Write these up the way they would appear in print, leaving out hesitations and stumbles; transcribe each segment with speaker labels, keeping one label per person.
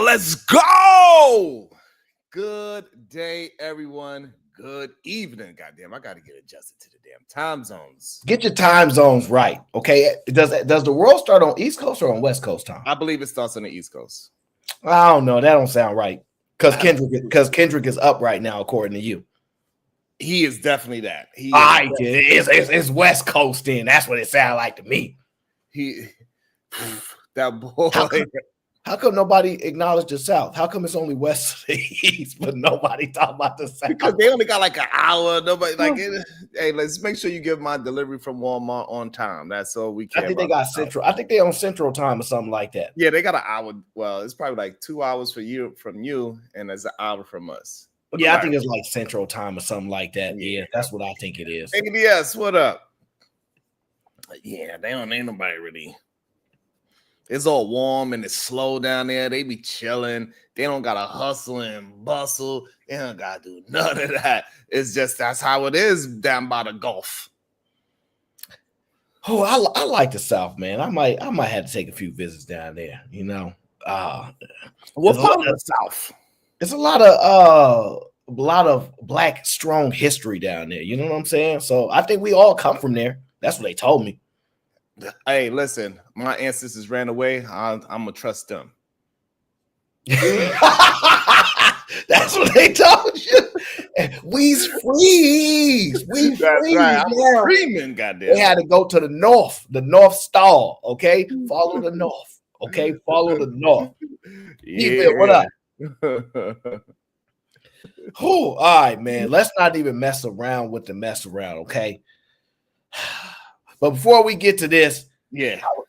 Speaker 1: Let's go. Good day, everyone. Good evening. Goddamn, I got to get adjusted to the damn time zones.
Speaker 2: Get your time zones right, okay? Does the world start on East Coast or on West Coast time?
Speaker 1: I believe it starts on the East Coast.
Speaker 2: I don't know. That don't sound right. Because Kendrick is up right now, according to you.
Speaker 1: He is definitely that.
Speaker 2: It's West Coast then. That's what it sounds like to me.
Speaker 1: That boy.
Speaker 2: How come nobody acknowledged the South? How come it's only West to the East, but nobody talk about the South?
Speaker 1: Because they only got like an hour. Nobody hey, let's make sure you give my delivery from Walmart on time. That's all we care.
Speaker 2: I think they got Central. I think they on Central time or something like that.
Speaker 1: Yeah, they got an hour. Well, it's probably like 2 hours from you, and it's an hour from us.
Speaker 2: But yeah, I think it's like Central time or something like that. Yeah, that's what I think it is.
Speaker 1: Yes, what up? Yeah, ain't nobody really. It's all warm and it's slow down there. They be chilling. They don't gotta hustle and bustle. They don't gotta do none of that. It's just that's how it is down by the Gulf.
Speaker 2: Oh, I like the South, man. I might have to take a few visits down there. You know,
Speaker 1: what part of the South?
Speaker 2: It's a lot of Black strong history down there. You know what I'm saying? So I think we all come from there. That's what they told me.
Speaker 1: Hey, listen, my ancestors ran away. I'm gonna trust them.
Speaker 2: That's what they told you. We's freeze. We freeze.
Speaker 1: Right. I'm screaming, goddamn.
Speaker 2: They had to go to the North Star. Okay, follow the North. Okay, follow the North.
Speaker 1: Yeah.
Speaker 2: What up? All right, man. Let's not even mess around with the mess around. Okay. But before we get to this,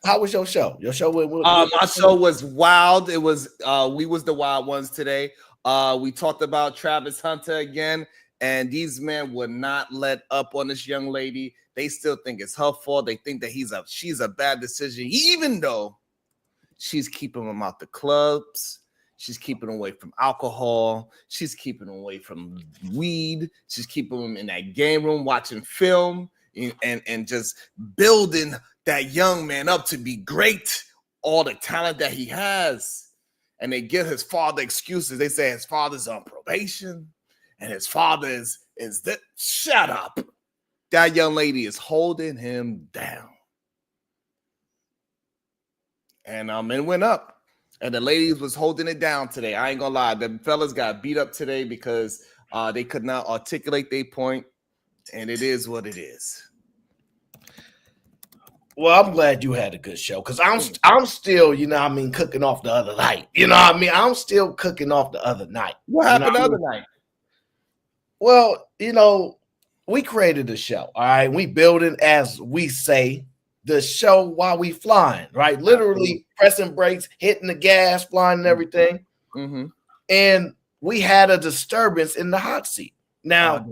Speaker 2: how was your show? Your show
Speaker 1: my show was wild. It was we was the wild ones today. We talked about Travis Hunter again, and these men would not let up on this young lady. They still think it's her fault. They think that she's a bad decision, even though she's keeping him out the clubs. She's keeping him away from alcohol. She's keeping him away from weed. She's keeping him in that game room watching film. And just building that young man up to be great, all the talent that he has. And they give his father excuses. They say his father's on probation and his father is that. Shut up. That young lady is holding him down. And it went up. And the ladies was holding it down today. I ain't gonna lie. The fellas got beat up today because they could not articulate their point. And it is what it is.
Speaker 2: Well, I'm glad you had a good show because I'm still, cooking off the other night. I'm still cooking off the other night.
Speaker 1: What happened the other night?
Speaker 2: Well, we created a show. All right, we building, as we say, the show while we flying. Right, literally pressing brakes, hitting the gas, flying, and everything.
Speaker 1: Mm-hmm.
Speaker 2: And we had a disturbance in the hot seat. Now.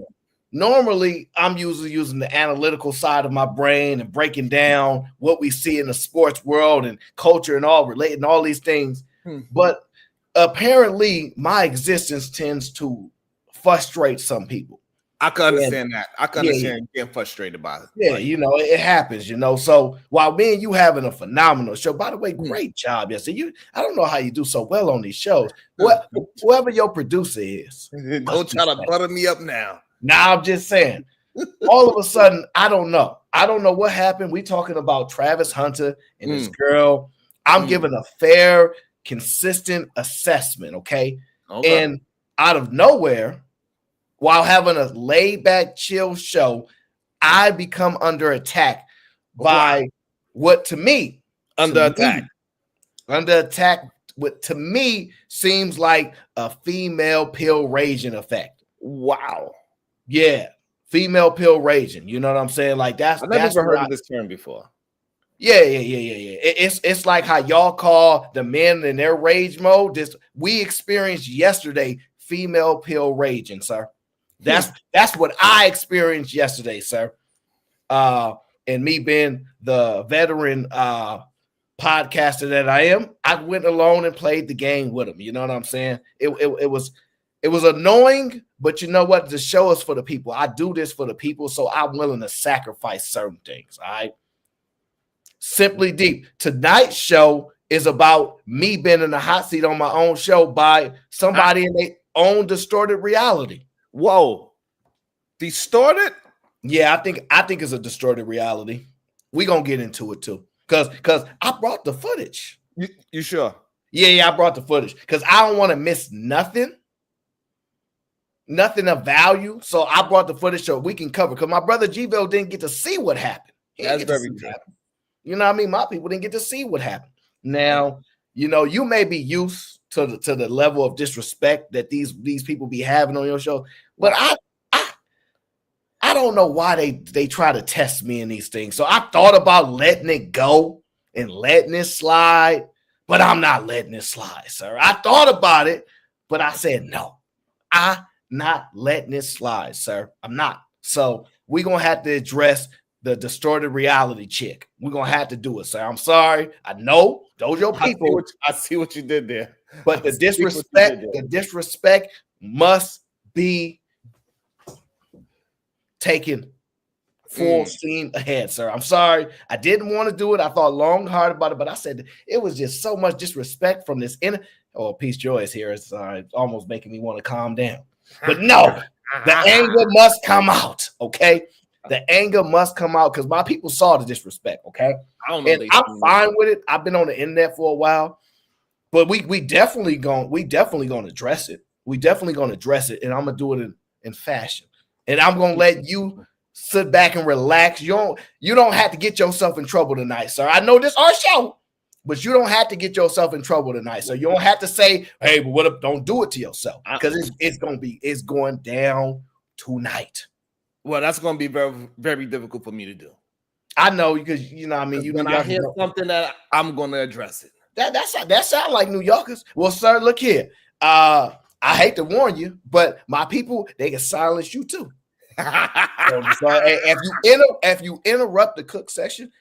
Speaker 2: Normally, I'm usually using the analytical side of my brain and breaking down what we see in the sports world and culture and all relating all these things. But apparently, my existence tends to frustrate some people.
Speaker 1: I can understand that. I can understand getting frustrated by it.
Speaker 2: Yeah, it happens, So while me and you having a phenomenal show, by the way, great job yesterday. I don't know how you do so well on these shows. Whoever your producer is.
Speaker 1: Don't try to butter me up now.
Speaker 2: Now I'm just saying, all of a sudden, I don't know. I don't know what happened. We talking about Travis Hunter and his girl. I'm giving a fair, consistent assessment, okay? And out of nowhere, while having a laid-back, chill show, I become under attack by what to me, what to me seems like a female pill raging effect.
Speaker 1: Wow.
Speaker 2: Yeah, female pill raging. You know what I'm saying? Like that's.
Speaker 1: I've never heard of this term before.
Speaker 2: Yeah. It's like how y'all call the men in their rage mode. We experienced yesterday female pill raging, sir. That's what I experienced yesterday, sir. And me being the veteran podcaster that I am, I went alone and played the game with him. You know what I'm saying? It was annoying, but you know what? The show is for the people. I do this for the people, so I'm willing to sacrifice certain things. All right. Simply Deep. Tonight's show is about me being in the hot seat on my own show by somebody in their own distorted reality.
Speaker 1: Whoa, distorted?
Speaker 2: Yeah, I think it's a distorted reality. We gonna get into it too, cause I brought the footage.
Speaker 1: You sure?
Speaker 2: Yeah, I brought the footage because I don't want to miss nothing of value. So I brought the footage so we can cover. Because my brother G-Ville didn't get to see what happened.
Speaker 1: That's very true.
Speaker 2: You know what I mean? My people didn't get to see what happened. Now, you know, you may be used to the level of disrespect that these people be having on your show, but I don't know why they try to test me in these things. So I thought about letting it go and letting it slide, but I'm not letting it slide, sir. I thought about it, but I said no. I'm not letting it slide, sir. I'm not. So we're gonna have to address the distorted reality chick. We're gonna have to do it, sir. I'm sorry. I know those your people.
Speaker 1: I see what you did there.
Speaker 2: But the disrespect must be taken full steam ahead, sir. I'm sorry. I didn't want to do it. I thought long and hard about it, but I said it was just so much disrespect from this Peace Joy is here. It's almost making me want to calm down. But no, the anger must come out, okay? The anger must come out because my people saw the disrespect, okay?
Speaker 1: I don't know.
Speaker 2: And I'm fine with it. I've been on the internet for a while, but we definitely gonna address it. We definitely gonna address it, and I'm gonna do it in fashion. And I'm gonna let you sit back and relax. You don't have to get yourself in trouble tonight, sir. I know this is our show, but you don't have to get yourself in trouble tonight. So you don't have to say, "Hey, but what if?" Don't do it to yourself because it's going down tonight.
Speaker 1: Well, that's going to be very, very difficult for me to do.
Speaker 2: I know because you know. I mean,
Speaker 1: when I hear something that I'm going to address it.
Speaker 2: That sound like New Yorkers. Well, sir, look here. I hate to warn you, but my people, they can silence you too. So if you interrupt the cook session,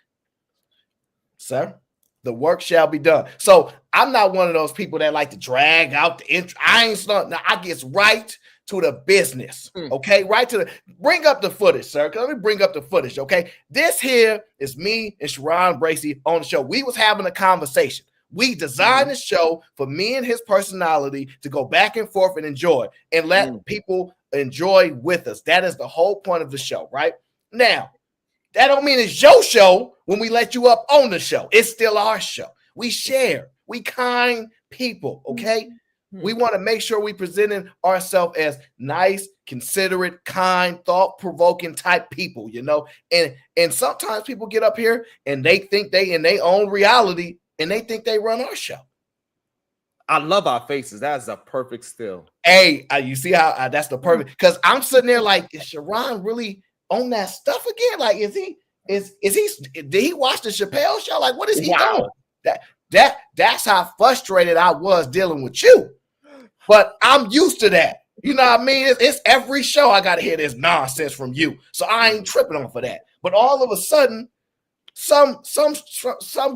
Speaker 2: sir, the work shall be done. So I'm not one of those people that like to drag out the intro. I ain't stuck. Now I get right to the business. Okay, right to the bring up the footage, sir. Let me bring up the footage. Okay, this here is me and Sharon Bracey on the show. We was having a conversation. We designed the show for me and his personality to go back and forth and enjoy and let people enjoy with us. That is the whole point of the show, right? Now, that don't mean it's your show when we let you up on the show. It's still our show. We share. We kind people, okay? We want to make sure we presenting ourselves as nice, considerate, kind, thought-provoking type people, you know? And sometimes people get up here and they think they in their own reality and they think they run our show.
Speaker 1: I love our faces. That's a perfect still.
Speaker 2: Hey, you see how that's the perfect, because I'm sitting there like, is Sharon really on that stuff again? Like, did he watch the Chappelle show? Like, what is he doing? That's how frustrated I was dealing with you. But I'm used to that. You know what I mean? It's every show I gotta hear this nonsense from you. So I ain't tripping on for that. But all of a sudden, some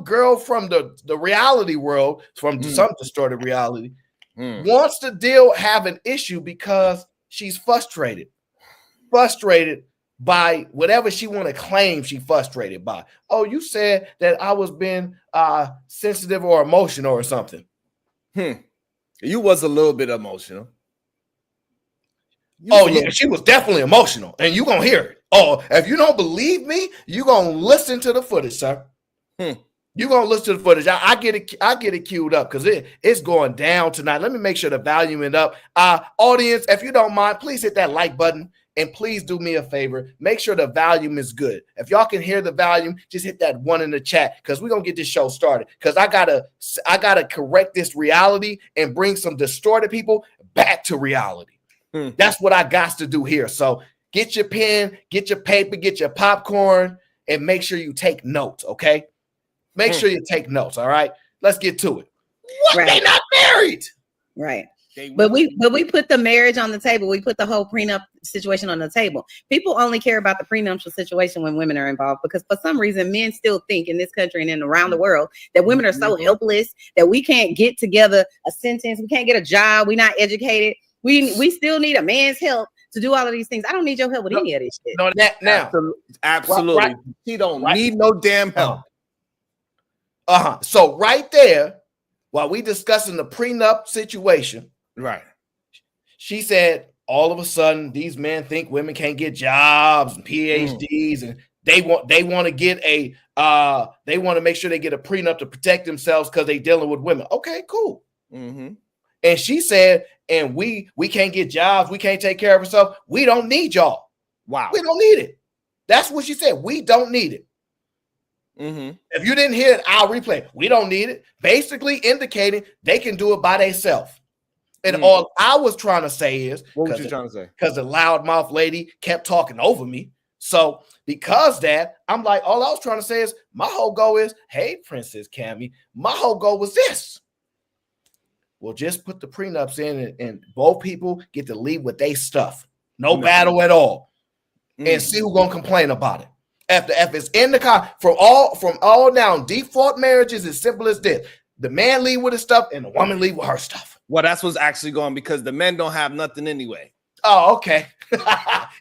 Speaker 2: girl from the reality world, from some distorted reality, wants to have an issue because she's frustrated by whatever she want to claim she frustrated by. Oh, you said that I was being sensitive or emotional or something.
Speaker 1: You was a little bit emotional.
Speaker 2: She was definitely emotional, and you gonna hear it. Oh, if you don't believe me, you gonna listen to the footage, sir. You gonna listen to the footage. I get it queued up because it's going down tonight. Let me make sure the volume is up. Audience, if you don't mind, please hit that like button. And please do me a favor. Make sure the volume is good. If y'all can hear the volume, just hit that 1 in the chat because we're going to get this show started. Because I gotta correct this reality and bring some distorted people back to reality. That's what I got to do here. So get your pen, get your paper, get your popcorn, and make sure you take notes, okay? Make sure you take notes, all right? Let's get to it. What? Right. They not married.
Speaker 3: Right. But we put the marriage on the table. We put the whole prenup situation on the table. People only care about the prenuptial situation when women are involved because for some reason men still think in this country and around the world that women are so helpless that we can't get together a sentence, we can't get a job, we're not educated. We still need a man's help to do all of these things. I don't need your help with any of this shit.
Speaker 2: No, now.
Speaker 1: Absolutely. Right. He don't need no damn help.
Speaker 2: So right there, while we discussing the prenup situation,
Speaker 1: right,
Speaker 2: she said all of a sudden these men think women can't get jobs and PhDs, and they want to get they want to make sure they get a prenup to protect themselves because they dealing with women. Okay, cool.
Speaker 1: Mm-hmm.
Speaker 2: And she said, and we can't get jobs, we can't take care of ourselves. We don't need y'all.
Speaker 1: Wow,
Speaker 2: we don't need it. That's what she said. We don't need it.
Speaker 1: Mm-hmm.
Speaker 2: If you didn't hear it, I'll replay. We don't need it. Basically indicating they can do it by themselves. And all I was trying to say is,
Speaker 1: what were you trying to say?
Speaker 2: Because the loudmouth lady kept talking over me. So because that, I'm like, all I was trying to say is, my whole goal is, hey, Princess Cammy, my whole goal was this. We'll just put the prenups in, and both people get to leave with their stuff. No battle at all. And see who's gonna complain about it. If it's in the car, from all down, default marriage is as simple as this: the man leave with his stuff and the woman leave with her stuff.
Speaker 1: Well, that's what's actually going, because the men don't have nothing anyway.
Speaker 2: Oh, okay.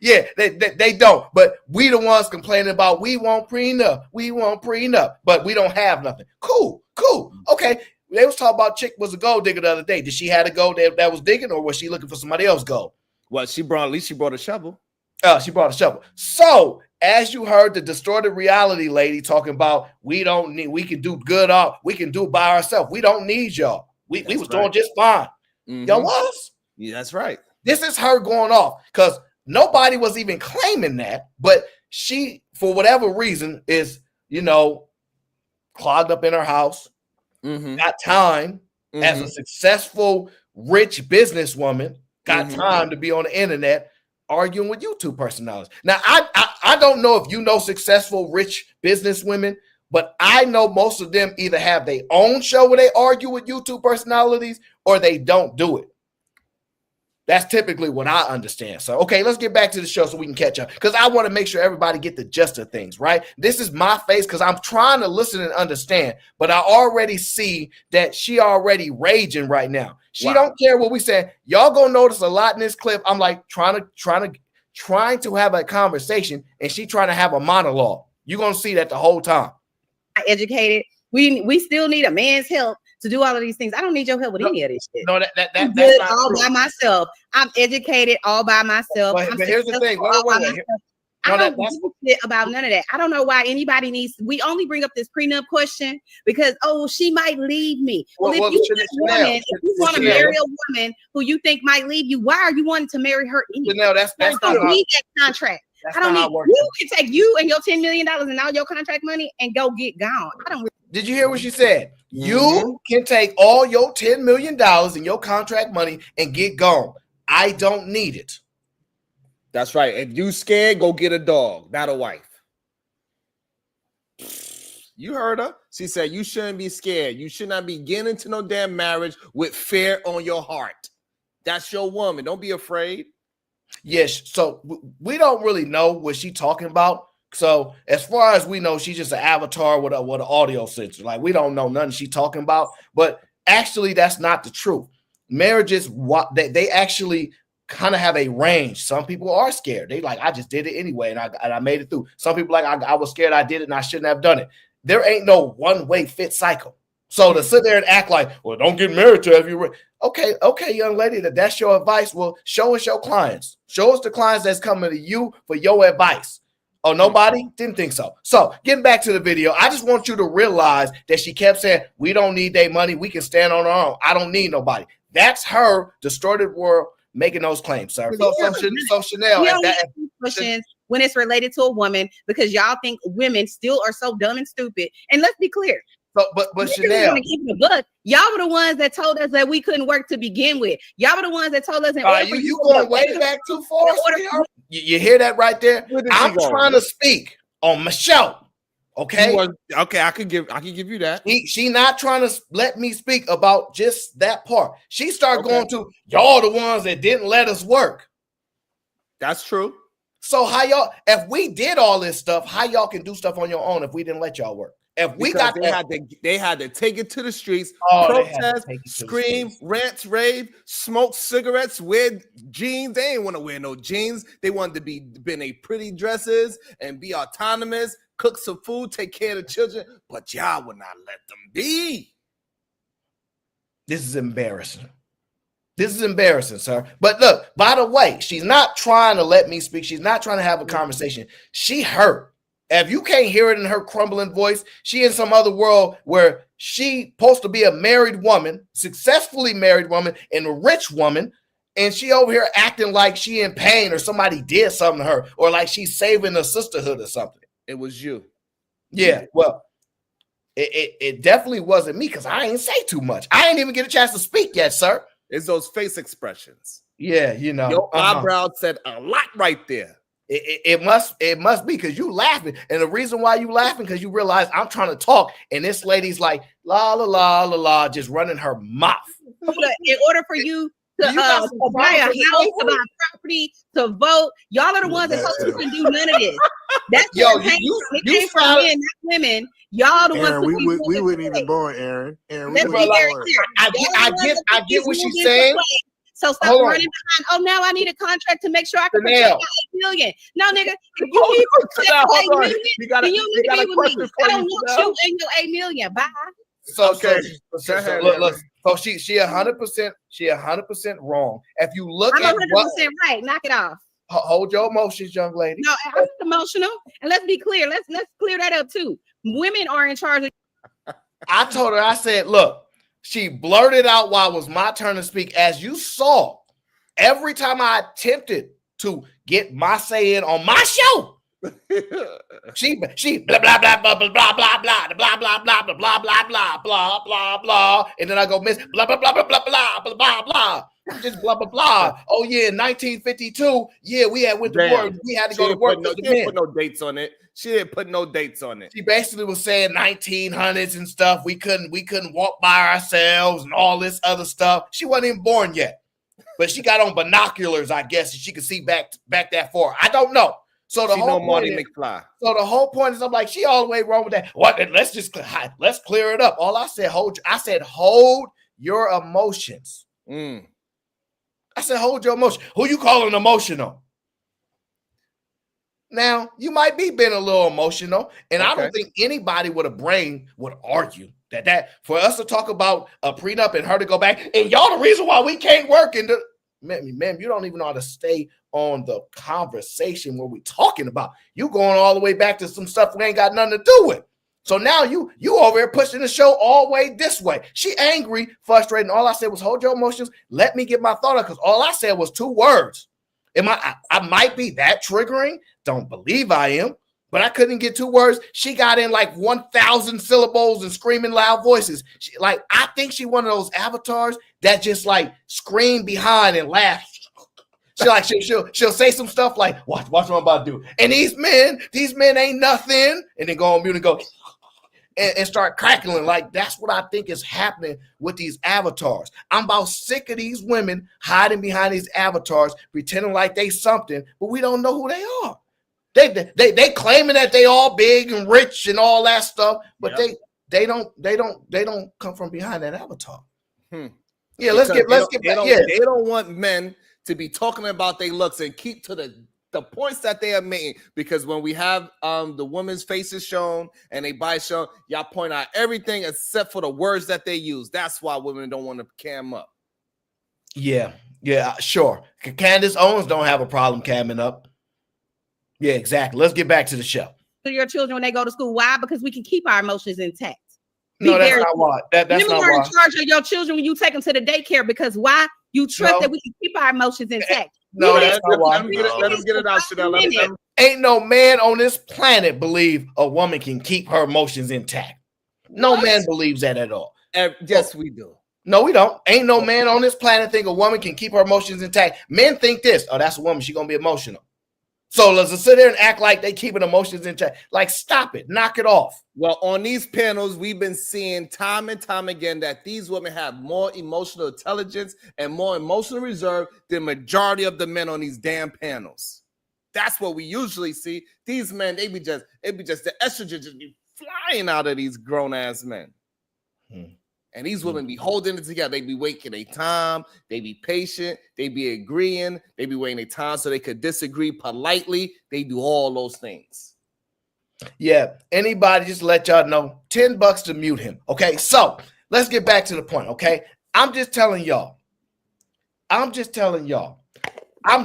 Speaker 2: Yeah, they don't. But we the ones complaining about we want prenup, but we don't have nothing. Cool. Okay. They was talking about chick was a gold digger the other day. Did she have a gold that was digging, or was she looking for somebody else gold?
Speaker 1: Well, at least she brought a shovel.
Speaker 2: She brought a shovel. So as you heard the distorted reality lady talking about, we can do good we can do it by ourselves. We don't need y'all. We was doing just fine. Y'all was?
Speaker 1: Yeah, that's right.
Speaker 2: This is her going off because nobody was even claiming that, but she, for whatever reason, is, clogged up in her house, got time as a successful, rich businesswoman, got time to be on the internet arguing with YouTube personalities. Now, I don't know if you know successful, rich business women, but I know most of them either have their own show where they argue with YouTube personalities or they don't do it. That's typically what I understand. So, okay, let's get back to the show so we can catch up, because I want to make sure everybody get the gist of things, right? This is my face because I'm trying to listen and understand, but I already see that she already raging right now. She don't care what we say. Y'all gonna notice a lot in this clip. I'm like trying to have a conversation, and she trying to have a monologue. You're gonna see that the whole time.
Speaker 3: Educated. We still need a man's help to do all of these things. I don't need your help with any of this shit.
Speaker 2: No,
Speaker 3: I'm good all by myself. I'm educated all by myself.
Speaker 2: But here's the thing. Wait.
Speaker 3: I don't give a shit about none of that. I don't know why anybody needs. We only bring up this prenup question because she might leave me. Well, if you want to marry a woman who you think might leave you, why are you wanting to marry her anyway?
Speaker 2: No, that's not
Speaker 3: I don't need that contract. I don't need. You can take you and your $10 million and all your contract money and go get gone. I don't.
Speaker 2: Did you hear what she said? You can take all your $10 million and your contract money and get gone. I don't need it.
Speaker 1: That's right. If you scared, go get a dog, not a wife. You heard her. She said you shouldn't be scared. You should not be getting into no damn marriage with fear on your heart. That's your woman. Don't be afraid.
Speaker 2: Yes. So we don't really know what she's talking about. So as far as we know, she's just an avatar with an audio sensor. Like, we don't know nothing she's talking about. But actually, that's not the truth. Marriages, they actually kind of have a range. Some people are scared. They like, I just did it anyway, and I made it through. Some people like, I was scared I did it and I shouldn't have done it. There ain't no one-way fit cycle. So to sit there and act like, well, don't get married to everyone. Okay, young lady, that's your advice. Well, show us your clients. Show us the clients that's coming to you for your advice. Oh, nobody? Didn't think so. So getting back to the video, I just want you to realize that she kept saying, we don't need their money. We can stand on our own. I don't need nobody. That's her distorted world making those claims, sir. So Chanel,
Speaker 3: questions when it's related to a woman, because y'all think women still are so dumb and stupid. And let's be clear.
Speaker 2: But Chanel,
Speaker 3: y'all were the ones that told us that we couldn't work to begin with. Y'all were the ones that told us.
Speaker 2: You going way back too far? You hear that right there? I'm trying to speak on Michelle. Okay.
Speaker 1: Okay, I could give you that.
Speaker 2: She not trying to let me speak about just that part. She started going to y'all the ones that didn't let us work.
Speaker 1: That's true.
Speaker 2: So how y'all, if we did all this stuff, how y'all can do stuff on your own if we didn't let y'all work? If we
Speaker 1: they had to take it to the streets, protest, scream, rant, rave, smoke cigarettes, wear jeans. They didn't want to wear no jeans. They wanted to be in a pretty dresses and be autonomous. cook some food, take care of the children, but y'all would not let them be.
Speaker 2: This is embarrassing. This is embarrassing, sir. But look, by the way, she's not trying to let me speak. She's not trying to have a conversation. She hurt. If you can't hear it in her crumbling voice, she in some other world where she supposed to be a married woman, successfully married woman, and a rich woman, and she over here acting like she in pain or somebody did something to her, or like she's saving a sisterhood or something.
Speaker 1: It was you.
Speaker 2: Yeah, well, it definitely wasn't me because I ain't say too much. I ain't even get a chance to speak yet, sir.
Speaker 1: It's those face expressions.
Speaker 2: Yeah, you know.
Speaker 1: Your eyebrow said a lot right there.
Speaker 2: It must be because you laughing. And the reason why you laughing because you realize I'm trying to talk. And this lady's like, la, la, la, la, la, just running her mouth.
Speaker 3: In order for you to buy a house, to buy property, to vote, y'all are the ones that supposed to do none of this. That's
Speaker 2: yo,
Speaker 3: it came from men, not women. Y'all the
Speaker 4: Aaron,
Speaker 3: ones
Speaker 4: we wouldn't even born, Aaron. Aaron, we
Speaker 3: Let's
Speaker 4: wouldn't
Speaker 3: be very
Speaker 4: born.
Speaker 3: clear.
Speaker 2: I get what she's saying.
Speaker 3: So stop running behind. Oh, now I need a contract to make sure I can protect my $8 million. No, nigga, if you need to protect $8 million, then you need to be with me. I don't want you and your $8 million. Bye.
Speaker 2: So,
Speaker 1: okay.
Speaker 2: So look. So she 100%. She 100% wrong. If you look
Speaker 3: I'm
Speaker 2: at
Speaker 3: 100% right. Knock it off.
Speaker 2: Hold your emotions, young lady.
Speaker 3: No, I'm emotional. And let's be clear. Let's clear that up too. Women are in charge of.
Speaker 2: I told her. I said, look. She blurted out while it was my turn to speak. As you saw, every time I attempted to get my say in on my show, she blah blah blah blah blah blah blah blah blah blah blah blah blah blah blah blah blah, and then I go miss blah blah blah blah blah blah blah blah blah. Just blah blah blah. Oh yeah, in 1952, yeah, we had went to war. We had to go to work.
Speaker 1: She didn't put no dates on it. She didn't put no dates on it.
Speaker 2: She basically was saying 1900s and stuff. We couldn't walk by ourselves and all this other stuff. She wasn't even born yet, but she got on binoculars, I guess, and she could see back that far. I don't know. So the whole
Speaker 1: Marty McFly.
Speaker 2: So the whole point is, I'm like, she all the way wrong with that. What? Let's clear it up. All I said, hold your emotions. I said, hold your emotion. Who you calling emotional? Now, you might be being a little emotional, and I don't think anybody with a brain would argue that for us to talk about a prenup and her to go back, and y'all the reason why we can't work. And ma'am, you don't even know how to stay on the conversation where we talking about. You going all the way back to some stuff we ain't got nothing to do with. So now you over here pushing the show all the way this way. She angry, frustrated. All I said was hold your emotions. Let me get my thought out, because all I said was 2 words. I might be that triggering. Don't believe I am, but I couldn't get 2 words. She got in like 1,000 syllables and screaming loud voices. I think she one of those avatars that just like scream behind and laugh. She'll say some stuff like, watch what I'm about to do. And these men ain't nothing. And then go on mute and go and start crackling. Like, that's what I think is happening with these avatars. I'm about sick of these women hiding behind these avatars, pretending like they something, but we don't know who they are. They claiming that they all big and rich and all that stuff, but they don't come from behind that avatar. Yeah, let's get back. Yeah,
Speaker 1: they don't want men to be talking about their looks and keep to the points that they are making, because when we have the women's faces shown and they body shown, y'all point out everything except for the words that they use. That's why women don't want to cam up.
Speaker 2: Yeah, sure. Candace Owens don't have a problem camming up. Yeah, exactly. Let's get back to the show.
Speaker 3: To your children when they go to school. Why? Because we can keep our emotions intact.
Speaker 2: No, that's not why. That's not why.
Speaker 3: Women are in charge of your children when you take them to the daycare, because why? You trust that we can keep our emotions intact.
Speaker 2: No, that's not why.
Speaker 1: Let him get it out, Chanel.
Speaker 2: Ain't no man on this planet believe a woman can keep her emotions intact. No man believes that at all.
Speaker 1: Yes, we do.
Speaker 2: No, we don't. Ain't no man on this planet think a woman can keep her emotions intact. Men think this. Oh, that's a woman. She's gonna be emotional. So let's sit there and act like they keeping emotions in check. Like, stop it. Knock it off.
Speaker 1: Well, on these panels, we've been seeing time and time again that these women have more emotional intelligence and more emotional reserve than majority of the men on these damn panels. That's what we usually see. These men, it'd be just the estrogen just be flying out of these grown-ass men. And these women be holding it together. They be waiting their time. They be patient. They be agreeing. They be waiting their time so they could disagree politely. They do all those things.
Speaker 2: Yeah, anybody, just let y'all know, $10 to mute him. Okay, so let's get back to the point. Okay, I'm just telling y'all. I'm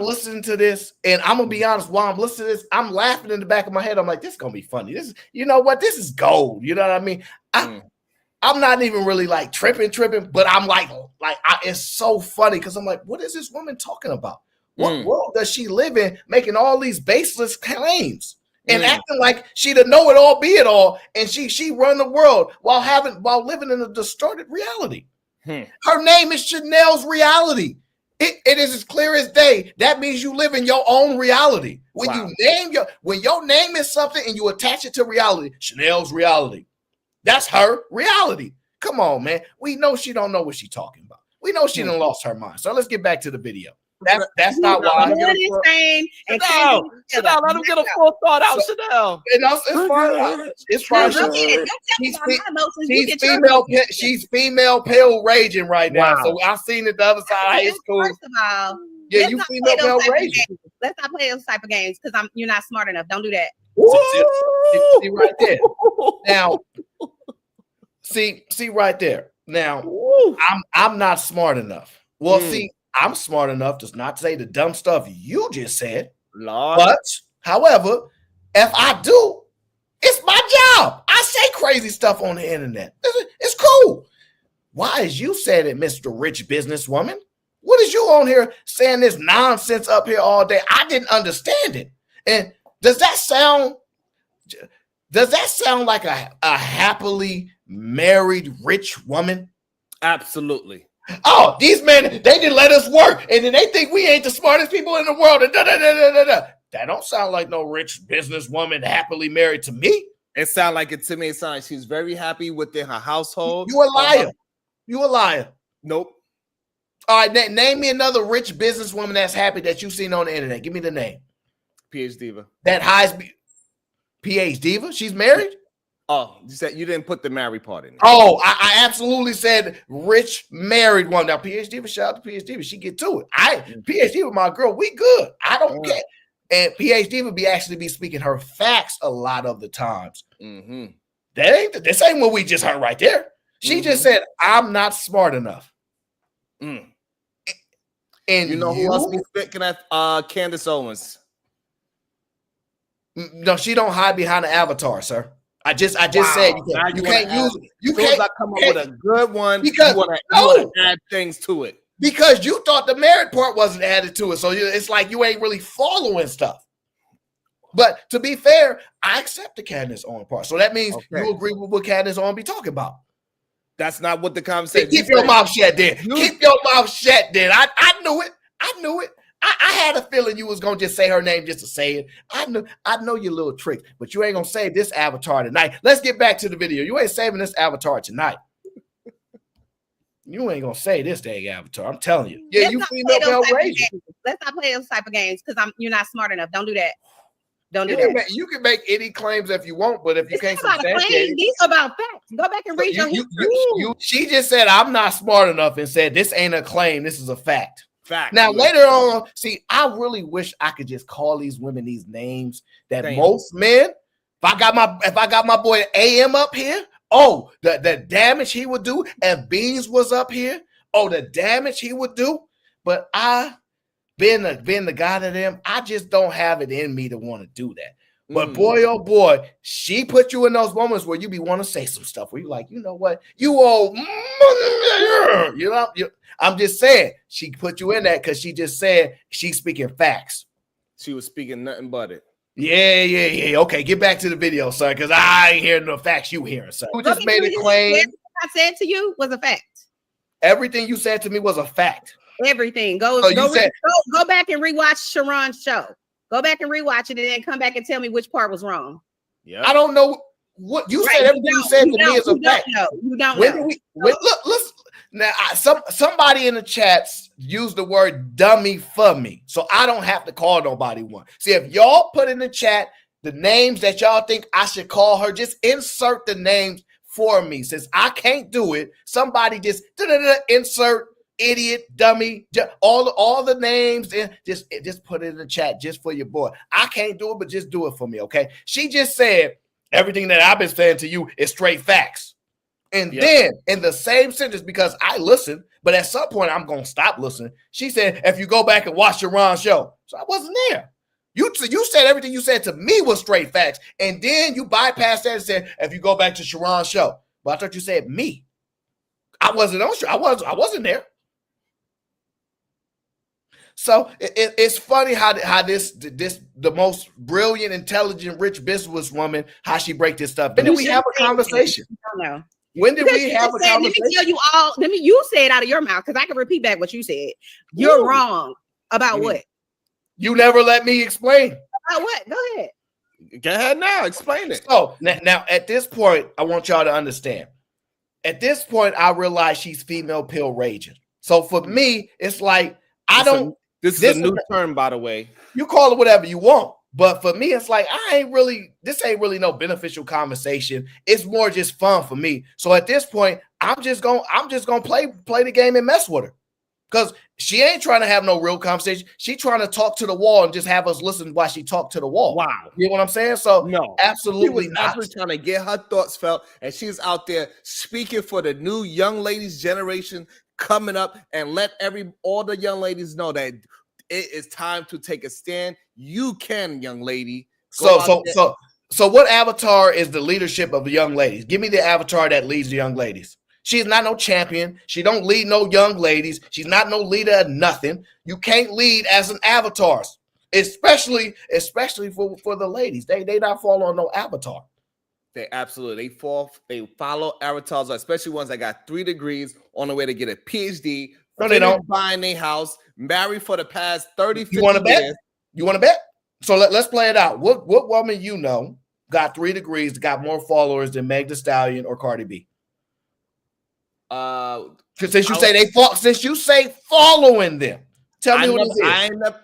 Speaker 2: listening to this, and I'm gonna be honest. While I'm listening to this, I'm laughing in the back of my head. I'm like, this is gonna be funny. This is, you know what? This is gold. You know what I mean? I'm not even really like tripping, but I'm like it's so funny because I'm like, what is this woman talking about? What world does she live in, making all these baseless claims and acting like she the know it all, be it all, and she run the world while living in a distorted reality. Her name is Chanel's reality. It is as clear as day. That means you live in your own reality. When your name is something and you attach it to reality, Chanel's reality. That's her reality. Come on, man. We know she don't know what she's talking about. We know she done lost her mind. So let's get back to the video. That's not why.
Speaker 1: Chanel, let him get a full thought out, Chanel.
Speaker 2: It's fine. It's fine. She's female pill raging right now. So I've seen it the other side. It's cool.
Speaker 3: First of all,
Speaker 2: yeah, you female pill raging.
Speaker 3: Let's not play those type of games because you're not smart enough. Don't do that.
Speaker 2: See right there. Now, see right there. Now, I'm not smart enough. Well, see, I'm smart enough to not say the dumb stuff you just said.
Speaker 1: Lord.
Speaker 2: But, however, if I do, it's my job. I say crazy stuff on the internet. It's cool. Why is you saying it, Mr. Rich Businesswoman? What is you on here saying this nonsense up here all day? I didn't understand it. And does that sound like a happily married rich woman?
Speaker 1: Absolutely.
Speaker 2: Oh, these men, they didn't let us work, and then they think we ain't the smartest people in the world. And That don't sound like no rich businesswoman happily married to me.
Speaker 1: It sounded like it to me. It sounded like she's very happy within her household.
Speaker 2: You a liar. You a liar.
Speaker 1: Nope.
Speaker 2: All right, name me another rich businesswoman that's happy that you've seen on the internet. Give me the name.
Speaker 1: PH Diva.
Speaker 2: That PH Diva? She's married?
Speaker 1: Oh, you said you didn't put the married part in.
Speaker 2: Oh, I absolutely said rich married one. Now, PH Diva, shout out to PH Diva. She get to it. PH Diva, my girl, we good. I don't care. And PH Diva be speaking her facts a lot of the times. This ain't what we just heard right there. She just said, I'm not smart enough. And
Speaker 1: you know who else be speaking at Candace Owens?
Speaker 2: No, she don't hide behind the avatar, sir. I just said you can't use it. You can't come up with a good one because you want to add things to it. Because you thought the married part wasn't added to it. So it's like you ain't really following stuff. But to be fair, I accept the Candace Owens part. So that means you agree with what Candace Owens be talking about. That's not what the conversation. Keep your mouth shut, then. Keep your mouth shut, then. I knew it. I knew it. I had a feeling you was gonna just say her name just to say it. I know your little tricks, but you ain't gonna save this avatar tonight. Let's get back to the video. You ain't saving this avatar tonight. You ain't gonna say this dang avatar. I'm telling you. Yeah, you female outrageous.
Speaker 3: Let's not play those type of games because you're not smart enough. Don't do that. Don't do
Speaker 2: that. You can make any claims if you want, but if you can't substantiate,
Speaker 3: these are about facts. Go back and read your history.
Speaker 2: She just said I'm not smart enough and said this ain't a claim. This is a fact.
Speaker 1: Fact.
Speaker 2: Now later on, see, I really wish I could just call these women these names that most men. If I got my boy AM up here, oh, the damage he would do. If Beans was up here, oh, the damage he would do. But being the guy to them, I just don't have it in me to want to do that. But boy, oh boy, she put you in those moments where you be want to say some stuff where you like, you know what, I'm just saying she put you in that because she just said she's speaking facts.
Speaker 1: She was speaking nothing but it.
Speaker 2: Yeah. Okay, get back to the video, sir, because I ain't hearing the facts you hearing, sir. You just made a claim.
Speaker 3: Everything I said to you was a fact.
Speaker 2: Everything you said to me was a fact.
Speaker 3: Everything. Go back and rewatch Sharon's show. Go back and rewatch it and then come back and tell me which part was wrong.
Speaker 2: Yeah. I don't know what you said. Everything you said to me is a fact.
Speaker 3: You don't know.
Speaker 2: Look, listen. Now, somebody in the chats used the word dummy for me, so I don't have to call nobody one. See, if y'all put in the chat the names that y'all think I should call her, just insert the names for me. Since I can't do it, somebody just insert idiot, dummy, all the names, and just put it in the chat just for your boy. I can't do it, but just do it for me, okay? She just said Everything that I've been saying to you is straight facts. And then in the same sentence, because I listen, but at some point I'm gonna stop listening. She said, if you go back and watch Sharon's show. So I wasn't there. You said everything you said to me was straight facts. And then you bypassed that and said, if you go back to Sharon's show. But I thought you said me. I wasn't on show. I wasn't there. So it's funny how this the most brilliant, intelligent, rich businesswoman, how she break this stuff. When did we have a conversation?
Speaker 3: No.
Speaker 2: When did we have a conversation?
Speaker 3: Let me tell you all. You say it out of your mouth because I can repeat back what you said. You're wrong about what?
Speaker 2: You never let me explain.
Speaker 3: About what? Go ahead.
Speaker 1: Go ahead now. Explain it.
Speaker 2: So now at this point, I want y'all to understand. At this point, I realize she's female pill raging. So for me, it's like
Speaker 1: This is a new term, by the way.
Speaker 2: You call it whatever you want. But for me, it's like this ain't really no beneficial conversation. It's more just fun for me. So at this point, I'm just gonna play the game and mess with her. Because she ain't trying to have no real conversation. She trying to talk to the wall and just have us listen while she talk to the wall.
Speaker 1: Wow.
Speaker 2: You know what I'm saying? So
Speaker 1: no,
Speaker 2: absolutely not.
Speaker 1: Actually trying to get her thoughts felt, and she's out there speaking for the new young ladies generation coming up, and let all the young ladies know that it is time to take a stand. You can, young lady.
Speaker 2: So what avatar is the leadership of the young ladies? Give me the avatar that leads the young ladies. She's not no champion. She don't lead no young ladies. She's not no leader of nothing. You can't lead as an avatar, especially for the ladies. They not following no avatar.
Speaker 1: They absolutely they follow avatars, especially ones that got 3 degrees on the way to get a PhD.
Speaker 2: No, they don't.
Speaker 1: Buying their house, married for the past 30, 50
Speaker 2: You want to bet?
Speaker 1: years.
Speaker 2: You want to bet? So let's play it out. What woman you know got 3 degrees, got more followers than Meg Thee Stallion or Cardi B? Since you say following them, tell me what it is.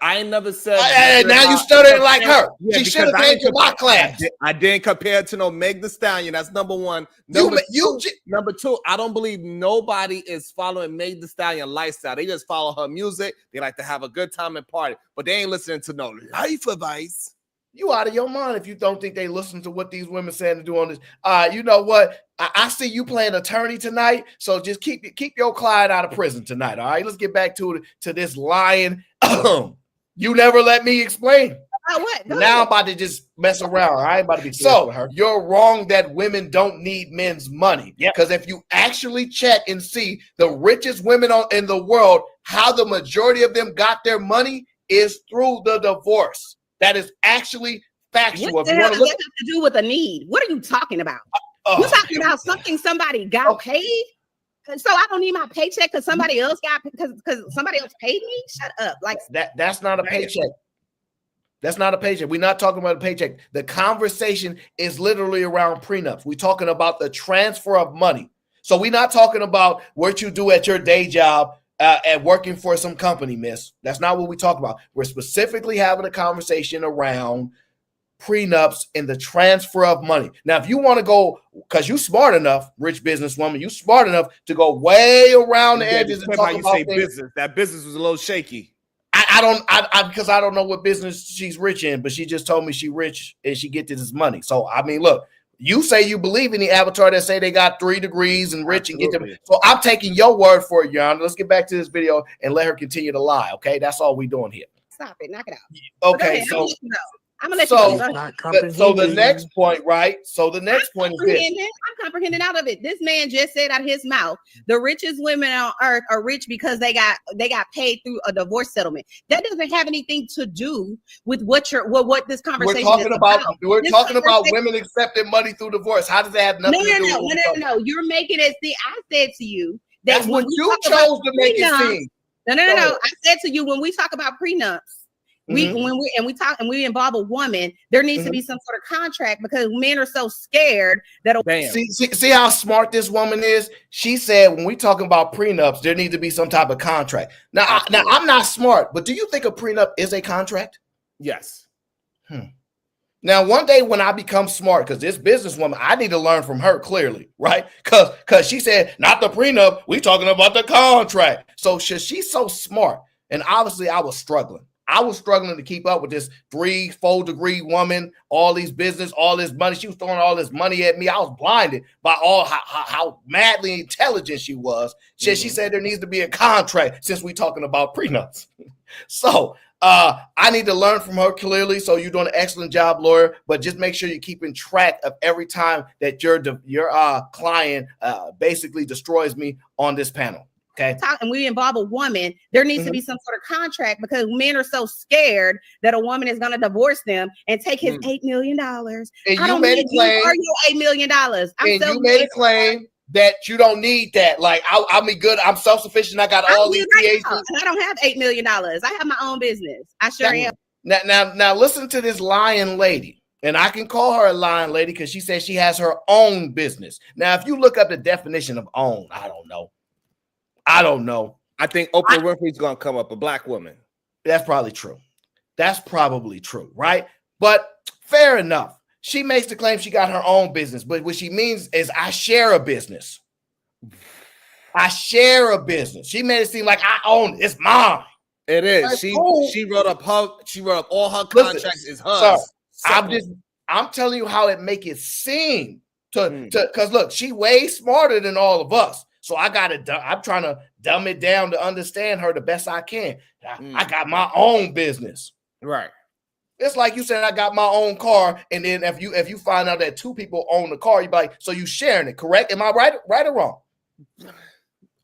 Speaker 1: I ain't never said.
Speaker 2: Now you stuttering like her.
Speaker 1: Yeah,
Speaker 2: she should have came to my class.
Speaker 1: I didn't compare it to no Meg Thee Stallion. That's number one. Number two, I don't believe nobody is following Meg Thee Stallion lifestyle. They just follow her music. They like to have a good time and party, but they ain't listening to no life advice.
Speaker 2: You out of your mind if you don't think they listen to what these women saying to do on this. You know what? I see you playing attorney tonight, so just keep your client out of prison tonight. All right, let's get back to this lying. You never let me explain.
Speaker 3: What?
Speaker 2: Now I'm about to just mess around. I ain't about to be so her. You're wrong that women don't need men's money. Because if you actually check and see the richest women in the world, how the majority of them got their money is through the divorce. That is actually factual.
Speaker 3: What the hell does that have to do with a need? What are you talking about? You're talking about something somebody got paid? So I don't need my paycheck because somebody else because somebody else paid me? Shut up. Like
Speaker 2: that's not a paycheck. That's not a paycheck. We're not talking about a paycheck. The conversation is literally around prenups. We're talking about the transfer of money. So we're not talking about what you do at your day job and working for some company, miss. That's not what we talk about. We're specifically having a conversation around prenups and the transfer of money. Now, if you want to go, because you're smart enough, rich businesswoman, you're smart enough to go way around the edges and talk about
Speaker 1: business. That business was a little shaky.
Speaker 2: Because I don't know what business she's rich in, but she just told me she rich and she get this money. So, I mean, look. You say you believe in the avatar that say they got 3 degrees and rich and get them. So I'm taking your word for it, Your Honor. Let's get back to this video and let her continue to lie. Okay, that's all we're doing here.
Speaker 3: Stop it, knock it out.
Speaker 2: Okay, so
Speaker 3: I'm gonna let you know.
Speaker 2: So the next point, right? So the next point is this.
Speaker 3: I'm comprehending out of it. This man just said out of his mouth, the richest women on earth are rich because they got paid through a divorce settlement. That doesn't have anything to do with what this conversation
Speaker 2: we're talking
Speaker 3: is
Speaker 2: about. We're talking about women accepting money through divorce. How does that have nothing to do?
Speaker 3: No. You're making it see. I said to you
Speaker 2: that's what you chose to make it seem.
Speaker 3: No. I said to you when we talk about prenups. When we involve a woman, there needs to be some sort of contract because men are so scared that
Speaker 2: see how smart this woman is. She said when we talking about prenups, there needs to be some type of contract. Now I'm not smart, but do you think a prenup is a contract?
Speaker 1: Yes.
Speaker 2: Now one day when I become smart, because this businesswoman, I need to learn from her clearly, right? Because she said not the prenup, we talking about the contract. So she's so smart, and obviously I was struggling. I was struggling to keep up with this 3-4 degree woman, all these business, all this money. She was throwing all this money at me. I was blinded by all how madly intelligent she was. She said there needs to be a contract since we're talking about prenups. So I need to learn from her clearly. So you're doing an excellent job, lawyer, but just make sure you're keeping track of every time that your client basically destroys me on this panel. Okay.
Speaker 3: And we involve a woman, there needs to be some sort of contract, because men are so scared that a woman is going to divorce them and take his $8 million.
Speaker 2: And you made a claim.
Speaker 3: $8 million.
Speaker 2: And you made a claim that you don't need that. Like, I'll be good. I'm self-sufficient. I got all these PhDs.
Speaker 3: I don't have $8 million. I have my own business. I sure am.
Speaker 2: Now, listen to this lying lady. And I can call her a lying lady because she says she has her own business. Now, if you look up the definition of own, I don't know.
Speaker 1: I think Oprah Winfrey's gonna come up, a black woman.
Speaker 2: That's probably true. Right? But fair enough. She makes the claim she got her own business, but what she means is I share a business. She made it seem like I own it. It's mine.
Speaker 1: It is. She wrote up all her contracts is hers.
Speaker 2: I'm telling you how it make it seem because look, she way smarter than all of us. So I'm trying to dumb it down to understand her the best I can. I got my own business.
Speaker 1: Right.
Speaker 2: It's like you said, I got my own car. And then if you find out that 2 people own the car, you'd be like, so you sharing it, correct? Am I right or wrong?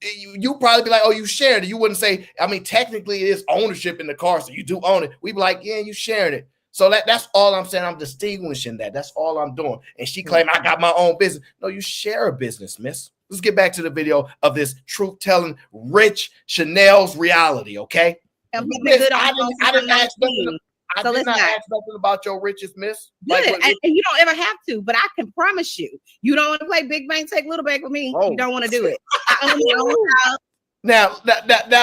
Speaker 2: You probably be like, oh, you sharing it. You wouldn't say, I mean, technically it is ownership in the car, so you do own it. We'd be like, yeah, you sharing it. So that's all I'm saying. I'm distinguishing that. That's all I'm doing. And she claimed I got my own business. No, you share a business, miss. Let's get back to the video of this truth-telling rich Chanel's reality, okay? I did not ask nothing about your riches, miss.
Speaker 3: Good. And you don't ever have to, but I can promise you, you don't want to play Big Bang, Take Little Bang with me. Oh. You don't want to do it. I own my own house.
Speaker 2: Now,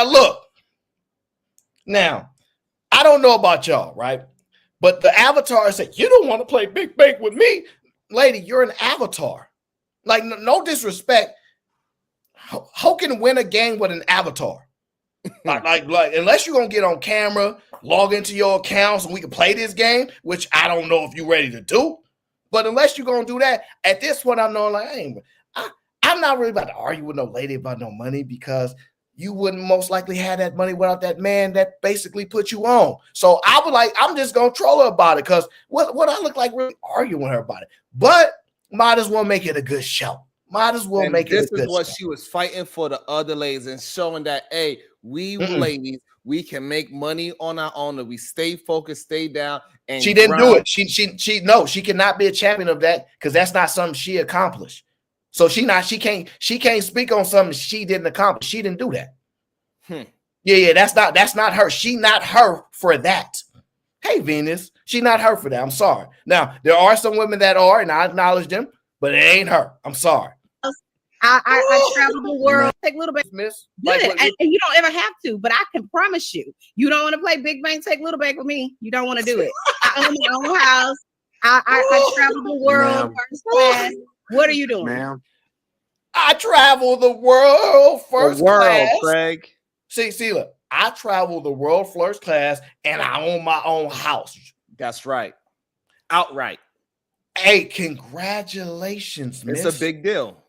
Speaker 2: look. Now, I don't know about y'all, right? But the avatar said, you don't want to play Big Bang with me. Lady, you're an avatar. Like, no disrespect. Who can win a game with an avatar? like, unless you're going to get on camera, log into your accounts, and we can play this game, which I don't know if you're ready to do. But unless you're going to do that, at this point, I'm knowing, like, I'm not really about to argue with no lady about no money, because you wouldn't most likely have that money without that man that basically put you on. So I'm just going to troll her about it, because what I look like really arguing with her about it. But might as well make it a good show. This is
Speaker 1: what she was fighting for the other ladies and showing that, hey, we ladies, we can make money on our own. That we stay focused, stay down. And
Speaker 2: she didn't do it. She cannot be a champion of that, because that's not something she accomplished. So she can't speak on something she didn't accomplish. She didn't do that. Yeah, that's not her. She not her for that. Hey, Venus, she not her for that. I'm sorry. Now, there are some women that are, and I acknowledge them, but it ain't her. I'm sorry.
Speaker 3: I travel the world. Take a little bit,
Speaker 2: miss.
Speaker 3: Good. And you don't ever have to, but I can promise you, you don't want to play Big Bang, Take Little Bang with me. You don't want to do it. I own my own house. I travel the world first class. What are you doing,
Speaker 4: ma'am?
Speaker 2: I travel the world first class.
Speaker 1: Craig.
Speaker 2: See, look, I travel the world first class, and I own my own house.
Speaker 1: That's right. Outright.
Speaker 2: Hey, congratulations, miss.
Speaker 1: It's a big deal.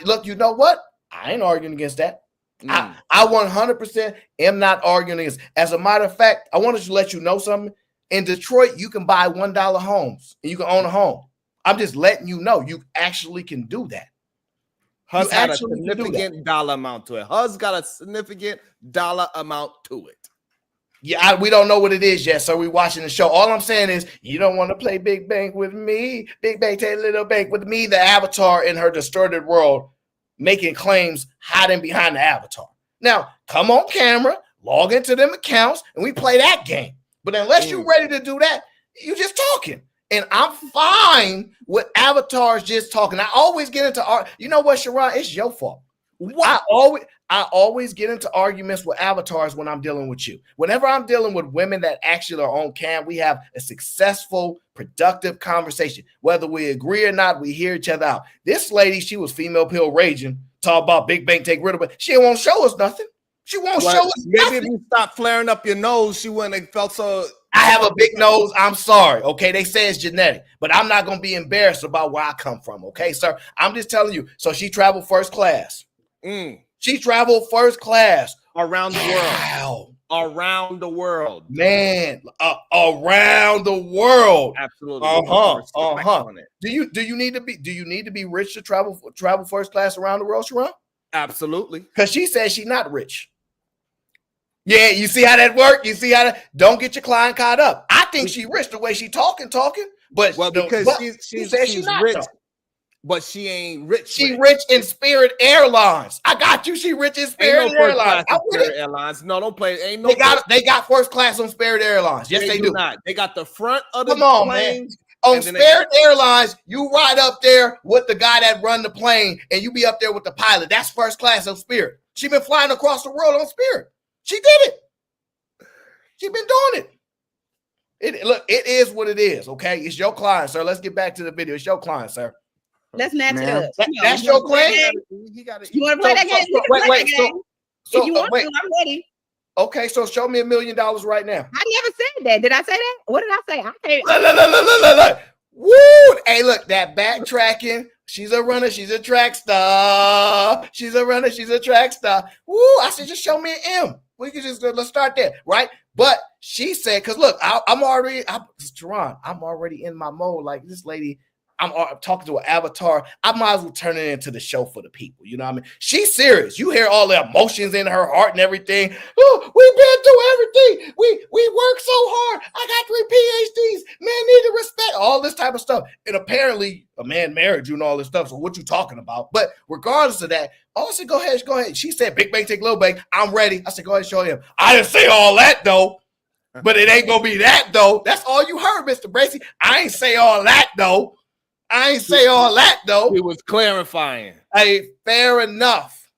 Speaker 2: Look, you know what? I ain't arguing against that. I 100% am not arguing against. As a matter of fact, I wanted to let you know something. In Detroit, you can buy $1 homes and you can own a home. I'm just letting you know you actually can do that.
Speaker 1: Hers had a significant dollar amount to it. Hers got a significant dollar amount to it.
Speaker 2: Yeah, we don't know what it is yet, so we're watching the show. All I'm saying is, you don't want to play Big Bang with me. Big Bang, take a little bang with me, the avatar in her distorted world, making claims hiding behind the avatar. Now, come on camera, log into them accounts, and we play that game. But unless you're ready to do that, you're just talking. And I'm fine with avatars just talking. I always get into art. You know what, Sharon? It's your fault. I always get into arguments with avatars when I'm dealing with you. Whenever I'm dealing with women that actually are on cam, we have a successful, productive conversation. Whether we agree or not, we hear each other out. This lady, she was female pill raging, talk about Big Bang, take rid of it. She didn't want to show us nothing. She won't
Speaker 1: Well,
Speaker 2: show us
Speaker 1: maybe
Speaker 2: nothing.
Speaker 1: if you stop flaring up your nose, she wouldn't have felt so.
Speaker 2: I have a big nose. I'm sorry. Okay. They say it's genetic, but I'm not going to be embarrassed about where I come from. Okay, sir. I'm just telling you. So she traveled first class. She traveled first class
Speaker 1: Around the world.
Speaker 2: Wow.
Speaker 1: Around the world.
Speaker 2: Man, around the world.
Speaker 1: Absolutely.
Speaker 2: Do you need to be rich to travel first class around the world, Sharon?
Speaker 1: Absolutely.
Speaker 2: Because she says she's not rich. Yeah, you see how that works? You see how that? Don't get your client caught up. I think she rich the way she talking, but
Speaker 1: because she's
Speaker 2: not
Speaker 1: rich,
Speaker 2: though.
Speaker 1: But she ain't rich.
Speaker 2: She rich in Spirit Airlines. I got you. She rich in Spirit Airlines.
Speaker 1: Spirit Airlines. No, don't play. Ain't no.
Speaker 2: They got first class on Spirit Airlines. Yes, they do.
Speaker 1: Not. They got the front of the
Speaker 2: Man.
Speaker 1: plane.
Speaker 2: On Spirit Airlines, you ride up there with the guy that run the plane, and you be up there with the pilot. That's first class on Spirit. She been flying across the world on Spirit. She did it. She been doing it. Look, it is what it is. Okay, it's your client, sir. Let's get back to the video. It's your client, sir.
Speaker 3: Let's match it up.
Speaker 2: That's your client.
Speaker 3: You want to play that game?
Speaker 2: So,
Speaker 3: if you want to, I'm ready.
Speaker 2: Okay, so show me $1 million right now.
Speaker 3: I never said that. Did I say that? What did I say? I can't.
Speaker 2: Look. Woo! Hey, look, that backtracking. She's a runner. She's a track star. She's a runner. She's a track star. Woo! I said, just show me an M. We can just let's start there, right? But she said, because look, I'm already in my mode. Like this lady, I'm talking to an avatar. I might as well turn it into the show for the people. You know what I mean? She's serious. You hear all the emotions in her heart and everything. Oh, we've been through everything. We work so hard. I got 3 PhDs. Man, need to respect all this type of stuff. And apparently a man married you and all this stuff. So what you talking about? But regardless of that, I said, go ahead. She said, big bang, take little bang. I'm ready. I said, go ahead, show him. I didn't say all that though. But it ain't gonna be that though. That's all you heard, Mr. Bracy. I ain't say all that though.
Speaker 1: He was clarifying.
Speaker 2: Hey, fair enough,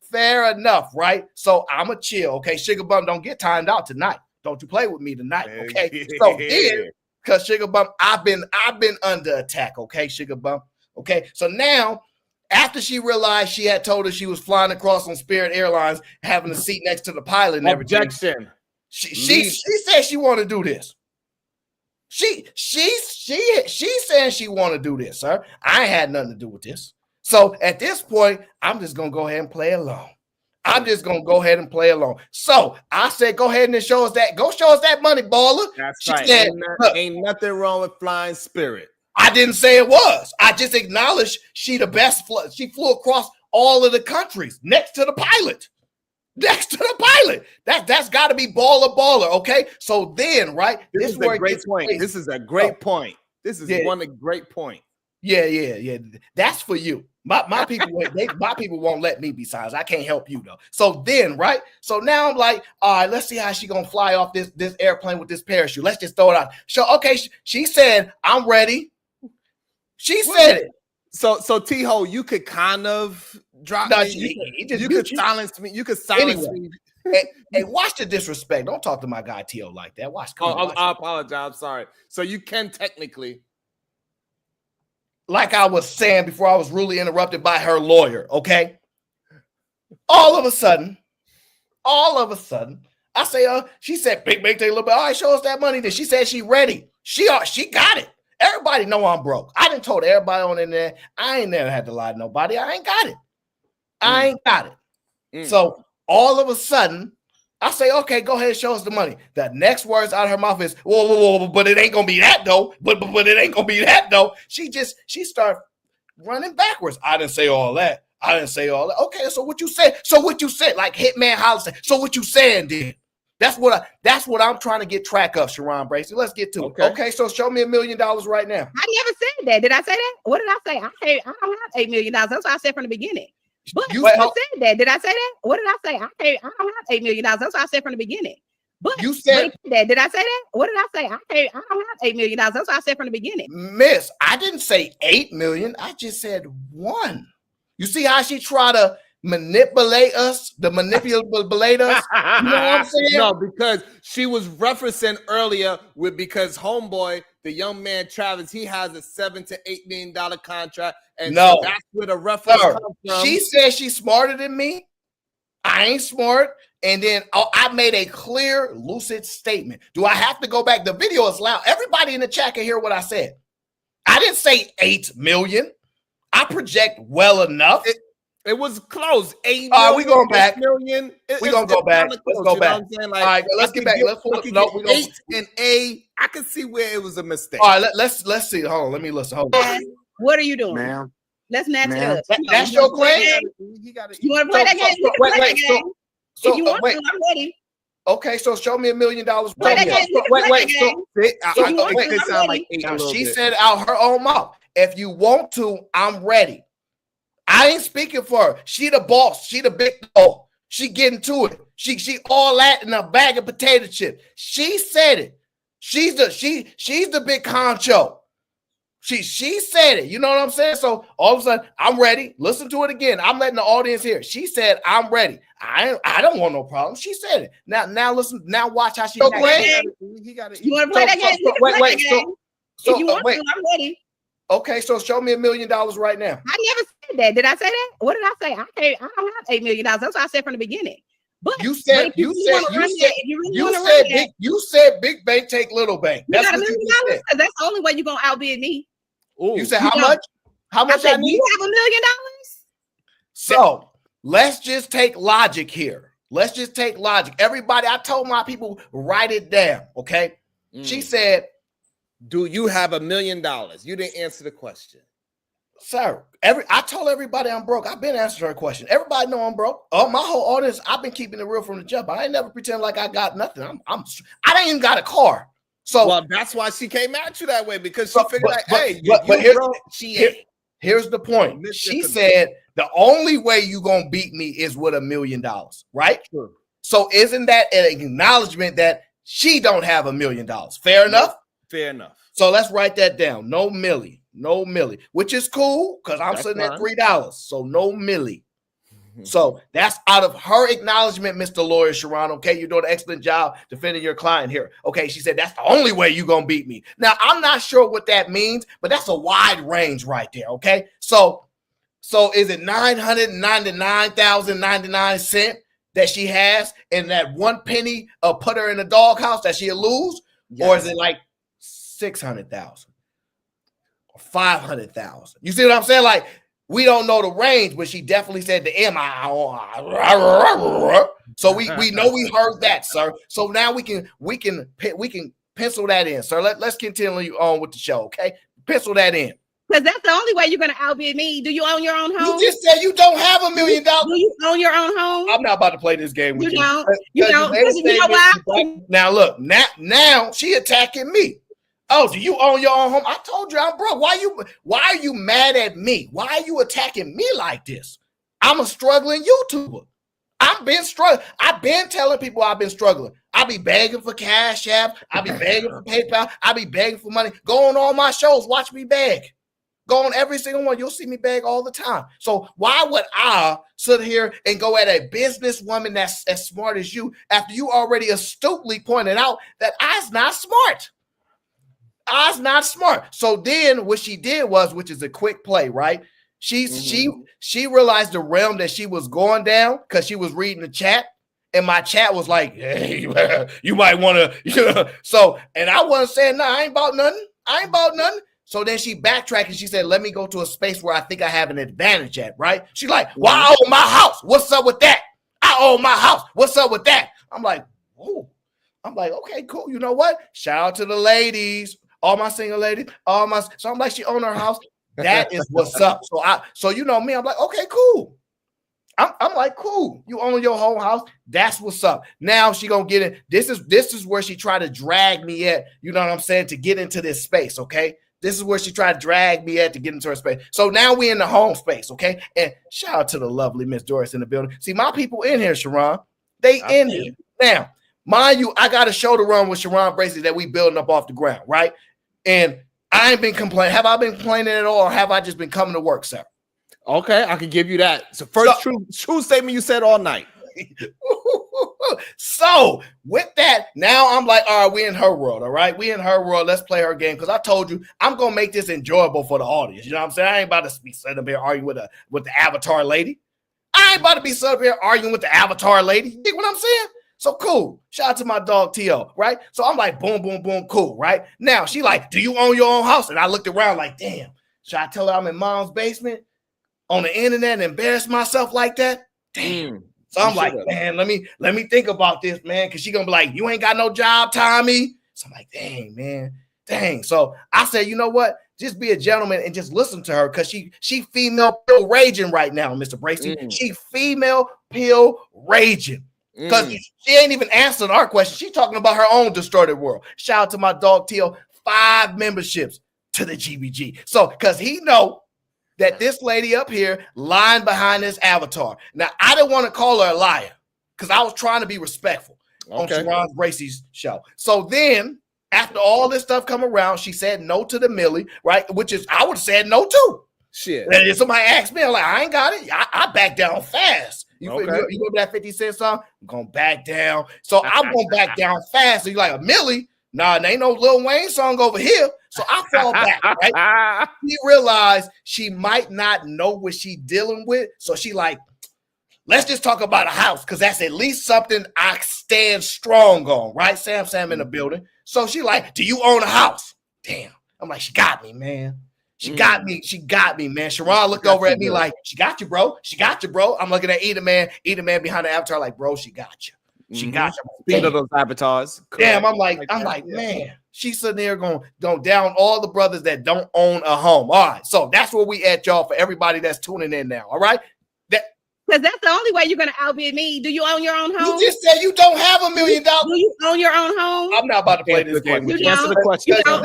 Speaker 2: right? So I'm a chill, okay? Sugar Bum, don't get timed out tonight. Don't you play with me tonight, okay? So then, because Sugar Bum, I've been under attack, okay, Sugar Bum, okay? So now, after she realized she had told her she was flying across on Spirit Airlines, having a seat next to the pilot and everything.
Speaker 1: Objection.
Speaker 2: She said she want to do this. She saying she want to do this, sir. I ain't had nothing to do with this. So at this point, I'm just gonna go ahead and play along. So I said, go ahead and show us that. Go show us that money, baller.
Speaker 1: That's right.
Speaker 2: Said,
Speaker 1: ain't nothing wrong with flying Spirit.
Speaker 2: I didn't say it was. I just acknowledged she the best. She flew across all of the countries next to the pilot. That's got to be baller, okay? So then, right?
Speaker 1: This is a great point. This is a great point. This is one a great point.
Speaker 2: Yeah. That's for you. My people, my people won't let me be silenced. I can't help you though. So then, right? So now I'm like, all right, let's see how she gonna fly off this airplane with this parachute. Let's just throw it out. So okay, she said, I'm ready. She said it.
Speaker 1: So T-Ho, you could kind of drop me. You could silence me. You could silence me.
Speaker 2: Hey, watch the disrespect. Don't talk to my guy T.O. like that. Watch.
Speaker 1: I apologize. I'm sorry. So you can technically.
Speaker 2: Like I was saying before I was rudely interrupted by her lawyer, okay? All of a sudden, I say, she said, big, take a little bit. All right, show us that money. Then she said she ready. She got it. Everybody know I'm broke. I done told everybody on in there. I ain't never had to lie to nobody. I ain't got it. So all of a sudden, I say, okay, go ahead and show us the money. The next words out of her mouth is, whoa, but it ain't gonna be that though. But it ain't gonna be that though. She started running backwards. I didn't say all that. Okay, so what you said? Like Hitman Hollis said. So what you saying, then? That's what I'm trying to get track of, Sharon Bracy. Let's get to it. Okay, so show me $1 million right now.
Speaker 3: I never said that. Did I say that? What did I say? I don't have $8 million. That's what I said from the beginning. But you said that. Did I say that? What did I say? I don't have $8 million. That's what I said from the beginning. But
Speaker 2: you said
Speaker 3: that. Did I say that? What did I say? I don't have $8 million. That's what I said from the beginning.
Speaker 2: Miss, I didn't say 8 million. I just said 1. You see how she tried to manipulate us? You know what I'm saying?
Speaker 1: No, because she was referencing earlier because homeboy, the young man Travis, he has a $7 to $8 million contract, and so that's where the reference comes from.
Speaker 2: She said she's smarter than me. I ain't smart. And then I made a clear, lucid statement. Do I have to go back? The video is loud. Everybody in the chat can hear what I said. I didn't say 8 million. I project well enough.
Speaker 1: It was close. 8
Speaker 2: million. We going back.
Speaker 1: Million.
Speaker 2: We're going to go back. Let's go back.
Speaker 1: Like,
Speaker 2: all right, let's get back. Let's pull it.
Speaker 1: No, 8 and A. I can see where it was a mistake.
Speaker 2: All right, let's see. Hold on. Let me listen. Hold on.
Speaker 3: What are you doing?
Speaker 4: Ma'am.
Speaker 3: Let's match it up.
Speaker 2: That's your claim?
Speaker 3: You want to play that game?
Speaker 2: Wait.
Speaker 3: If you want to, I'm ready.
Speaker 2: Okay, so show me $1 million. She said out her own mouth, if you want to, I'm ready. I ain't speaking for her. She the boss. She the big dog. She getting to it. She all that in a bag of potato chips. She said it. She's the big honcho. She said it. You know what I'm saying? So all of a sudden, I'm ready. Listen to it again. I'm letting the audience hear. She said, I'm ready. I don't want no problem. She said it. Now listen. Now watch how she.
Speaker 3: You want to play that game?
Speaker 2: Wait.
Speaker 3: If you want to, I'm ready.
Speaker 2: Okay, so show me $1 million right now.
Speaker 3: I never said that. Did I say that? What did I say? I don't have $8 million. That's what I said from the beginning. But you said
Speaker 2: big bank take little bank.
Speaker 3: That's $1 million because that's the only way you're gonna outbid me.
Speaker 2: Ooh. You said how much? How much I need?
Speaker 3: You have $1 million.
Speaker 2: So let's just take logic here. Let's just take logic. Everybody, I told my people write it down. Okay. She said,
Speaker 1: do you have $1 million? You didn't answer the question.
Speaker 2: Sir, I told everybody I'm broke. I've been answering her question. Everybody know I'm broke. Oh, my whole audience, I've been keeping it real from the jump. I ain't never pretend like I got nothing. I ain't even got a car. So
Speaker 1: well, that's why she came at you that way, because she figured
Speaker 2: here's the point. She said the only way you gonna beat me is with $1 million, right? Sure. So isn't that an acknowledgement that she don't have $1 million? Fair enough?
Speaker 1: Fair enough.
Speaker 2: So let's write that down. No milli, which is cool because I'm sitting at $3. So no milli. So that's out of her acknowledgement, Mr. Lawyer Sharon. Okay, you're doing an excellent job defending your client here. Okay, she said that's the only way you're gonna beat me. Now I'm not sure what that means, but that's a wide range right there. Okay, so is it 999,099 cents that she has, and that 1 penny put her in the doghouse that she'll lose, or is it like 600,000 or 500,000? You see what I'm saying? Like, we don't know the range, but she definitely said the M. So we know we heard that, sir. So now we can pencil that in, sir. Let's continue on with the show, okay? Pencil that in.
Speaker 3: Because that's the only way you're gonna outbid me. Do you own your own home?
Speaker 2: You just said you don't have $1 million.
Speaker 3: Do you own your own home?
Speaker 2: I'm not about to play this game with you.
Speaker 3: You know why?
Speaker 2: Now look, now she attacking me. Oh, do you own your own home? I told you I'm broke. Why are you mad at me? Why are you attacking me like this? I'm a struggling YouTuber. I've been struggling. I've been telling people I've been struggling. I be begging for Cash App. I be begging for PayPal. I be begging for money. Go on all my shows. Watch me beg. Go on every single one. You'll see me beg all the time. So why would I sit here and go at a businesswoman that's as smart as you after you already astutely pointed out that I's not smart? I's not smart. So then what she did was, which is a quick play, right? She realized the realm that she was going down because she was reading the chat. And my chat was like, hey, you might want to. So, and I wasn't saying, no, I ain't about nothing. So then she backtracked and she said, let me go to a space where I think I have an advantage at, right? She's like, well, I own my house. What's up with that? I own my house. What's up with that? I'm like, oh. I'm like, okay, cool. You know what? Shout out to the ladies, all my single ladies, so I'm like, she own her house. That is what's up. So you know me, I'm like, okay, cool. I'm like, cool. You own your whole house. That's what's up. Now she gonna get in. This is where she tried to drag me at. You know what I'm saying? To get into this space, okay? This is where she tried to drag me at to get into her space. So now we in the home space, okay? And shout out to the lovely Miss Doris in the building. See, my people in here, Sharon, they in here. Now, mind you, I got a show to run with Sharon Bracey that we building up off the ground, right? And I ain't been complaining. Have I been complaining at all, or have I just been coming to work, sir?
Speaker 1: Okay, I can give you that. It's the first true statement you said all night.
Speaker 2: So with that, now I'm like, all right, we in her world, all right? We in her world. Let's play her game because I told you I'm gonna make this enjoyable for the audience. You know what I'm saying? I ain't about to be sitting up here arguing with the avatar lady. I ain't about to be sitting up here arguing with the avatar lady. You get what I'm saying? So cool. Shout out to my dog T.O., right? So I'm like, boom, boom, boom, cool, right? Now she like, do you own your own house? And I looked around like, damn, should I tell her I'm in mom's basement on the internet and embarrass myself like that? Damn. So I'm like, man, let me think about this, man, because she gonna be like, you ain't got no job, Tommy. So I'm like, dang, man, dang. So I said, you know what? Just be a gentleman and just listen to her, because she female pill raging right now, Mr. Bracey. She female pill raging. Because she ain't even answering our question. She's talking about her own distorted world. Shout out to my dog Teal, 5 memberships to the GBG. So, because he know that this lady up here lying behind this avatar. Now, I didn't want to call her a liar because I was trying to be respectful on Sharon Bracey's show. So then, after all this stuff come around, she said no to the Millie, right? Which is, I would have said no too.
Speaker 1: Shit.
Speaker 2: And if somebody asked me, I'm like, I ain't got it. I back down fast. You remember that 50 Cent song? I'm going to back down. So I'm going to back down fast. So you're like, a Millie? Nah, there ain't no Lil Wayne song over here. So I fall back, right? She realized she might not know what she dealing with. So she like, let's just talk about a house, because that's at least something I stand strong on, right? Sam in the building. So she like, do you own a house? Damn. I'm like, she got me, man. She got me. She got me, man. Sharon looked over at me like, she got you, bro. She got you, bro. I'm looking at Either Man behind the avatar like, bro, she got you. She got you.
Speaker 1: Speaking of those avatars.
Speaker 2: Damn, I'm like, man, she's sitting there going down all the brothers that don't own a home. All right, so that's where we at, y'all, for everybody that's tuning in now. All right.
Speaker 3: Because that's the only way you're going to outbid me. Do you own your own home?
Speaker 2: You just said you don't have $1 million.
Speaker 3: Do you own your own home?
Speaker 2: I'm not about to play this game.
Speaker 3: You
Speaker 1: answer the question.
Speaker 3: You know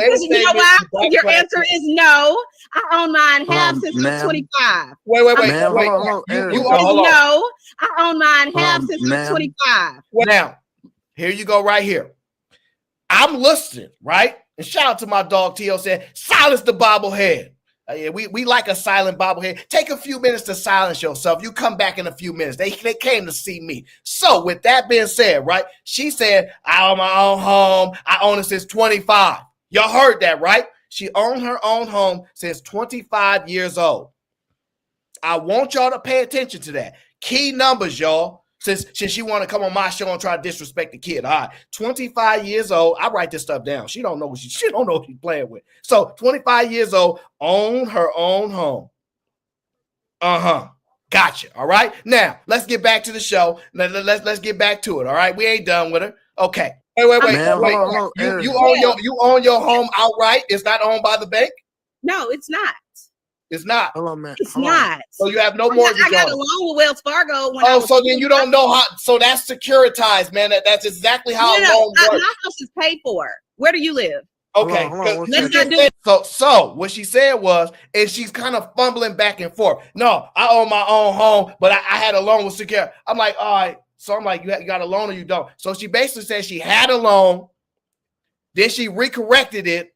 Speaker 3: why? Your answer is no. I own mine half since I'm 25.
Speaker 2: Wait.
Speaker 4: Hold on.
Speaker 3: No, I own mine half since I'm 25.
Speaker 2: Now, here you go right here. I'm listening, right? And shout out to my dog T.O. said, silence the bobblehead. Yeah, we like a silent bobblehead. Take a few minutes to silence yourself. You come back in a few minutes. They came to see me. So with that being said, right? She said, I own my own home. I own it since 25. Y'all heard that, right? She owned her own home since 25 years old. I want y'all to pay attention to that. Key numbers, y'all. Since she want to come on my show and try to disrespect the kid. All right, 25 years old. I write this stuff down. She don't know what she don't know what she's playing with. So 25 years old, own her own home. Gotcha. All right. Now let's get back to the show. Let's get back to it. All right. We ain't done with her. Okay. Wait.
Speaker 4: Man,
Speaker 2: wait.
Speaker 4: hold on,
Speaker 2: You own your home outright. It's not owned by the bank.
Speaker 3: No, it's not.
Speaker 2: It's not.
Speaker 4: Hold on, man.
Speaker 3: It's not.
Speaker 2: So you have no mortgage.
Speaker 3: I got a loan with Wells Fargo.
Speaker 2: So then you don't know how. So that's securitized, man. That's exactly how a loan works.
Speaker 3: My house is paid for. Where do you live?
Speaker 2: Okay.
Speaker 3: Let's not do it.
Speaker 2: So what she said was, and she's kind of fumbling back and forth. No, I own my own home, but I had a loan with Secure. I'm like, all right. So I'm like, you got a loan or you don't? So she basically said she had a loan. Then she recorrected it.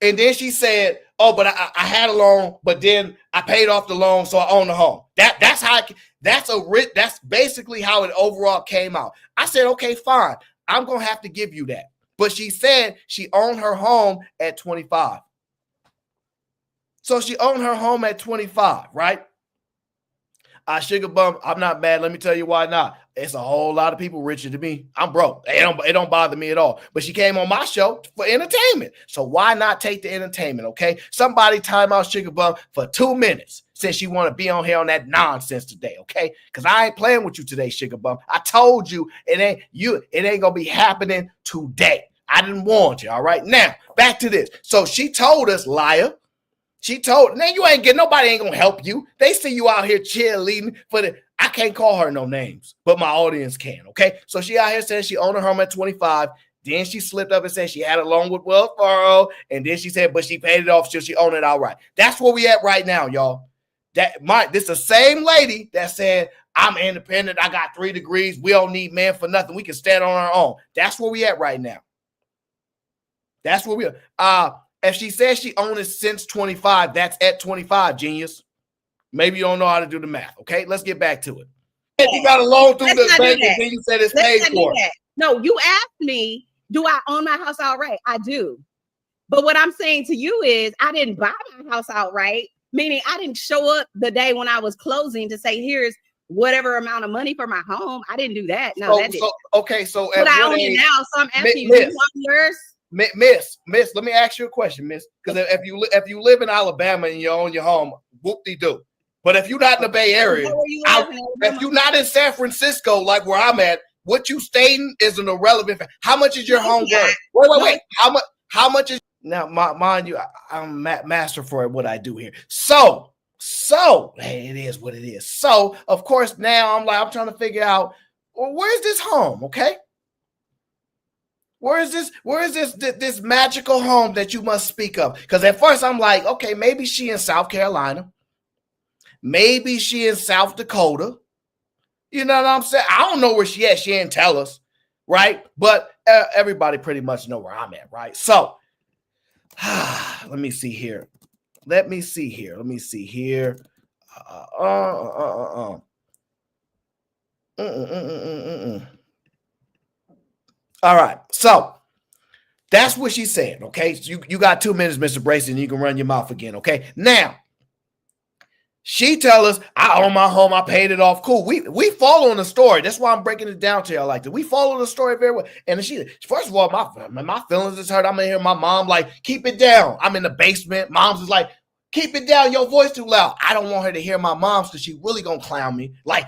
Speaker 2: And then she said, oh, but I had a loan, but then I paid off the loan, so I own the home. That's basically how it overall came out. I said, okay, fine. I'm going to have to give you that. But she said she owned her home at 25. So she owned her home at 25, right? Sugar Bum, I'm not mad. Let me tell you why not. It's a whole lot of people richer than me. I'm broke. It don't bother me at all. But she came on my show for entertainment. So why not take the entertainment, okay? Somebody time out Sugar Bum for 2 minutes since you want to be on here on that nonsense today, okay? Because I ain't playing with you today, Sugar Bum. I told you it ain't gonna be happening today. I didn't warn you, all right? Now, back to this. So she told us, liar. She told, man, nobody ain't gonna help you. They see you out here cheerleading for I can't call her no names, but my audience can, okay? So she out here saying she owned her home at 25. Then she slipped up and said she had a loan with Wells Fargo. And then she said, but she paid it off, so she owned it outright. That's where we at right now, y'all. This the same lady that said, I'm independent. I got 3 degrees. We don't need men for nothing. We can stand on our own. That's where we at right now. That's where we are. If she says she owned it since 25, that's at 25, genius. Maybe you don't know how to do the math. Okay, let's get back to it. You got a loan through the bank, and then you said it's paid for.
Speaker 3: No, you asked me, do I own my house outright? I do. But what I'm saying to you is I didn't buy my house outright, meaning I didn't show up the day when I was closing to say, here's whatever amount of money for my home. I didn't do that. No, that didn't.
Speaker 2: So
Speaker 3: but I own it now, so I'm asking you, do you want yours?
Speaker 2: Miss, let me ask you a question, Miss. Because if you live in Alabama and you own your home, whoop-de-doo. But if you're not in the Bay Area, if you're not in San Francisco, like where I'm at, what you stating is an irrelevant fact. How much is your home worth? Wait. How much is now? Mind you, I'm master for what I do here. So hey, it is what it is. So of course now I'm trying to figure out, well, where's this home? Okay. Where is this magical home that you must speak of? Because at first I'm like, okay, maybe she in South Carolina. Maybe she in South Dakota. You know what I'm saying? I don't know where she at. She didn't tell us, right? But everybody pretty much know where I'm at, right? So let me see here. All right, so that's what she said, okay? So you got 2 minutes, Mr. Brayson, and you can run your mouth again, okay? Now, she tell us, I own my home, I paid it off. Cool. We follow the story. That's why I'm breaking it down to y'all like that. We follow the story very well. And she, first of all, my feelings is hurt. I'm in here, my mom like, keep it down. I'm in the basement. Mom's is like, keep it down. Your voice too loud. I don't want her to hear my mom's because she really gonna clown me. Like,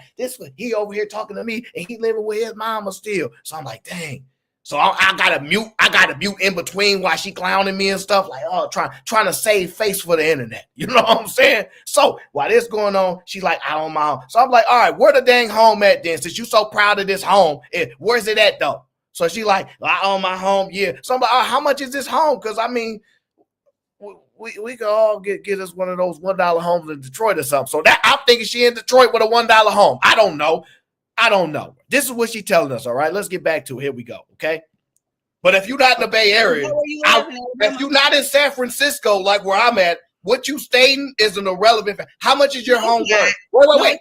Speaker 2: he over here talking to me and he living with his mama still. So I'm like, dang. So I gotta mute in between while she clowning me and stuff, like, oh, trying to save face for the internet. You know what I'm saying? So while this going on, she's like, I own my home. So I'm like, all right, where the dang home at then? Since you so proud of this home, where's it at though? So she like, I own my home, yeah. So I'm like, how much is this home? Because I mean, we can all get us one of those $1 homes in Detroit or something. So that I'm thinking she in Detroit with a $1 home. I don't know. This is what she's telling us. All right, let's get back to it. Here we go. Okay. But if you're not in the Bay Area, if you're not in San Francisco, like where I'm at, what you stating is an irrelevant fact. How much is your home worth? Wait.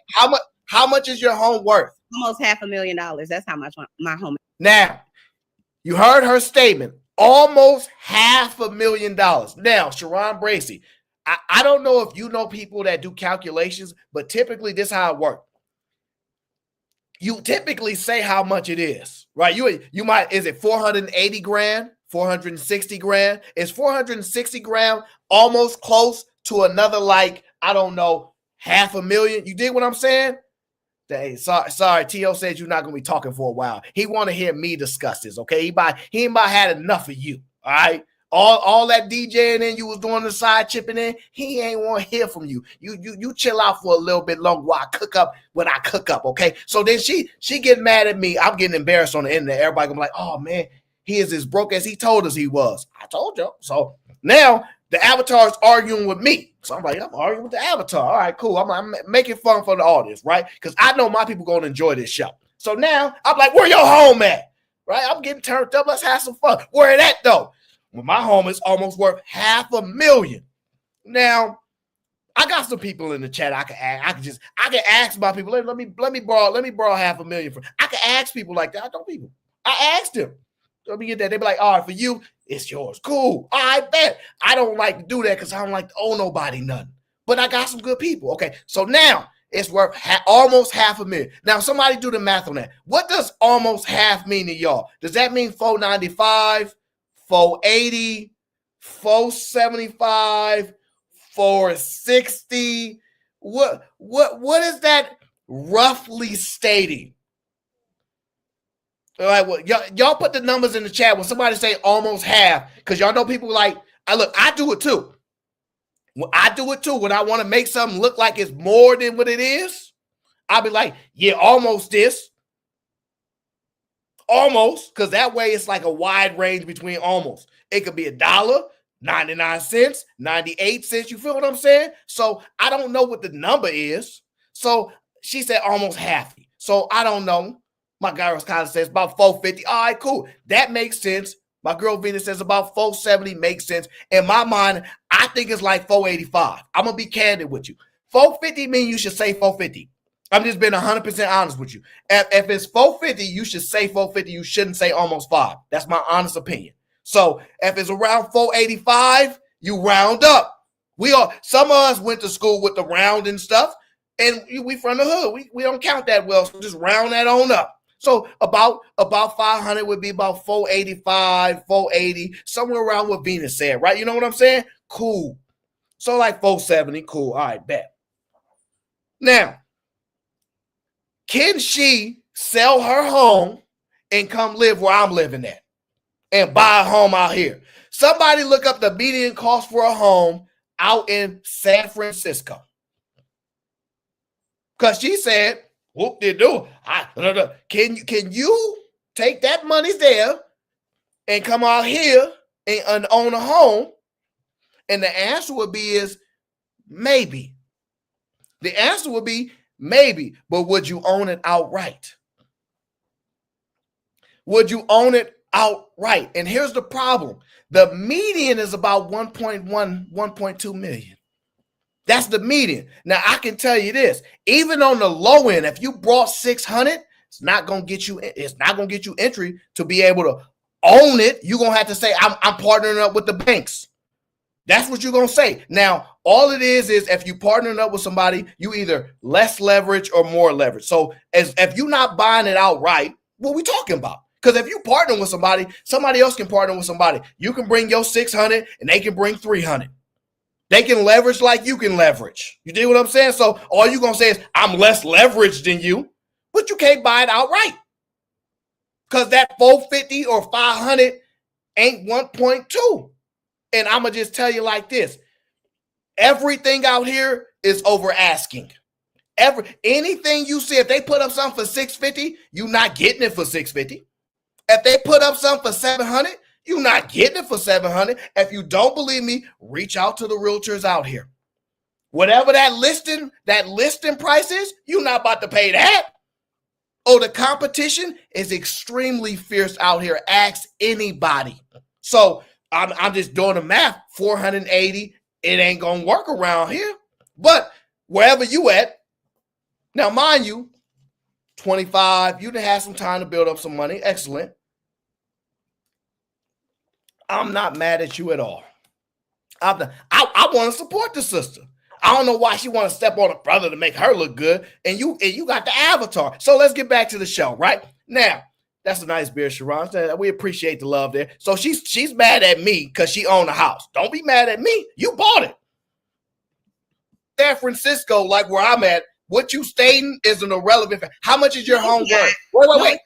Speaker 2: How much is your home worth?
Speaker 3: Almost $500,000. That's how much my home is.
Speaker 2: Now, you heard her statement. Almost $500,000. Now, Sharon Bracy, I don't know if you know people that do calculations, but typically this is how it works. You typically say how much it is, right? You might, is it 480 grand, 460 grand? Is 460 grand almost close to another, like, I don't know, $500,000? You dig what I'm saying? Dang, sorry, T.O. said you're not going to be talking for a while. He want to hear me discuss this, okay? He ain't about had enough of you, all right? All that DJing and you was doing the side chipping in, he ain't want to hear from you. You chill out for a little bit longer while I cook up, okay? So then she get mad at me. I'm getting embarrassed on the internet. Everybody gonna be like, oh man, he is as broke as he told us he was. I told you. So now the avatar's arguing with me. So I'm like, I'm arguing with the avatar. All right, cool. I'm making fun for the audience, right? Because I know my people gonna enjoy this show. So now I'm like, where your home at? Right? I'm getting turned up. Let's have some fun. Where it at though? Well, my home is almost worth $500,000. Now, I got some people in the chat. I can ask my people. Let me borrow $500,000 I can ask people like that. I know people. I asked them. Let me get that. They be like, all right, for you, it's yours. Cool. I bet. I don't like to do that because I don't like to owe nobody nothing. But I got some good people. Okay, so now it's worth almost $500,000. Now, somebody do the math on that. What does almost half mean to y'all? Does that mean 495? 480, 475, 460. What is that roughly stating? All right, well, y'all put the numbers in the chat when somebody say almost half, because y'all know people like, I do it too. When I want to make something look like it's more than what it is, I'll be like, yeah, almost this. Almost, because that way it's like a wide range between almost. It could be $1, 99 cents, 98 cents. You feel what I'm saying? So I don't know what the number is. So she said almost half. So I don't know. My girl kind of says about 450. All right, cool. That makes sense. My girl Venus says about 470 makes sense. In my mind, I think it's like 485. I'm going to be candid with you. 450 means you should say 450. I'm just being 100% honest with you. If it's 450, you should say 450. You shouldn't say almost 5. That's my honest opinion. So if it's around 485, you round up. Some of us went to school with the round and stuff, and we from the hood. We don't count that well, so just round that on up. So about 500 would be about 485, 480, somewhere around what Venus said, right? You know what I'm saying? Cool. So like 470, cool. All right, bet. Now, can she sell her home and come live where I'm living at and buy a home out here? Somebody look up the median cost for a home out in San Francisco. Because she said, whoop de do. Can you take that money there and come out here and own a home? And the answer would be is maybe. The answer would be maybe, but would you own it outright? Would you own it outright? And here's the problem. The median is about 1.1, 1.2 million. That's the median. Now, I can tell you this, even on the low end, if you brought 600, it's not going to get you entry to be able to own it. You're going to have to say, I'm partnering up with the banks. That's what you're going to say. Now, all it is if you partnering up with somebody, you either less leverage or more leverage. So if you're not buying it outright, what are we talking about? Because if you partner with somebody else can partner with somebody. You can bring your 600 and they can bring 300. They can leverage like you can leverage. You dig what I'm saying? So all you're going to say is, I'm less leveraged than you, but you can't buy it outright. Because that 450 or 500 ain't 1.2. And I'm going to just tell you like this. Everything out here is over asking. Anything you see, if they put up something for 650, you're not getting it for 650. If they put up something for 700, you're not getting it for 700. If you don't believe me, reach out to the realtors out here. Whatever that listing price is, you're not about to pay that. Oh, the competition is extremely fierce out here. Ask anybody. So I'm just doing the math. 480, it ain't gonna work around here. But wherever you at, now mind you, 25, you done had some time to build up some money. Excellent. I'm not mad at you at all. I want to support the sister. I don't know why she want to step on a brother to make her look good. And you got the avatar. So let's get back to the show, right? Now, that's a nice beer, Sharon. We appreciate the love there. So she's mad at me because she owned the house. Don't be mad at me. You bought it. San Francisco, like where I'm at, what you stating is an irrelevant fact. How much is your home worth? Wait.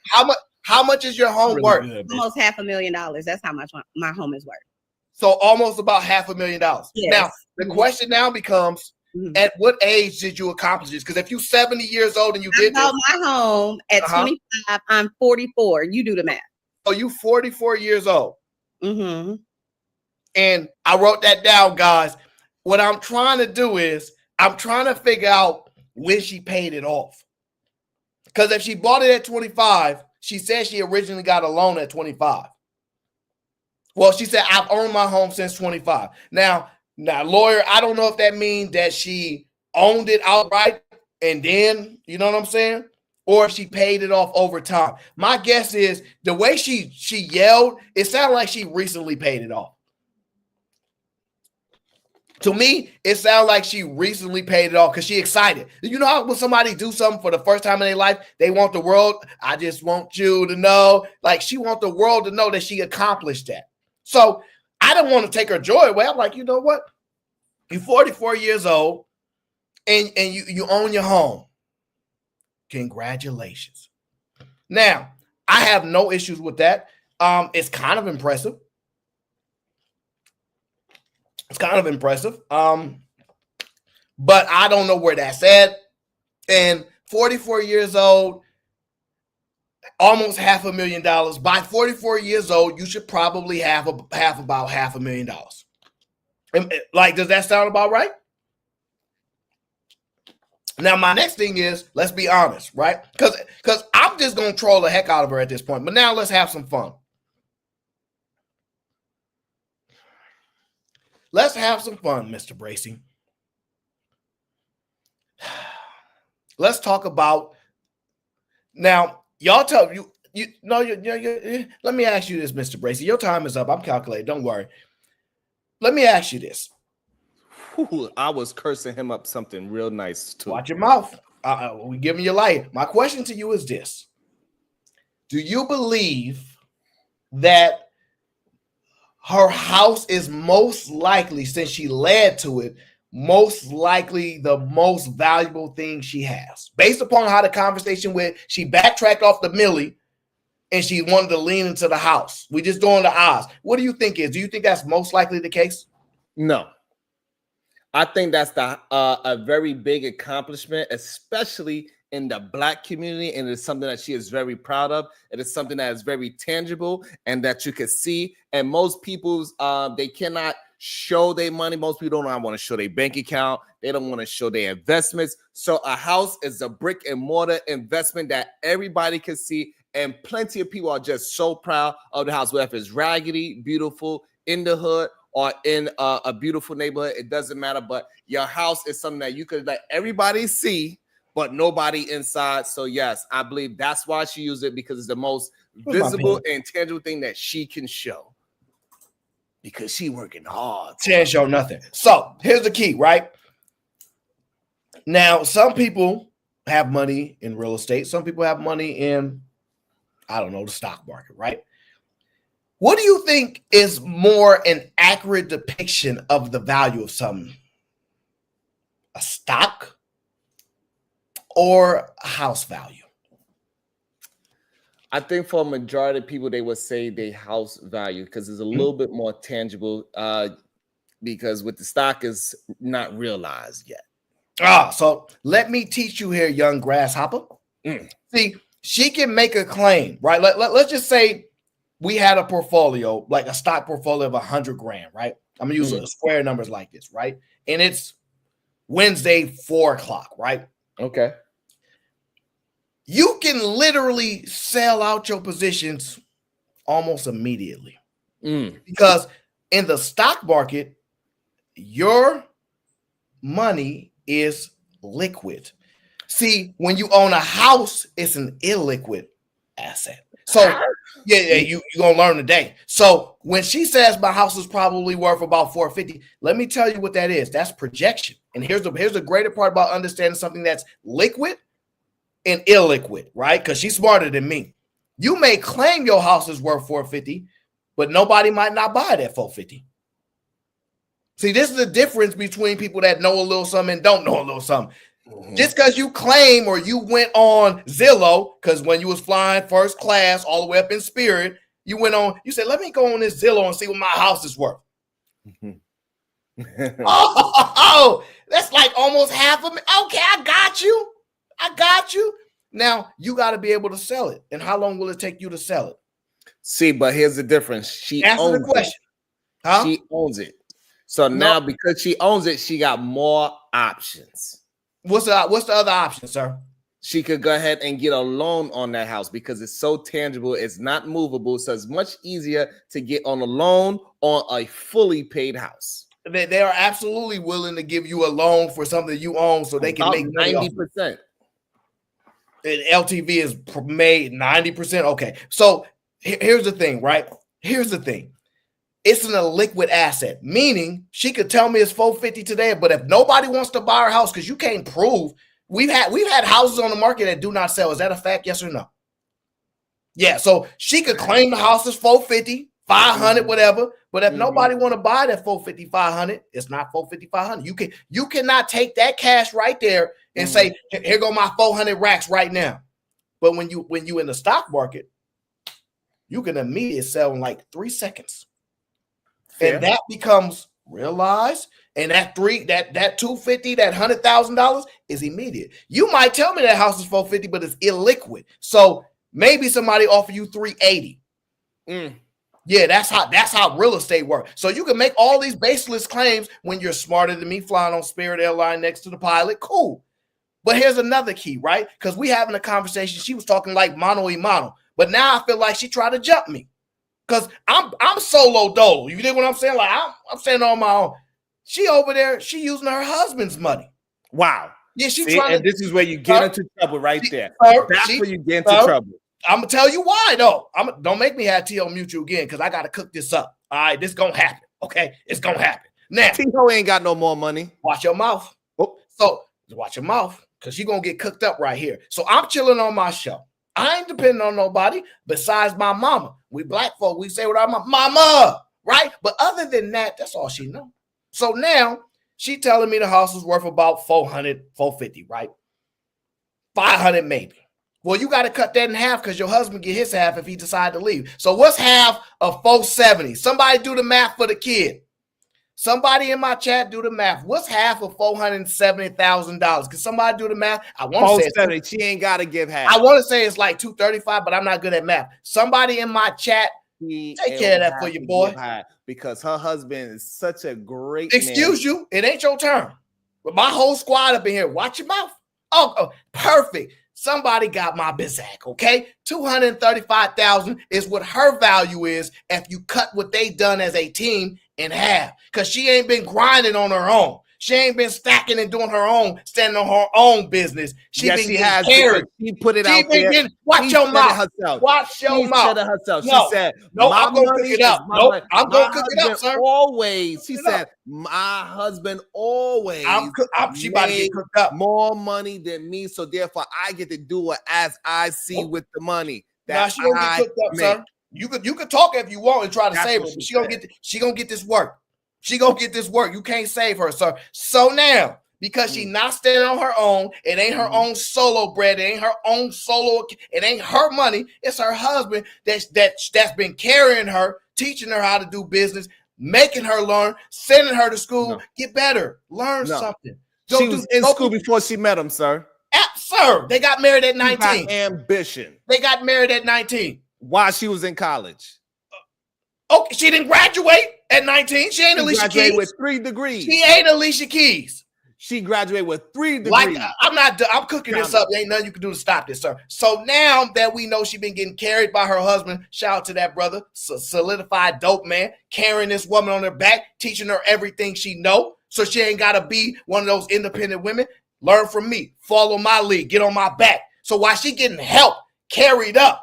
Speaker 2: How much is your home worth?
Speaker 3: Almost $500,000. That's how much my home is worth.
Speaker 2: So almost about $500,000. Yes. Now, the question now becomes, at what age did you accomplish this? Because if you're 70 years old and you did
Speaker 3: bought my home at 25, I'm 44. You do the math.
Speaker 2: Oh, you 44 years old. Mm-hmm. And I wrote that down, guys. What I'm trying to do is I'm trying to figure out when she paid it off. Because if she bought it at 25, she said she originally got a loan at 25. Well, she said, I've owned my home since 25. Now, lawyer, I don't know if that means that she owned it outright and then, you know what I'm saying? Or if she paid it off over time. My guess is the way she yelled, it sounded like she recently paid it off. To me, it sounds like she recently paid it off because she's excited. You know how when somebody do something for the first time in their life, they want the world, I just want you to know, like she wants the world to know that she accomplished that. So I don't want to take her joy away. I'm like, you know what? You're 44 years old and you own your home. Congratulations. Now, I have no issues with that. It's kind of impressive. It's kind of impressive. But I don't know where that's at. And 44 years old, almost $500,000. By 44 years old, you should probably have about $500,000. Like, does that sound about right? Now, my next thing is, let's be honest, right? Because I'm just going to troll the heck out of her at this point. But now let's have some fun. Let's have some fun, Mr. Bracey. Let's talk about now. Y'all tell you let me ask you this, Mr. Bracey. Your time is up. I'm calculating. Don't worry. Let me ask you this.
Speaker 1: Whew, I was cursing him up something real nice too.
Speaker 2: Watch your mouth. We give me your light. My question to you is this: do you believe that her house is most likely, since she led to it, most likely the most valuable thing she has, based upon how the conversation went? She backtracked off the millie and she wanted to lean into the house. We just doing the odds. What do you think is? Do you think that's most likely the case?
Speaker 1: No, I think that's a very big accomplishment, especially in the Black community, and it's something that she is very proud of. It is something that is very tangible and that you can see. And most people's they cannot show their money. Most people don't want to show their bank account. They don't want to show their investments. So a house is a brick and mortar investment that everybody can see, and plenty of people are just so proud of the house, whether it's raggedy, beautiful, in the hood, or in a beautiful neighborhood. It doesn't matter. But your house is something that you could let everybody see, but nobody inside. So yes, I believe that's why she used it, because it's the most visible and tangible thing that she can show. Because she working hard.
Speaker 2: She ain't show nothing. So here's the key, right? Now, some people have money in real estate. Some people have money in, I don't know, the stock market, right? What do you think is more an accurate depiction of the value of something? A stock or a house value?
Speaker 1: I think for a majority of people, they would say they house value, because it's a little bit more tangible, because with the stock is not realized yet.
Speaker 2: So let me teach you here, young grasshopper. See, she can make a claim, right? Let's just say we had a portfolio, like a stock portfolio of 100 grand, right? I'm gonna use square numbers like this, right? And it's Wednesday, 4:00, right?
Speaker 1: Okay.
Speaker 2: You can literally sell out your positions almost immediately, because in the stock market, your money is liquid. See, when you own a house, it's an illiquid asset. So you're gonna learn today. So when she says my house is probably worth about 450, let me tell you what that is. That's projection. And here's the greater part about understanding something that's liquid and illiquid, right? Because she's smarter than me. You may claim your house is worth 450, but nobody might not buy it at 450. See, this is the difference between people that know a little something and don't know a little something. Just because you claim, or you went on Zillow, because when you was flying first class all the way up in Spirit, you said, let me go on this Zillow and see what my house is worth. That's like almost half of me. Okay, I got you. Now you got to be able to sell it. And how long will it take you to sell it?
Speaker 1: See, but here's the difference. She
Speaker 2: Answer the question.
Speaker 1: Huh? She owns it. So now, because she owns it, she got more options.
Speaker 2: What's the other option, sir?
Speaker 1: She could go ahead and get a loan on that house, because it's so tangible, it's not movable. So it's much easier to get on a loan on a fully paid house.
Speaker 2: They are absolutely willing to give you a loan for something you own, so they can make
Speaker 1: 90%.
Speaker 2: LTV is made 90%. Okay, so here's the thing, right? Here's the thing. It's an illiquid asset, meaning she could tell me it's 450 today, but if nobody wants to buy her house, because you can't prove, we've had houses on the market that do not sell. Is that a fact? Yes or no? Yeah, so she could claim the house is 450, 500, whatever, but if nobody want to buy it at 450, 500, it's not 450, 500. You cannot take that cash right there and say, here go my 400 racks right now. But when you in the stock market, you can immediately sell in like 3 seconds. Fair. And that becomes realized, and that 250, that $100,000 is immediate. You might tell me that house is 450, but it's illiquid. So maybe somebody offer you 380. Yeah, that's how real estate works. So you can make all these baseless claims when you're smarter than me, flying on Spirit Airline next to the pilot. Cool. But here's another key, right? Because we having a conversation. She was talking like mano y mano, but now I feel like she tried to jump me. Because I'm solo dolo. You dig what I'm saying? Like I'm saying on my own. She over there, she using her husband's money.
Speaker 1: Wow.
Speaker 2: Yeah, she
Speaker 1: See,
Speaker 2: trying
Speaker 1: and
Speaker 2: to.
Speaker 1: this is where you get into trouble right there. That's where you get into trouble.
Speaker 2: I'm gonna tell you why though. Don't make me have TL Mutual again, because I gotta cook this up. All right, this gonna happen. Okay, it's gonna happen. Now,
Speaker 1: T-Ho ain't got no more money.
Speaker 2: watch your mouth.
Speaker 1: Oh.
Speaker 2: So watch your mouth, because you're going to get cooked up right here. So I'm chilling on my show. I ain't depending on nobody besides my mama. We black folk, we say what our mama, right? But other than that, that's all she know. So now she telling me the house is worth about 400, 450, right? 500 maybe. Well, you got to cut that in half because your husband get his half if he decide to leave. So what's half of 470? Somebody do the math for the kid. Somebody in my chat do the math. What's half of $470,000? Can somebody do the math? I want to say
Speaker 1: she ain't got to give half.
Speaker 2: I want to say it's like 235, but I'm not good at math. Somebody in my chat, take care of that for your boy,
Speaker 1: because her husband is such a great
Speaker 2: Excuse you, it ain't your turn. But my whole squad up in here, watch your mouth. Oh, perfect. Somebody got my Bizak, okay? $235,000 is what her value is if you cut what they done as a team in half, because she ain't been grinding on her own. She ain't been stacking and doing her own, standing on her own business. She has carried.
Speaker 1: She put it out there.
Speaker 2: Watch your mouth. Watch your mouth.
Speaker 1: Herself.
Speaker 2: No,
Speaker 1: she said,
Speaker 2: "No, I'm gonna cook it up. No, I'm gonna cook it up, sir.
Speaker 1: Always." She said, "My husband always."
Speaker 2: She about to get cooked up.
Speaker 1: More money than me, so therefore I get to do it as I see with the money.
Speaker 2: Now she gonna get cooked up, sir. You could talk if you want and try to save her, but she gonna get this work. She gonna get this work. You can't save her, sir. So now, because she not standing on her own, it ain't her own solo bread, it ain't her own solo, it ain't her money, it's her husband that's been carrying her, teaching her how to do business, making her learn, sending her to school, get better, learn something.
Speaker 1: She was in school before she met him, sir.
Speaker 2: Sir, they got married at 19.
Speaker 1: Ambition.
Speaker 2: They got married at 19.
Speaker 1: While she was in college.
Speaker 2: Okay, she didn't graduate at 19. She ain't Alicia Keys.
Speaker 1: With 3 degrees.
Speaker 2: She ain't Alicia Keys.
Speaker 1: She graduated with 3 degrees.
Speaker 2: I'm cooking this up. There ain't nothing you can do to stop this, sir. So now that we know she been getting carried by her husband, shout out to that brother, solidified dope man, carrying this woman on her back, teaching her everything she know, so she ain't got to be one of those independent women. Learn from me. Follow my lead. Get on my back. So while she getting help, carried up,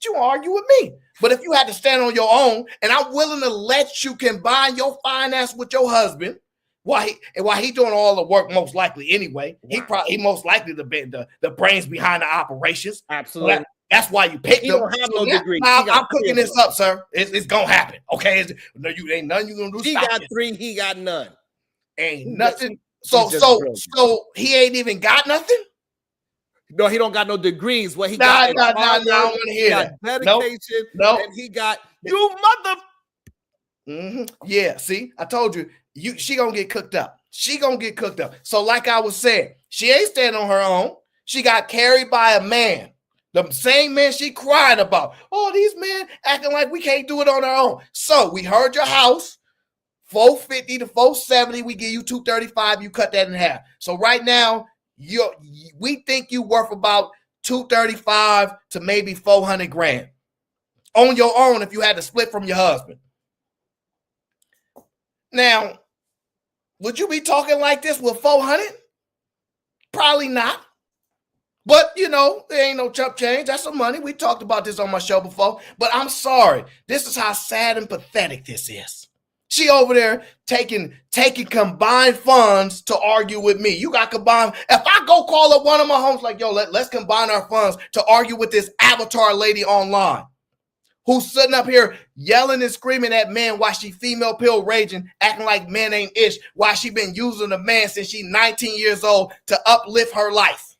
Speaker 2: you argue with me. But if you had to stand on your own, and I'm willing to let you combine your finance with your husband, while he doing all the work most likely anyway, he most likely the brains behind the operations.
Speaker 1: Absolutely.
Speaker 2: So that's why you picked him.
Speaker 1: Don't have no degree.
Speaker 2: I'm cooking this up, sir. It's gonna happen. Okay, you ain't nothing you gonna do.
Speaker 1: He got 3. He got none.
Speaker 2: Ain't nothing. So he ain't even got nothing.
Speaker 1: No, he don't got no degrees. What he
Speaker 2: got? I don't want to hear that.
Speaker 1: Dedication.
Speaker 2: Nope.
Speaker 1: And he got you mother.
Speaker 2: Yeah. See, I told you. She gonna get cooked up. She gonna get cooked up. So, like I was saying, she ain't standing on her own. She got carried by a man, the same man she cried about. Oh, these men acting like we can't do it on our own. So we heard your house. 450 to 470, we give you 235, you cut that in half. So right now, we think you worth about 235 to maybe 400 grand on your own if you had to split from your husband. Now, would you be talking like this with 400? Probably not. But, there ain't no chump change. That's some money. We talked about this on my show before. But I'm sorry. This is how sad and pathetic this is. She over there taking combined funds to argue with me. You got combined. If I go call up one of my homes like, yo, let's combine our funds to argue with this avatar lady online who's sitting up here yelling and screaming at men while she female pill raging, acting like men ain't ish, while she been using a man since she 19 years old to uplift her life.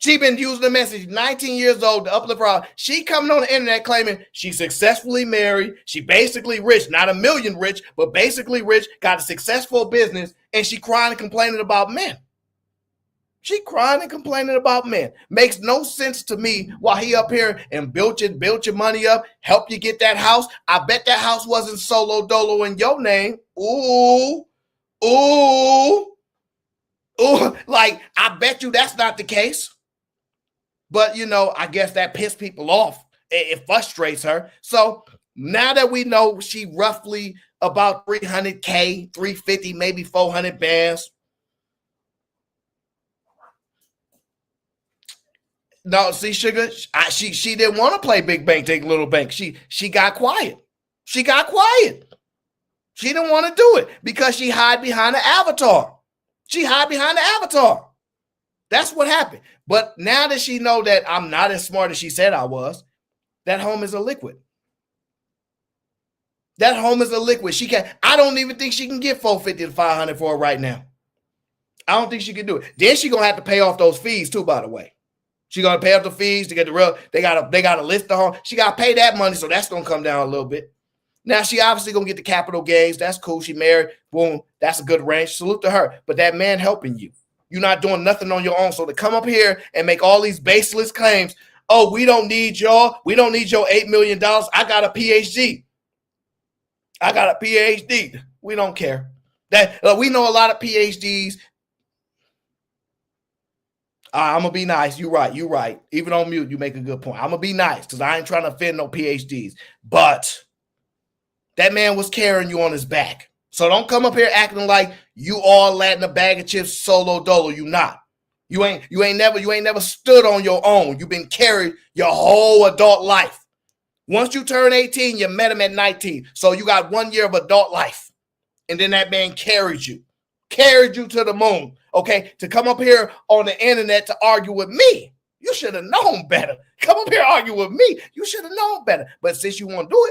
Speaker 2: She been using the message 19 years old to uplift her. She coming on the internet claiming she successfully married. She basically rich, not a million rich, but basically rich, got a successful business, and she crying and complaining about men. She crying and complaining about men. Makes no sense to me while he up here and built your money up, help you get that house. I bet that house wasn't solo dolo in your name. Ooh. Like, I bet you that's not the case. But, I guess that pissed people off. It frustrates her. So now that we know she roughly about 300K, 350, maybe 400 bands. No, see, Sugar, she didn't want to play big bank, take little bank. She got quiet. She got quiet. She didn't want to do it because she hid behind the avatar. She hid behind the avatar. That's what happened. But now that she know that I'm not as smart as she said I was, that home is a liquid. That home is a liquid. She can't. I don't even think she can get $450 to $500 for it right now. I don't think she can do it. Then she gonna have to pay off those fees too. By the way, she gonna pay off the fees to get the real. They gotta list the home. She gotta pay that money, so that's gonna come down a little bit. Now she obviously gonna get the capital gains. That's cool. She married. Boom. That's a good range. Salute to her. But that man helping you. You're not doing nothing on your own. So to come up here and make all these baseless claims. Oh, we don't need y'all. We don't need your $8 million. I got a PhD. I got a PhD. We don't care. That we know a lot of PhDs. I'm gonna be nice. You're right. You're right. Even on mute, you make a good point. I'm gonna be nice because I ain't trying to offend no PhDs. But that man was carrying you on his back. So don't come up here acting like you all Latin a bag of chips solo dolo. You not. You ain't never stood on your own. You've been carried your whole adult life. Once you turn 18, you met him at 19. So you got 1 year of adult life. And then that man carried you to the moon. Okay, to come up here on the internet to argue with me, you should have known better. Come up here argue with me, you should have known better. But since you want to do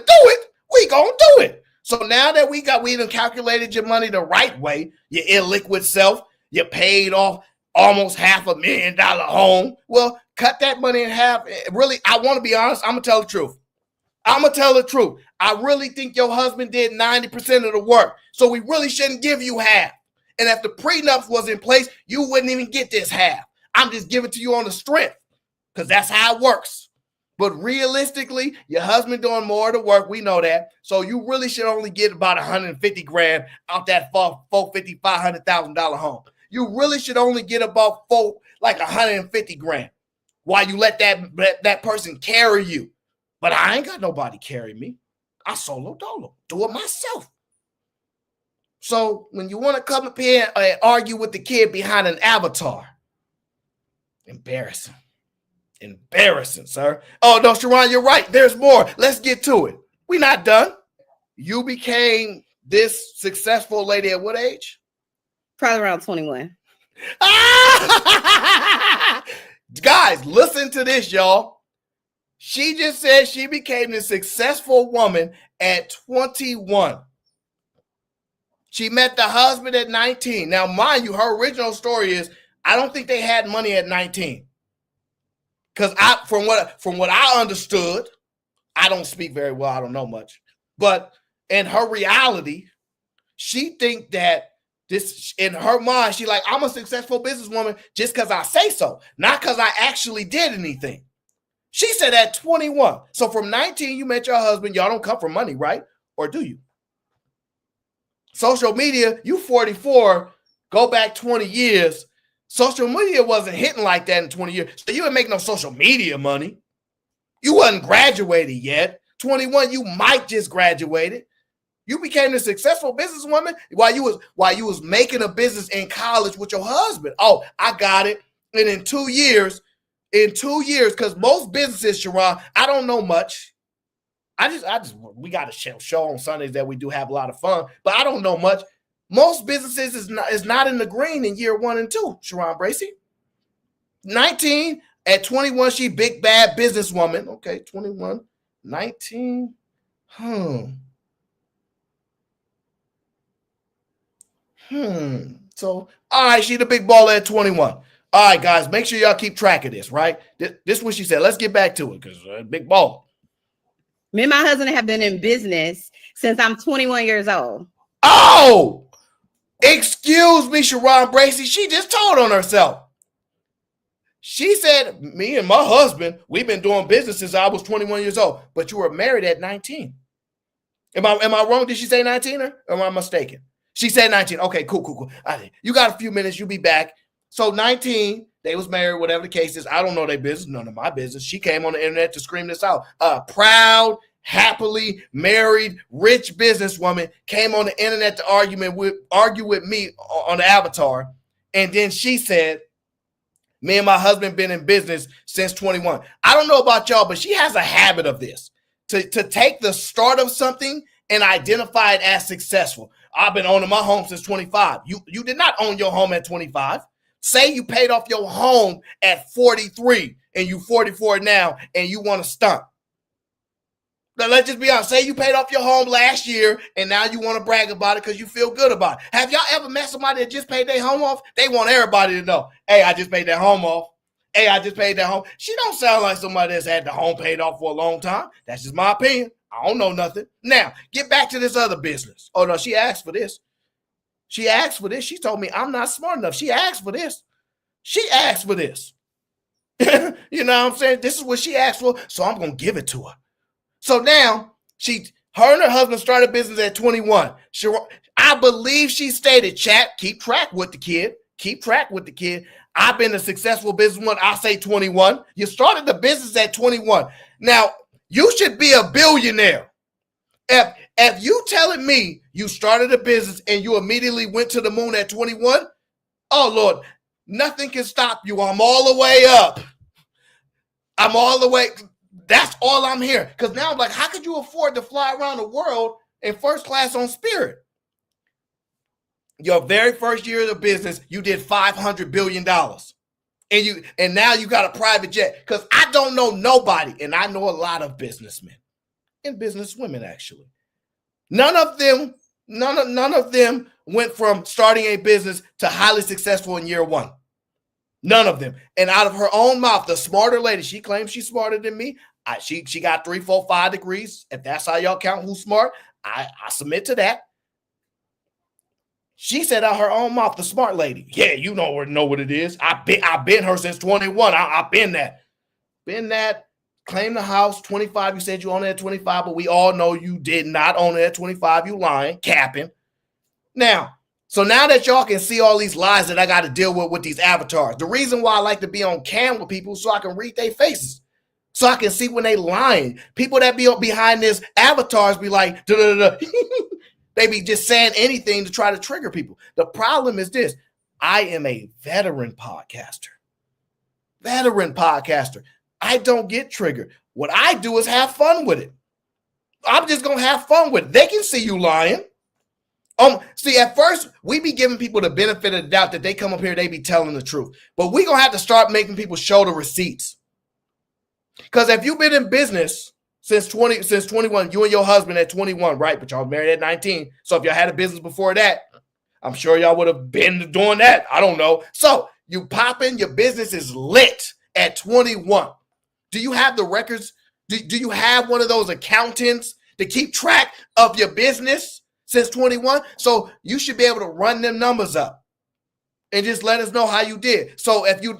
Speaker 2: it, we gonna do it. So now that we done calculated your money the right way, your illiquid self, you paid off almost $500,000 home. Well, cut that money in half. Really, I want to be honest. I'm gonna tell the truth. I really think your husband did 90% of the work. So we really shouldn't give you half. And if the prenup was in place, you wouldn't even get this half. I'm just giving to you on the strength because that's how it works. But realistically, your husband doing more of the work. We know that. So you really should only get about $150,000 out that $450,000, $500,000 home. You really should only get about $150,000 while you let that person carry you. But I ain't got nobody carry me. I solo dolo. Do it myself. So when you want to come up here and argue with the kid behind an avatar, embarrassing. Embarrassing, sir. Oh, no, Sharon, you're right. There's more. Let's get to it. We're not done. You became this successful lady at what age?
Speaker 3: Probably around 21.
Speaker 2: Guys, listen to this, y'all. She just said she became this successful woman at 21. She met the husband at 19. Now, mind you, her original story is, I don't think they had money at 19. Because from what I understood, I don't speak very well, I don't know much. But in her reality, she think that this, in her mind, she like, I'm a successful businesswoman just because I say so, not because I actually did anything. She said at 21. So from 19, you met your husband. Y'all don't come for money, right? Or do you? Social media, you 44, go back 20 years. Social media wasn't hitting like that in 20 years. So you didn't make no social media money. You wasn't graduated yet. 21, you might just graduated. You became a successful businesswoman while you was making a business in college with your husband. Oh, I got it. And in 2 years, because most businesses, Sharon, I don't know much. We got a show on Sundays that we do have a lot of fun, but I don't know much. Most businesses is not in the green in year 1 and 2, Sharon Bracy. 19, at 21, she big bad businesswoman. Okay, 21, 19. So, all right, she the big baller at 21. All right, guys, make sure y'all keep track of this, right? This is what she said. Let's get back to it because big baller.
Speaker 3: Me and my husband have been in business since I'm 21 years old.
Speaker 2: Oh, excuse me, Sharon Bracy. She just told on herself. She said, me and my husband, we've been doing business since I was 21 years old, but you were married at 19. Am I wrong? Did she say 19 or am I mistaken? She said 19. Okay, cool. You got a few minutes. You'll be back. So 19, they was married, whatever the case is. I don't know their business, none of my business. She came on the internet to scream this out. Proud, happily married, rich businesswoman came on the internet to argue with me on the avatar. And then she said, me and my husband been in business since 21. I don't know about y'all, but she has a habit of this. To take the start of something and identify it as successful. I've been owning my home since 25. You did not own your home at 25. Say you paid off your home at 43 and you 44 now and you want to stunt. Now, let's just be honest. Say you paid off your home last year and now you want to brag about it because you feel good about it. Have y'all ever met somebody that just paid their home off? They want everybody to know, hey, I just paid that home off. Hey, I just paid that home. She don't sound like somebody that's had the home paid off for a long time. That's just my opinion. I don't know nothing. Now, get back to this other business. Oh, no, she asked for this. She asked for this. She told me I'm not smart enough. She asked for this. She asked for this. You know what I'm saying? This is what she asked for, so I'm going to give it to her. So now, her and her husband started a business at 21. I believe she stated, chat, keep track with the kid. Keep track with the kid. I've been a successful businesswoman. I say 21. You started the business at 21. Now, you should be a billionaire. If you telling me you started a business and you immediately went to the moon at 21, oh, Lord, nothing can stop you. I'm all the way up. I'm all the way. That's all I'm hearing. Because now I'm like, how could you afford to fly around the world in first class on Spirit? Your very first year of business, you did $500 billion. And now you got a private jet. Because I don't know nobody, and I know a lot of businessmen and businesswomen, actually. None of them went from starting a business to highly successful in year one. None of them. And out of her own mouth, the smarter lady, she claims she's smarter than me. She got 3, 4, 5 degrees. If that's how y'all count who's smart, I submit to that. She said out her own mouth, the smart lady. Yeah, you know what it is. I've been her since 21. I've been that. Been that. Claim the house, 25. You said you own it at 25, but we all know you did not own it at 25. You lying, capping. Now that y'all can see all these lies that I got to deal with these avatars, the reason why I like to be on cam with people so I can read their faces, so I can see when they lying. People that be behind this avatars be like, they be just saying anything to try to trigger people. The problem is this. I am a veteran podcaster. I don't get triggered. What I do is have fun with it. I'm just going to have fun with it. They can see you lying. See, at first, we be giving people the benefit of the doubt that they come up here, they be telling the truth. But we going to have to start making people show the receipts. Because if you've been in business since 21, you and your husband at 21, right? But y'all married at 19. So if y'all had a business before that, I'm sure y'all would have been doing that. I don't know. So you pop in, your business is lit at 21. Do you have the records? Do you have one of those accountants to keep track of your business since 21? So you should be able to run them numbers up and just let us know how you did. So if you,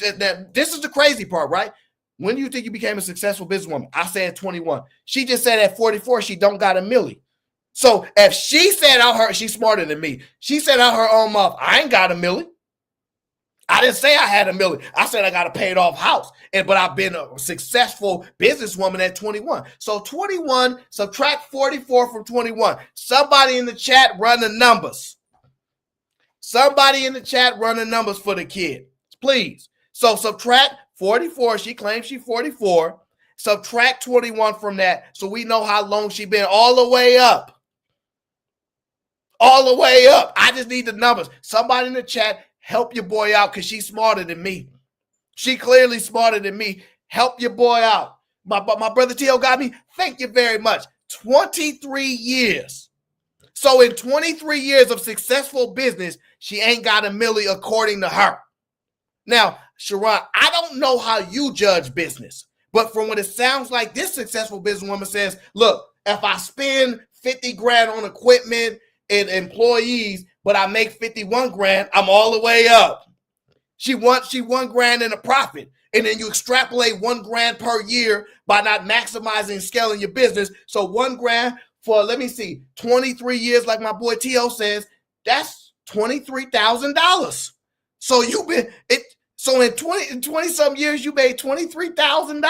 Speaker 2: this is the crazy part, right? When do you think you became a successful businesswoman? I said 21. She just said at 44, she don't got a milli. So if she said out her, she's smarter than me. She said out her own mouth, I ain't got a milli. I didn't say I had a milli. I said I got a paid off house. But I've been a successful businesswoman at 21. So 21, subtract 44 from 21. Somebody in the chat run the numbers. Somebody in the chat run the numbers for the kid, please. So subtract 44. She claims she's 44. Subtract 21 from that so we know how long she been all the way up. All the way up. I just need the numbers. Somebody in the chat, help your boy out because she's smarter than me. She clearly smarter than me. Help your boy out. My brother T.O. got me. Thank you very much. 23 years. So in 23 years of successful business, she ain't got a milli according to her. Now, Sharon, I don't know how you judge business, but from what it sounds like, this successful businesswoman says, look, if I spend 50 grand on equipment and employees, but I make 51 grand, I'm all the way up. She wants 1 grand in a profit. And then you extrapolate 1 grand per year by not maximizing and scaling your business. So 1 grand for, 23 years, like my boy T.O. says, that's $23,000. So you've been it. So in 20 some years, you made $23,000.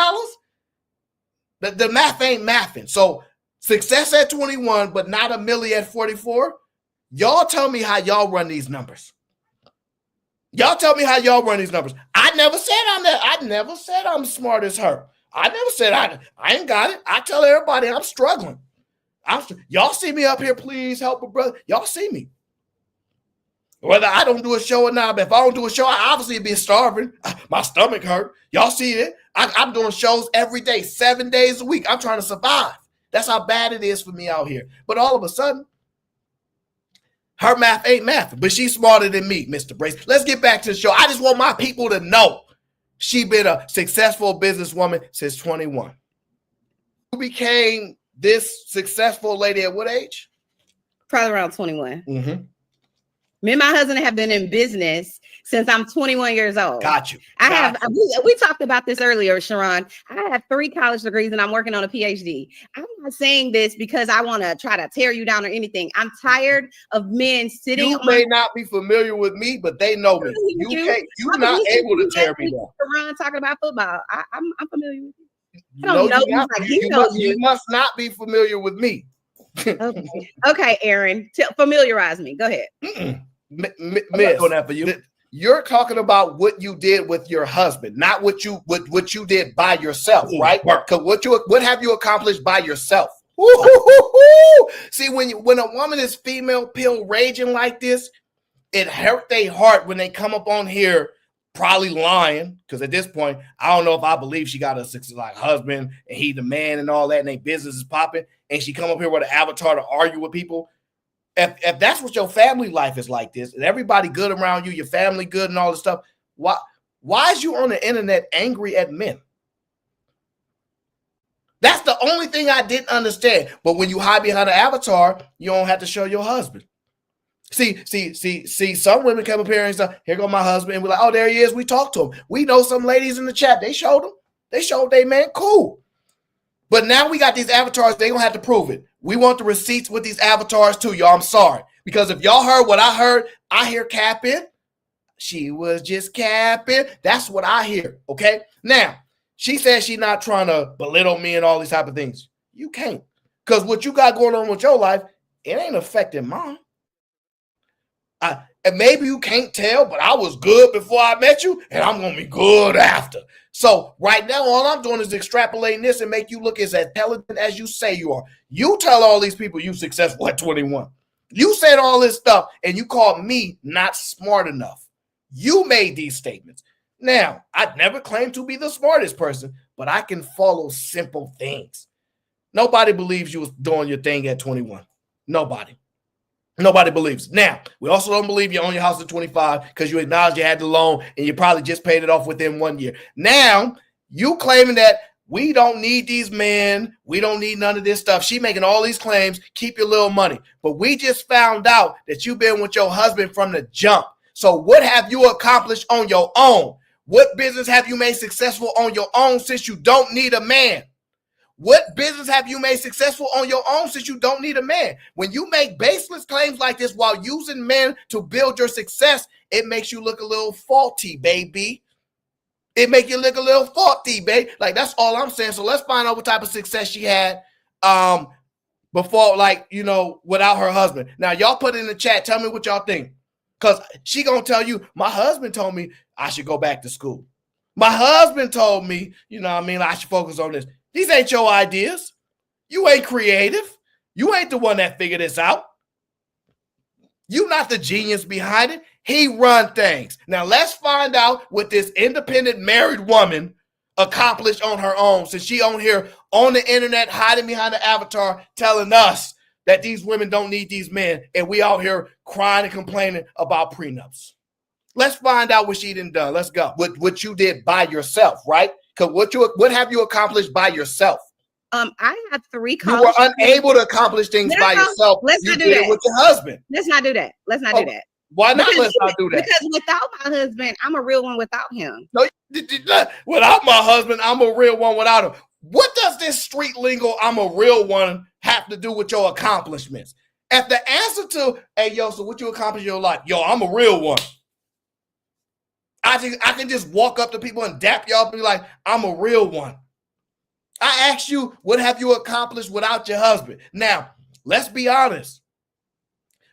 Speaker 2: The math ain't mathing. So success at 21, but not a milli at 44. Y'all tell me how y'all run these numbers. Y'all tell me how y'all run these numbers. I never said I never said I'm smart as her. I never said I ain't got it. I tell everybody I'm struggling. Y'all see me up here, please help a brother. Y'all see me. Whether I don't do a show or not, but if I don't do a show, I obviously be starving. My stomach hurt. Y'all see it? I'm doing shows every day, 7 days a week. I'm trying to survive. That's how bad it is for me out here. But all of a sudden, her math ain't math, but she's smarter than me, Mr. Brace. Let's get back to the show. I just want my people to know she been a successful businesswoman since 21. You became this successful lady at what age?
Speaker 3: Probably around 21.
Speaker 2: Mm-hmm.
Speaker 3: Me and my husband have been in business since I'm 21 years old.
Speaker 2: Got you.
Speaker 3: We talked about this earlier, Sharon. I have 3 college degrees and I'm working on a PhD. I'm not saying this because I want to try to tear you down or anything. I'm tired of men sitting.
Speaker 2: You may not be familiar with me, but they know me. You're not able to tear me down.
Speaker 3: Sharon talking about football. I'm familiar with you.
Speaker 2: You must not be familiar with me.
Speaker 3: Okay, Aaron, familiarize me. Go ahead.
Speaker 2: Miss, you're talking about what you did with your husband, not what you did by yourself, right? Because what have you accomplished by yourself? See, when a woman is female pill raging like this, it hurt their heart when they come up on here probably lying, because at this point, I don't know if I believe she got a like husband and he the man and all that, and their business is popping, and she come up here with an avatar to argue with people. If that's what your family life is like this, and everybody good around you, your family good and all this stuff, why is you on the internet angry at men? That's the only thing I didn't understand. But when you hide behind an avatar, you don't have to show your husband. See, some women come up here and say, here go my husband, and we're like, oh, there he is. We talked to him. We know some ladies in the chat. They showed him. They showed they man cool. But now we got these avatars. They don't have to prove it. We want the receipts with these avatars too, y'all. I'm sorry. Because if y'all heard what I heard, I hear capping. She was just capping. That's what I hear, okay? Now, she says she's not trying to belittle me and all these type of things. You can't. Because what you got going on with your life, it ain't affecting mine. And maybe you can't tell, but I was good before I met you, and I'm going to be good after. So right now, all I'm doing is extrapolating this and make you look as intelligent as you say you are. You tell all these people you successful at 21. You said all this stuff, and you called me not smart enough. You made these statements. Now, I'd never claimed to be the smartest person, but I can follow simple things. Nobody believes you was doing your thing at 21. Nobody. Nobody believes. Now, we also don't believe you own your house at 25 because you acknowledge you had the loan and you probably just paid it off within 1 year. Now, you claiming that we don't need these men. We don't need none of this stuff. She making all these claims. Keep your little money. But we just found out that you've been with your husband from the jump. So what have you accomplished on your own? What business have you made successful on your own since you don't need a man? What business have you made successful on your own since you don't need a man? When you make baseless claims like this while using men to build your success, it makes you look a little faulty, baby. It makes you look a little faulty, babe. Like, that's all I'm saying. So let's find out what type of success she had before, like, you know, without her husband. Now, y'all put it in the chat. Tell me what y'all think. Because she going to tell you, my husband told me I should go back to school. My husband told me, you know what I mean, I should focus on this. These ain't your ideas. You ain't creative. You ain't the one that figured this out. You not the genius behind it. He run things. Now let's find out what this independent married woman accomplished on her own, since she on here on the internet hiding behind the avatar telling us that these women don't need these men, and we out here crying and complaining about prenups. Let's find out what she done. Let's go. What you did by yourself, right? Because what have you accomplished by yourself?
Speaker 3: I had 3
Speaker 2: college. You were unable to accomplish things by yourself.
Speaker 3: Let's not do that
Speaker 2: with your husband.
Speaker 3: Let's not do that. Let's not do that.
Speaker 2: Why not? Let's not do that.
Speaker 3: Because without my husband, I'm a real one without him.
Speaker 2: No, without my husband, I'm a real one without him. What does this street lingo, I'm a real one, have to do with your accomplishments? If the answer to, hey, yo, so what you accomplished in your life? Yo, I'm a real one. I can just walk up to people and dap y'all and be like, I'm a real one. I asked you, what have you accomplished without your husband? Now, let's be honest.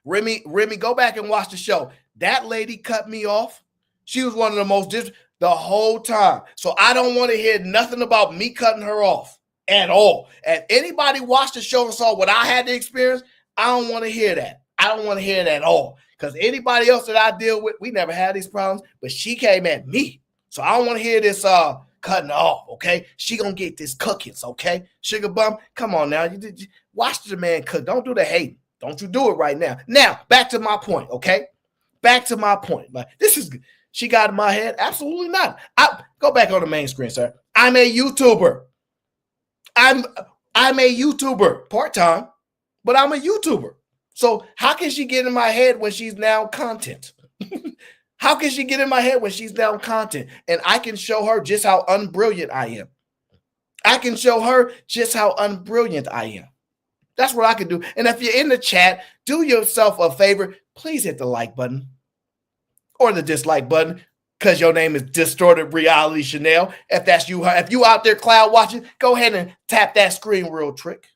Speaker 2: Remy, go back and watch the show. That lady cut me off. She was one of the most the whole time. So I don't want to hear nothing about me cutting her off at all. And anybody watched the show and saw what I had to experience, I don't want to hear that. I don't want to hear that at all. Because anybody else that I deal with, we never had these problems, but she came at me. So I don't want to hear this cutting off, okay? She gonna get this cookings, okay? Sugar bum, come on now. You watch the man cook. Don't do the hate. Don't you do it right now. Now, back to my point, okay? Back to my point. Like, this is good. She got in my head? Absolutely not. Go back on the main screen, sir. I'm a YouTuber. I'm a YouTuber part-time, but I'm a YouTuber. So how can she get in my head when she's now content? How can she get in my head when she's now content? And I can show her just how unbrilliant I am. I can show her just how unbrilliant I am. That's what I can do. And if you're in the chat, do yourself a favor. Please hit the like button or the dislike button because your name is Distorted Reality Chanel. If that's you, if you out there cloud watching, go ahead and tap that screen real trick.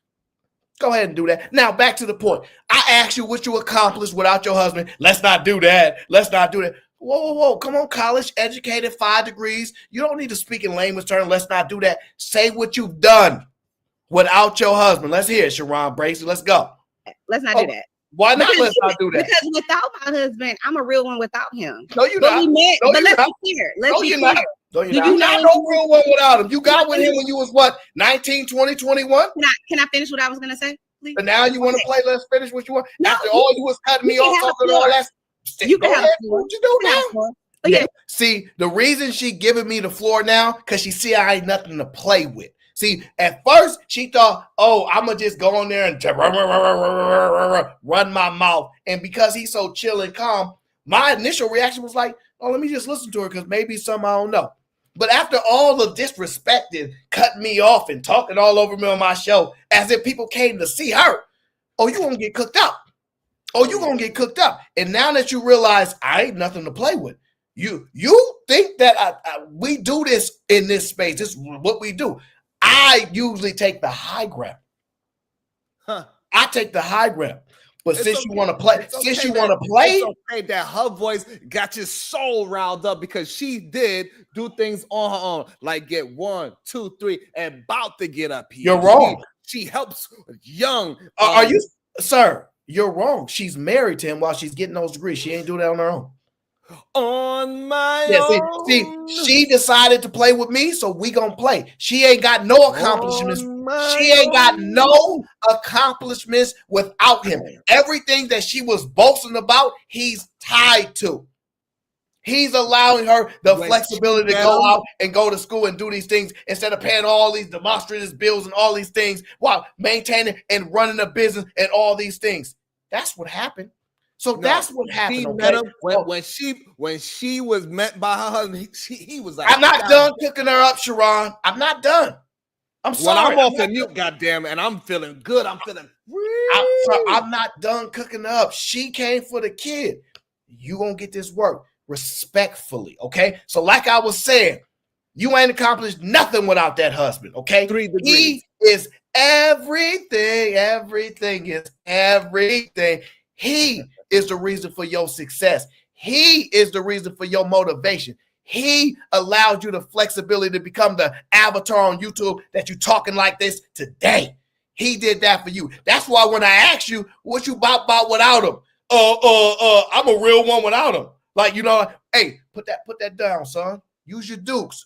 Speaker 2: Go ahead and do that. Now, back to the point. I asked you what you accomplished without your husband. Let's not do that. Let's not do that. Whoa. Come on, college, educated, 5 degrees. You don't need to speak in layman's terms. Let's not do that. Say what you've done without your husband. Let's hear it, Sharon Bracey. Let's go.
Speaker 3: Let's not do that.
Speaker 2: Why not? Let's not do that.
Speaker 3: Because without my husband, I'm a real one without him.
Speaker 2: No, you're not.
Speaker 3: But let's be clear. Let's be clear.
Speaker 2: No, you're not no real one without him. You got with him when you was what, 19, 20, 21?
Speaker 3: Can I finish what I was going to say? Please?
Speaker 2: But now you want to play, let's finish what you want.
Speaker 3: No,
Speaker 2: after all you was cutting me off, talking all that.
Speaker 3: You can have
Speaker 2: what you do now. Yeah. See, the reason she giving me the floor now, because she see I ain't nothing to play with. See, at first she thought, oh, I'm going to just go on there and run my mouth. And because he's so chill and calm, my initial reaction was like, oh, let me just listen to her because maybe something I don't know. But after all the disrespecting, cutting me off and talking all over me on my show, as if people came to see her, oh, you gonna get cooked up. Oh, you gonna get cooked up. And now that you realize I ain't nothing to play with, you think that we do this in this space. This is what we do. I usually take the high ground. I take the high ground. But since you want to play,
Speaker 1: it's okay that her voice got your soul riled up because she did do things on her own, like get 1, 2, 3, and about to get up here.
Speaker 2: You're wrong.
Speaker 1: She helps young.
Speaker 2: Are you, sir? You're wrong. She's married to him while she's getting those degrees. She ain't do that on her own.
Speaker 1: On my own.
Speaker 2: See, she decided to play with me, so we gonna play. She ain't got no accomplishments. She ain't got no accomplishments without him. Everything that she was boasting about, he's tied to. He's allowing her the flexibility to go out and go to school and do these things instead of paying all these demonstrative bills and all these things while maintaining and running a business and all these things. That's what happened. So that's what happened. Okay?
Speaker 1: When she was met by her husband, he was like,
Speaker 2: I'm not done cooking her up, Sharon. I'm not done. I'm sorry.
Speaker 1: Well, I'm off the mute, goddamn, and I'm feeling good. I'm feeling.
Speaker 2: I'm not done cooking her up. She came for the kid. You gonna get this work respectfully, okay? So, like I was saying, you ain't accomplished nothing without that husband, okay?
Speaker 1: 3 degrees.
Speaker 2: He is everything. Everything is everything. He is the reason for your success. He is the reason for your motivation. He allowed you the flexibility to become the avatar on YouTube that you're talking like this today. He did that for you. That's why when I asked you what you about without him, I'm a real one without him. Like, you know, hey, put that down, son. Use your dukes.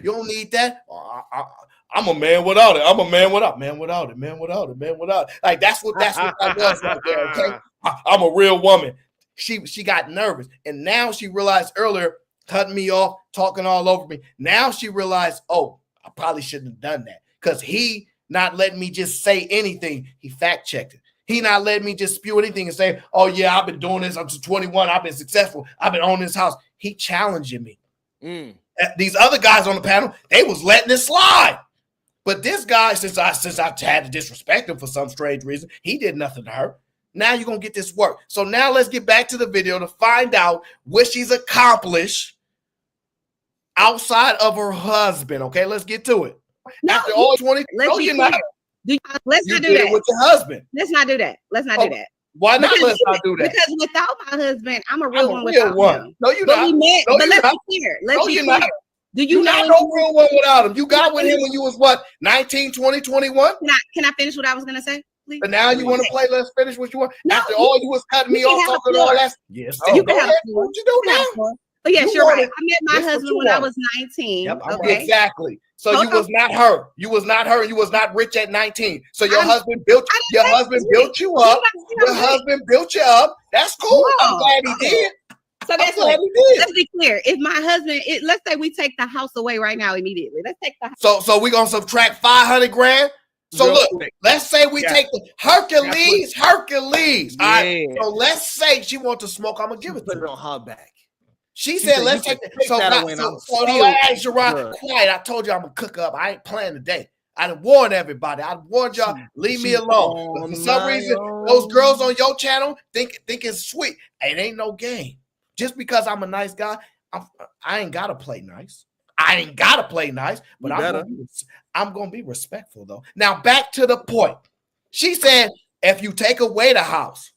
Speaker 2: You don't need that. I'm a man without it. I'm a man without it. Like that's what that was right there. Okay, I'm a real woman. She got nervous, and now she realized earlier, cutting me off, talking all over me. Now she realized, oh, I probably shouldn't have done that because he not letting me just say anything. He fact checked it. He not letting me just spew anything and say, oh yeah, I've been doing this. I'm 21. I've been successful. I've been owning this house. He challenging me. These other guys on the panel, they was letting it slide. But this guy, since I had to disrespect him for some strange reason, he did nothing to her. Now you're going to get this work. So now let's get back to the video to find out what she's accomplished outside of her husband. Okay, let's get to it.
Speaker 3: No,
Speaker 2: after all 20,
Speaker 3: you're not. Let's not do that.
Speaker 2: With your husband.
Speaker 3: Let's not do that. Let's not do that.
Speaker 2: Why not? Let's not do that.
Speaker 3: Because without my husband, I'm a real one without him.
Speaker 2: No, you're not.
Speaker 3: But let's be clear.
Speaker 2: No, you're not.
Speaker 3: Do you know
Speaker 2: got no real one without him? You got with him when you was what, 19, 20, 21?
Speaker 3: Can I finish what I was gonna say, please?
Speaker 2: But now you want to play? Let's finish what you want.
Speaker 3: No,
Speaker 2: After all, you was cutting me off, talking all that. Yes,
Speaker 3: you
Speaker 2: go
Speaker 3: can have
Speaker 2: ahead.
Speaker 3: a floor.
Speaker 2: What you do now?
Speaker 3: But yes, you're right. I met my
Speaker 2: This what
Speaker 3: husband
Speaker 2: you
Speaker 3: when I
Speaker 2: wanted.
Speaker 3: was 19.
Speaker 2: Yep,
Speaker 3: Okay.
Speaker 2: exactly. So
Speaker 3: Hold
Speaker 2: you was not her. You was not her. You was not rich at 19. So your husband built you up. Your husband built you up. That's cool. I'm glad he did.
Speaker 3: So that's what. Let's be clear. If my husband, let's say we take the house away right now immediately. Let's take the house.
Speaker 2: So we're gonna subtract 500 grand. So
Speaker 1: Real
Speaker 2: look,
Speaker 1: quick.
Speaker 2: let's say we take the Hercules. All right.
Speaker 1: Yeah.
Speaker 2: So let's say she wants to smoke. I'm gonna give it to
Speaker 1: Put
Speaker 2: her.
Speaker 1: it on her back.
Speaker 2: She said,
Speaker 1: said,
Speaker 2: let's
Speaker 1: "You
Speaker 2: take
Speaker 1: can
Speaker 2: the
Speaker 1: take
Speaker 2: so
Speaker 1: that
Speaker 2: not,
Speaker 1: away and
Speaker 2: so,
Speaker 1: I'm
Speaker 2: so
Speaker 1: still
Speaker 2: hey, Sharon,
Speaker 1: good."
Speaker 2: quiet. I told you I'm gonna cook up. I ain't playing today. I done warned everybody. I warned y'all, leave me alone. But for some reason, those girls on your channel think it's sweet. It ain't no game. Just because I'm a nice guy, I ain't gotta play nice. But I'm gonna be respectful though. Now back to the point. She said, if you take away the house,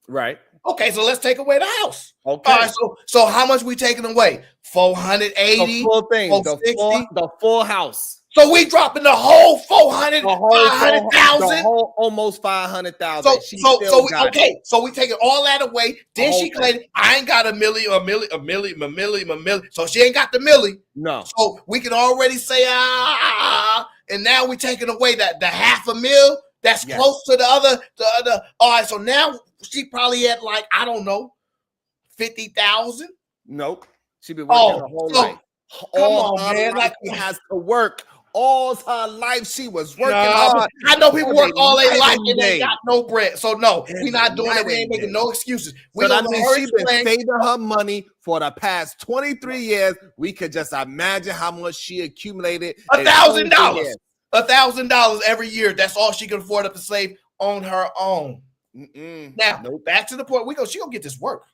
Speaker 1: Right.
Speaker 2: okay, so let's take away the house.
Speaker 1: Okay.
Speaker 2: All right, so how much we taking away? 480.
Speaker 1: The full thing. The full house.
Speaker 2: So we dropping the whole 400, 500,000.
Speaker 1: The whole almost 500,000.
Speaker 2: So we taking all that away. Then she claimed I ain't got a million. So she ain't got the milli.
Speaker 1: No.
Speaker 2: So we can already say and now we taking away the $500,000. That's close to the other. All right, so now she probably at like, I don't know, 50,000.
Speaker 1: Nope. She been working her whole life. All her
Speaker 2: man.
Speaker 1: Life she has to work. All her life she was working hard.
Speaker 2: I know people work all their life and they got no bread. So no, we're not doing it. We ain't making no excuses.
Speaker 1: So that means she's been saving her money for the past 23 years. We could just imagine how much she accumulated.
Speaker 2: $1,000. $1,000 every year. That's all she can afford to save on her own. Now, back to the point. She gonna get this work.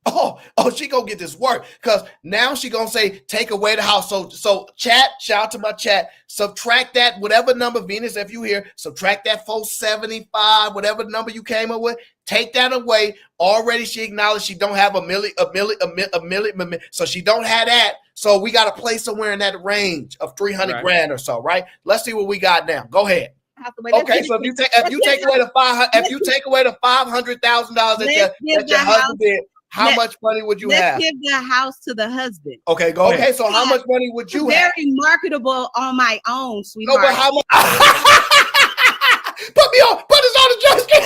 Speaker 2: Oh, she gonna get this work because now she gonna say take away the house. So chat, shout out to my chat. Subtract that whatever number, Venus, if you here, subtract that 475, whatever number you came up with. Take that away. Already, she acknowledged she don't have a million. So she don't have that. So we got to play somewhere in that range of 300 grand or so, right? Let's see what we got now. Go ahead. Okay, so if you take away the $500,000 that your husband did, how much money would you have?
Speaker 3: Let's give the house to the husband.
Speaker 2: Okay, go ahead. Okay, so how much money would you have?
Speaker 3: Very marketable on my own, sweetheart.
Speaker 2: No, but how much? Put us on the joystick.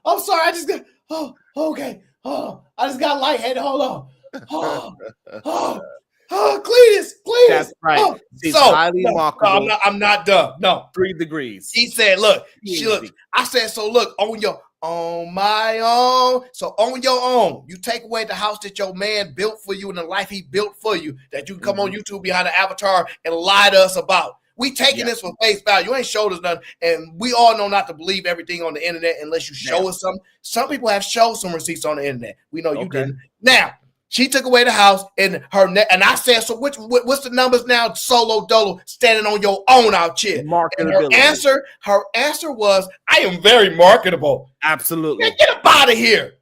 Speaker 2: I'm sorry. I just got. Okay. I just got lightheaded. Hold on. Cletus.
Speaker 1: That's right.
Speaker 2: She's highly marketable. I'm not done. No.
Speaker 1: 3 degrees.
Speaker 2: He said, look. I said, so look, on my own. So on your own, you take away the house that your man built for you and the life he built for you, that you can come on YouTube behind the avatar and lie to us about. We taking this for face value. You ain't showed us nothing. And we all know not to believe everything on the internet unless you show us something. Some people have showed some receipts on the internet. We know you didn't. Now, she took away the house and and I said, so what's the numbers now? Solo dolo standing on your own out here. And her answer was, I am very marketable.
Speaker 1: Absolutely.
Speaker 2: Man, get up out of here.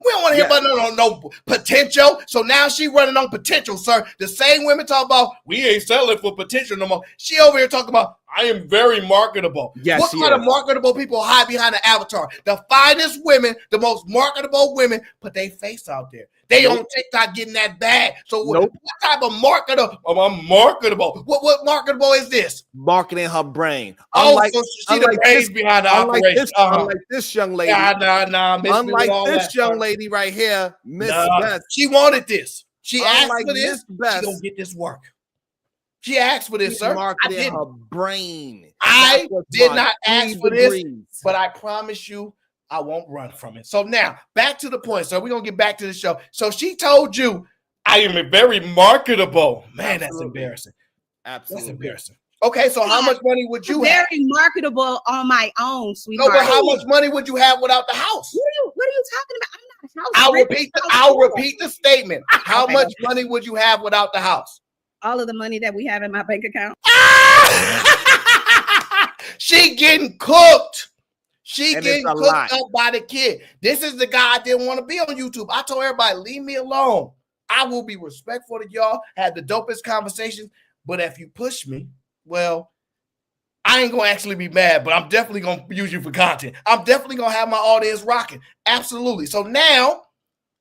Speaker 2: We don't want to hear about no potential. So now she running on potential, sir. The same women talk about we ain't selling for potential no more. She over here talking about I am very marketable.
Speaker 1: Yes,
Speaker 2: what kind of marketable people hide behind the avatar? The finest women, the most marketable women, put their face out there. They on TikTok getting that bag. So what type of marketer? I'm marketable. What marketable is this?
Speaker 1: Marketing her brain.
Speaker 2: So she the brains behind the operation.
Speaker 1: Unlike this young lady.
Speaker 2: Unlike
Speaker 1: this young lady right here, Miss Best.
Speaker 2: She wanted this. She asked for this. She gonna get this work. She asked for this, sir.
Speaker 1: Marketing her brain.
Speaker 2: I did not ask for this, but I promise you, I won't run from it. So now, back to the point. So we're going to get back to the show. So she told you, I am very marketable. Man, that's embarrassing.
Speaker 1: Absolutely.
Speaker 2: That's embarrassing. Okay, so how much money would you have?
Speaker 3: Very marketable on my own, sweetheart.
Speaker 2: No, but how much money would you have without the house?
Speaker 3: What are you talking about? I'm not a house.
Speaker 2: I'll repeat the statement. How much money would you have without the house?
Speaker 3: All of the money that we have in my bank account.
Speaker 2: She getting cooked. She
Speaker 1: And
Speaker 2: getting
Speaker 1: it's a
Speaker 2: cooked
Speaker 1: lot.
Speaker 2: up by the kid. This is the guy I didn't want to be on YouTube. I told everybody, leave me alone. I will be respectful to y'all, have the dopest conversations. But if you push me, well, I ain't gonna actually be mad, but I'm definitely gonna use you for content. I'm definitely gonna have my audience rocking. Absolutely. So now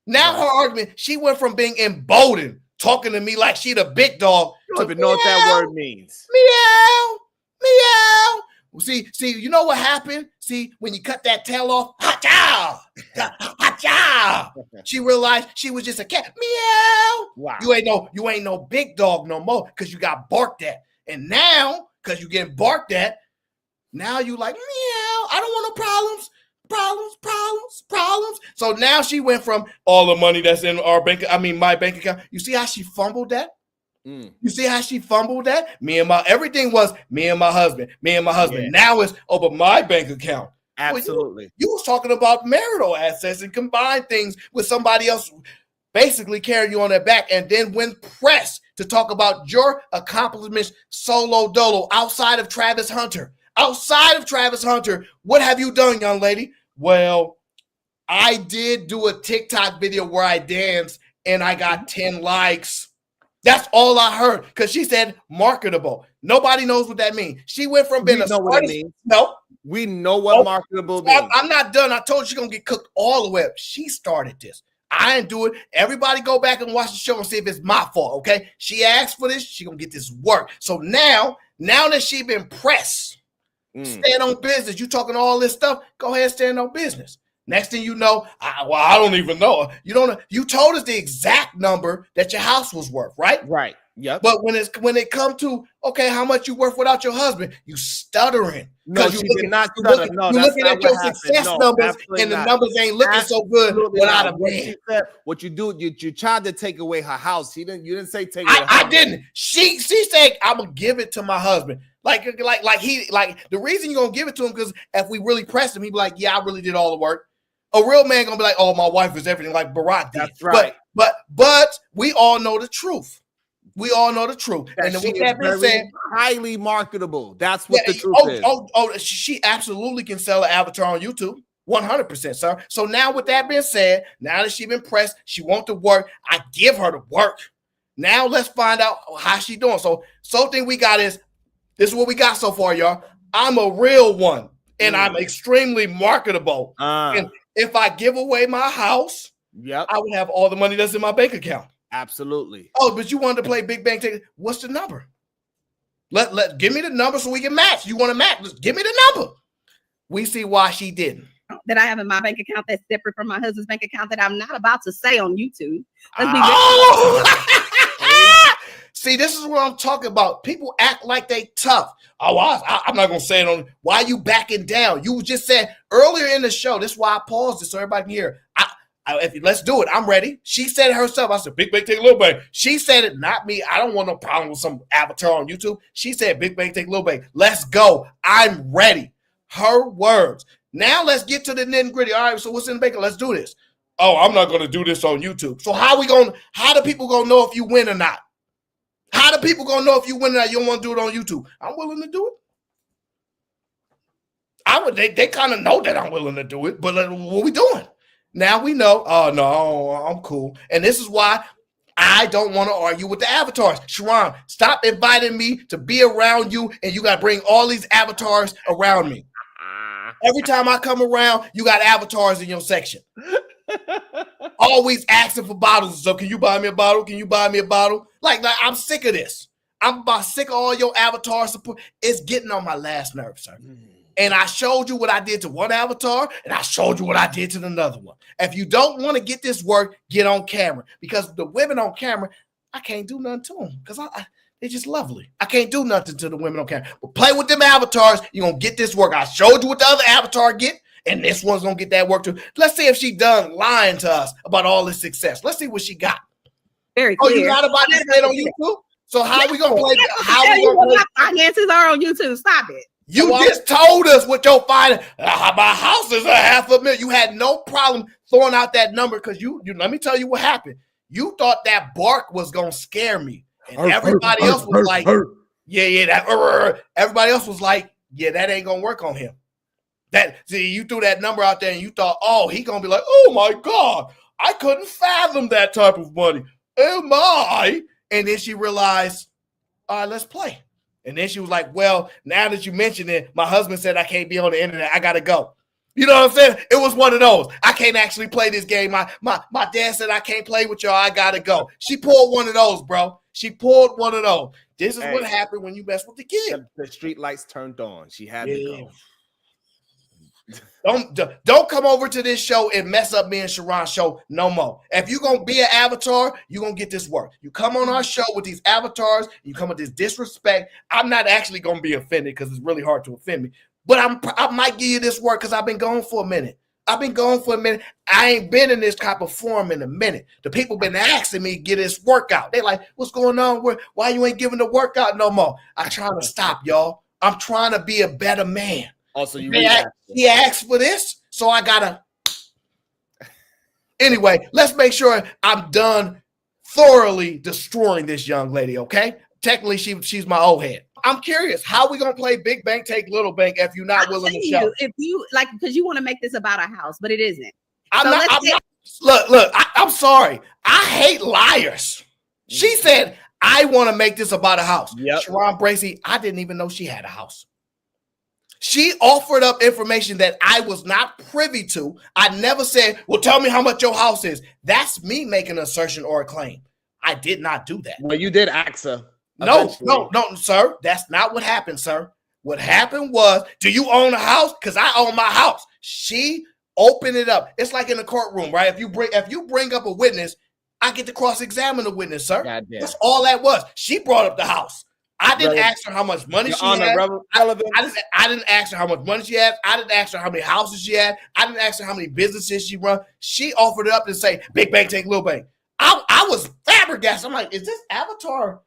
Speaker 2: her argument, she went from being emboldened, talking to me like she the big dog.
Speaker 1: You don't even know what that word means.
Speaker 2: Meow, meow. Well, see, you know what happened? See, when you cut that tail off, ha-cha, ha-cha. She realized she was just a cat. Meow.
Speaker 1: Wow.
Speaker 2: You ain't no big dog no more because you got barked at. And now, because you getting barked at, now you like, meow, I don't want no problems. So now she went from all the money that's in my bank account. You see how she fumbled that? You see how she fumbled that? Everything was me and my husband. Yeah. Now it's over my bank account.
Speaker 1: Absolutely.
Speaker 2: Well, you was talking about marital assets and combine things with somebody else basically carrying you on their back. And then when pressed to talk about your accomplishments solo dolo outside of Travis Hunter, what have you done, young lady? Well, I did do a TikTok video where I danced and I got 10 likes. That's all I heard because she said marketable. Nobody knows what that means. She went from being No,
Speaker 1: we know what marketable means.
Speaker 2: I'm not done. I told you she's gonna get cooked all the way up. She started this. I didn't do it. Everybody go back and watch the show and see if it's my fault. Okay, she asked for this. She gonna get this work. So now that she been pressed, stand on business. You talking all this stuff? Go ahead, stand on business. Next thing you know, I don't even know. You don't know. You told us the exact number that your house was worth, right?
Speaker 1: Right. Yep.
Speaker 2: But when it come to how much you worth without your husband, you stuttering.
Speaker 1: No, you did not stutter. No,
Speaker 2: you're looking at your success numbers, and the numbers ain't looking so good without a man.
Speaker 1: What you do, you tried to take away her house. You didn't say take.
Speaker 2: I didn't. She said I'm gonna give it to my husband. Like the reason you're gonna give it to him because if we really press him, he'd be like, yeah, I really did all the work. A real man gonna be like, oh, my wife is everything, like Barack did.
Speaker 1: That's right.
Speaker 2: But we all know the truth. And then with that being said,
Speaker 1: highly marketable. That's what the truth is.
Speaker 2: She absolutely can sell an avatar on YouTube. 100%, sir. So now with that being said, now that she's been pressed, she wants to work. I give her the work. Now let's find out how she doing. So thing we got is this is what we got so far, y'all. I'm a real one, and I'm extremely marketable. And if I give away my house, I would have all the money that's in my bank account.
Speaker 1: Absolutely.
Speaker 2: Oh, but you wanted to play Big Bang Theory. What's the number? Give me the number so we can match. You want to match? Just give me the number. We see why she didn't.
Speaker 3: That I have in my bank account that's separate from my husband's bank account that I'm not about to say on YouTube.
Speaker 2: See, this is what I'm talking about. People act like they tough. Oh, I'm not going to say it on. Why are you backing down? You just said earlier in the show, this is why I paused it so everybody can hear. Let's do it. I'm ready. She said it herself. I said, Big Bang, take a little bang. She said it, not me. I don't want no problem with some avatar on YouTube. She said, Big Bang, take a little bang. Let's go. I'm ready. Her words. Now let's get to the nitty gritty. All right, so what's in the bacon? Let's do this. Oh, I'm not going to do this on YouTube. So how do people going to know if you win or not? How do people going to know if you win or not? You don't want to do it on YouTube. I'm willing to do it. They kind of know that I'm willing to do it, but what we doing? Now we know, oh, no, I'm cool. And this is why I don't want to argue with the avatars. Sharon, stop inviting me to be around you, and you got to bring all these avatars around me. Every time I come around, you got avatars in your section. Always asking for bottles. So can you buy me a bottle? Can you buy me a bottle? Like I'm sick of this. I'm about sick of all your avatar support. It's getting on my last nerve, sir. And I showed you what I did to one avatar, and I showed you what I did to another one. If you don't want to get this work, get on camera. Because the women on camera, I can't do nothing to them. Because they're just lovely. I can't do nothing to the women on camera. But play with them avatars, you're going to get this work. I showed you what the other avatar get, and this one's going to get that work too. Let's see if she done lying to us about all this success. Let's see what she got.
Speaker 3: Very clear.
Speaker 2: Oh, you got about this on YouTube? So how we going to play? How we
Speaker 3: going to play? My finances are on YouTube. Stop it.
Speaker 2: You just told us what your finance. My house is $500,000. You had no problem throwing out that number because you. Let me tell you what happened. You thought that bark was gonna scare me, and everybody else was like, "Yeah, that." Everybody else was like, "Yeah, that ain't gonna work on him." You threw that number out there and you thought, oh, he gonna be like, oh my God, I couldn't fathom that type of money. Am I? And then she realized, all right, let's play. And then she was like, well, now that you mentioned it, my husband said I can't be on the internet. I gotta go. You know what I'm saying? It was one of those. I can't actually play this game. My dad said I can't play with y'all. I gotta go. She pulled one of those, bro. She pulled one of those. This is what happened when you mess with the kid.
Speaker 1: The street lights turned on. She had to go.
Speaker 2: Don't come over to this show and mess up me and Sharon's show no more. If you're going to be an avatar, you're going to get this work. You come on our show with these avatars, you come with this disrespect. I'm not actually going to be offended because it's really hard to offend me. But I might give you this work because I've been gone for a minute. I ain't been in this type of forum in a minute. The people been asking me to get this workout. They like, what's going on? Why you ain't giving the workout no more? I'm trying to stop, y'all. I'm trying to be a better man.
Speaker 1: Also,
Speaker 2: he asked for this, so I gotta. Anyway, let's make sure I'm done thoroughly destroying this young lady. Okay, technically she's my old head. I'm curious, how we gonna play big bank take little bank if you're not willing to show?
Speaker 3: If you like, because you want to make this about a house, but it isn't.
Speaker 2: I'm not. Look. I'm sorry. I hate liars. She said I want to make this about a house.
Speaker 1: Yep.
Speaker 2: Sharon Bracey, I didn't even know she had a house. She offered up information that I was not privy to. I never said, well, tell me how much your house is. That's me making an assertion or a claim. I did not do that.
Speaker 1: Well, you did ask her.
Speaker 2: No, sir. That's not what happened, sir. What happened was, do you own a house? Because I own my house. She opened it up. It's like in the courtroom, right? If you bring up a witness, I get to cross-examine the witness, sir. That's all that was. She brought up the house. I didn't ask her how much money she had. I didn't ask her how much money she had. I didn't ask her how many houses she had. I didn't ask her how many businesses she run. She offered it up to say, big bank, take little bank. I was flabbergasted. I'm like, is this avatar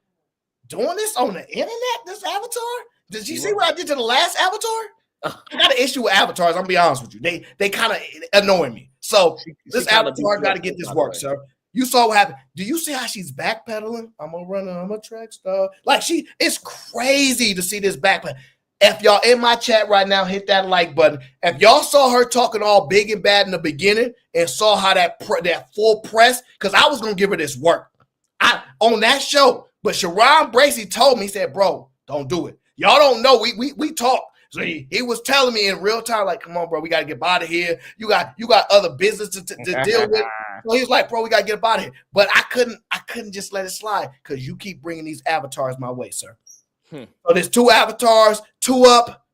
Speaker 2: doing this on the internet? This avatar? Did you see what I did to the last avatar? I got an issue with avatars. I'm gonna be honest with you. They kind of annoy me. So this avatar got to get this work, sir. You saw what happened. Do you see how she's backpedaling? I'm a runner. I'm a track star. Like it's crazy to see this backpedal. If y'all in my chat right now, hit that like button. If y'all saw her talking all big and bad in the beginning and saw how that full press, because I was gonna give her this work, on that show. But Sharon Bracey told me, he said, "Bro, don't do it. Y'all don't know. We talk." So he was telling me in real time, like, come on, bro, we got to get out of here. You got other business to deal with. So he's like, bro, we got to get out of here. But I couldn't just let it slide because you keep bringing these avatars my way, sir. So there's 2 avatars, 2 up,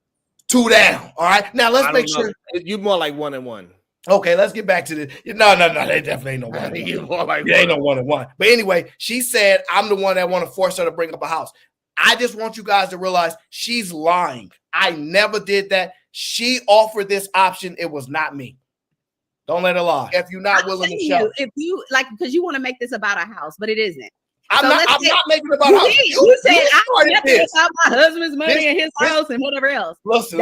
Speaker 2: 2 down. All right. Now let's make sure.
Speaker 1: You're more like 1 and 1.
Speaker 2: Okay, let's get back to this. No, they definitely ain't no 1. Ain't no 1 and 1. But anyway, she said, I'm the one that want to force her to bring up a house. I just want you guys to realize she's lying. I never did that. She offered this option. It was not me. Don't let her lie. If you're not willing to show.
Speaker 3: If you like, because you want to make this about a house, but it isn't.
Speaker 2: I'm not making it about a house.
Speaker 3: You said I'm about my husband's money and his house and whatever else.
Speaker 2: Listen.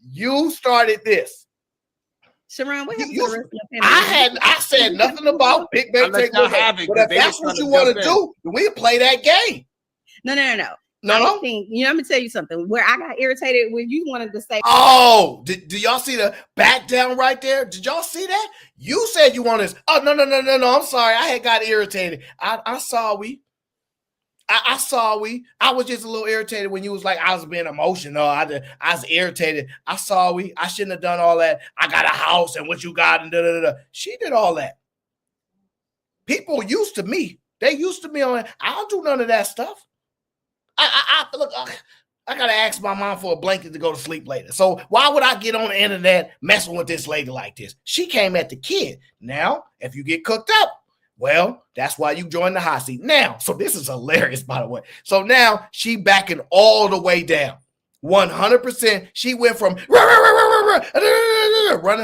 Speaker 2: You started this.
Speaker 3: Sharon, what happened to the rest of the
Speaker 2: family? I said nothing about big bank take little bank. But if that's what you want to do, then we play that game.
Speaker 3: No.
Speaker 2: No.
Speaker 3: I'm gonna tell you something. Where I got irritated when you wanted to say,
Speaker 2: "Oh, do y'all see the back down right there? Did y'all see that? You said you want this. Oh, no. I'm sorry. I had got irritated. I saw we. I was just a little irritated when you was like, I was being emotional. I was irritated. I shouldn't have done all that. I got a house and what you got and da. She did all that. People used to me. They used to me on. I don't do none of that stuff. I gotta ask my mom for a blanket to go to sleep later. So why would I get on the internet messing with this lady like this? She came at the kid. Now, if you get cooked up, well, that's why you join the hot seat. Now, so this is hilarious, by the way. So now she backing all the way down. 100%. She went from running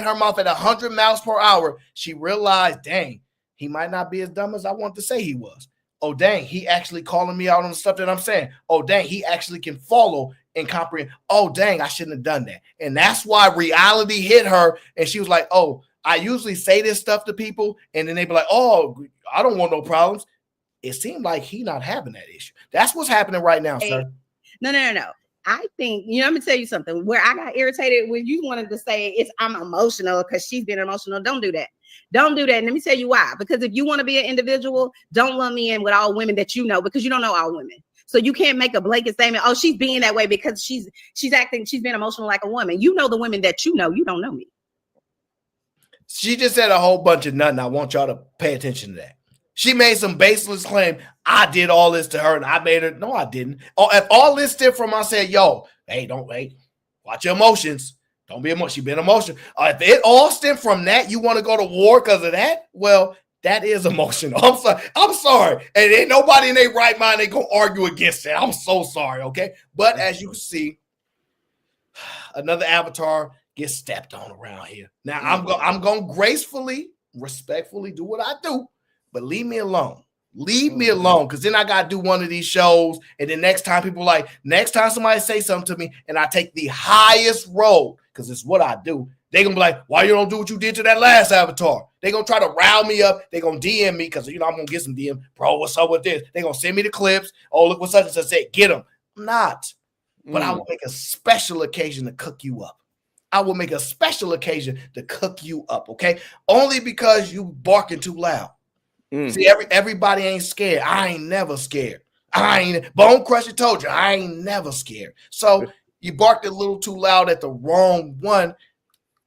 Speaker 2: her mouth at 100 miles per hour. She realized, dang, he might not be as dumb as I want to say he was. Oh, dang, he actually calling me out on the stuff that I'm saying. Oh, dang, he actually can follow and comprehend. Oh, dang, I shouldn't have done that. And that's why reality hit her. And she was like, oh, I usually say this stuff to people. And then they be like, oh, I don't want no problems. It seemed like he not having that issue. That's what's happening right now, sir.
Speaker 3: No. I think, let me tell you something. Where I got irritated when you wanted to say I'm emotional because she's been emotional. Don't do that. Don't do that. And let me tell you why. Because if you want to be an individual, don't lump me in with all women that you know, because you don't know all women. So you can't make a blanket statement. Oh, she's being that way because she's being emotional like a woman. You know the women that you know. You don't know me.
Speaker 2: She just said a whole bunch of nothing. I want y'all to pay attention to that. She made some baseless claim. I did all this to her and I made her. No, I didn't. Oh, if all this stemmed from, I said, yo, watch your emotions. Don't be emotional. She been emotional. If it all stemmed from that, you want to go to war because of that? Well, that is emotional. I'm sorry. And ain't nobody in their right mind ain't gonna argue against that. I'm so sorry. Okay. But as you can see, another avatar gets stepped on around here. Now I'm gonna gracefully, respectfully do what I do. But leave me alone. Leave me alone. Because then I got to do one of these shows. And then next time next time somebody say something to me and I take the highest road, because it's what I do, they're going to be like, why you don't do what you did to that last avatar? They're going to try to rile me up. They're going to DM me because, I'm going to get some DM. Bro, what's up with this? They're going to send me the clips. Oh, look what such and such said. Get them. I'm not. But I will make a special occasion to cook you up. I will make a special occasion to cook you up, okay? Only because you barking too loud. See, everybody ain't scared. I ain't never scared. Bone Crusher told you, I ain't never scared. So you barked a little too loud at the wrong one,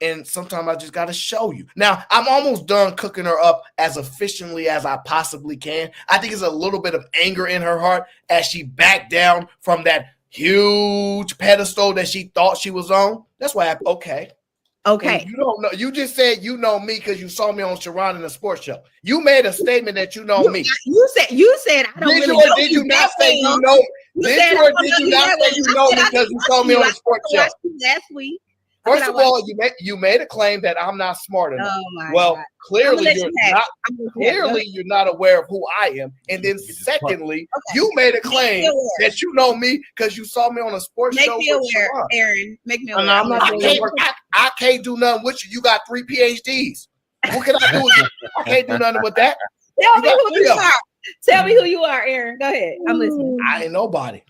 Speaker 2: and sometimes I just got to show you. Now, I'm almost done cooking her up as efficiently as I possibly can. I think it's a little bit of anger in her heart as she backed down from that huge pedestal that she thought she was on. That's why okay. And you don't know. You just said you know me because you saw me on Sharon in a sports show. You made a statement that you know me.
Speaker 3: You said I don't
Speaker 2: did
Speaker 3: really
Speaker 2: you,
Speaker 3: know.
Speaker 2: Did you not say you know? Did you or did you not say you know me because you saw me on a sports show?
Speaker 3: Last week.
Speaker 2: First of all, you made a claim that I'm not smart enough. Oh my God. Clearly you're not aware of who I am. And then secondly, you made a claim that you know me because you saw me on a sports show.
Speaker 3: Make me aware, Aaron. Make me aware.
Speaker 2: I can't do nothing with you. You got 3 PhDs. What can I do with you? I can't do nothing with that.
Speaker 3: Tell me who you are. Tell me who you are, Aaron. Go ahead. I'm listening.
Speaker 2: I ain't nobody.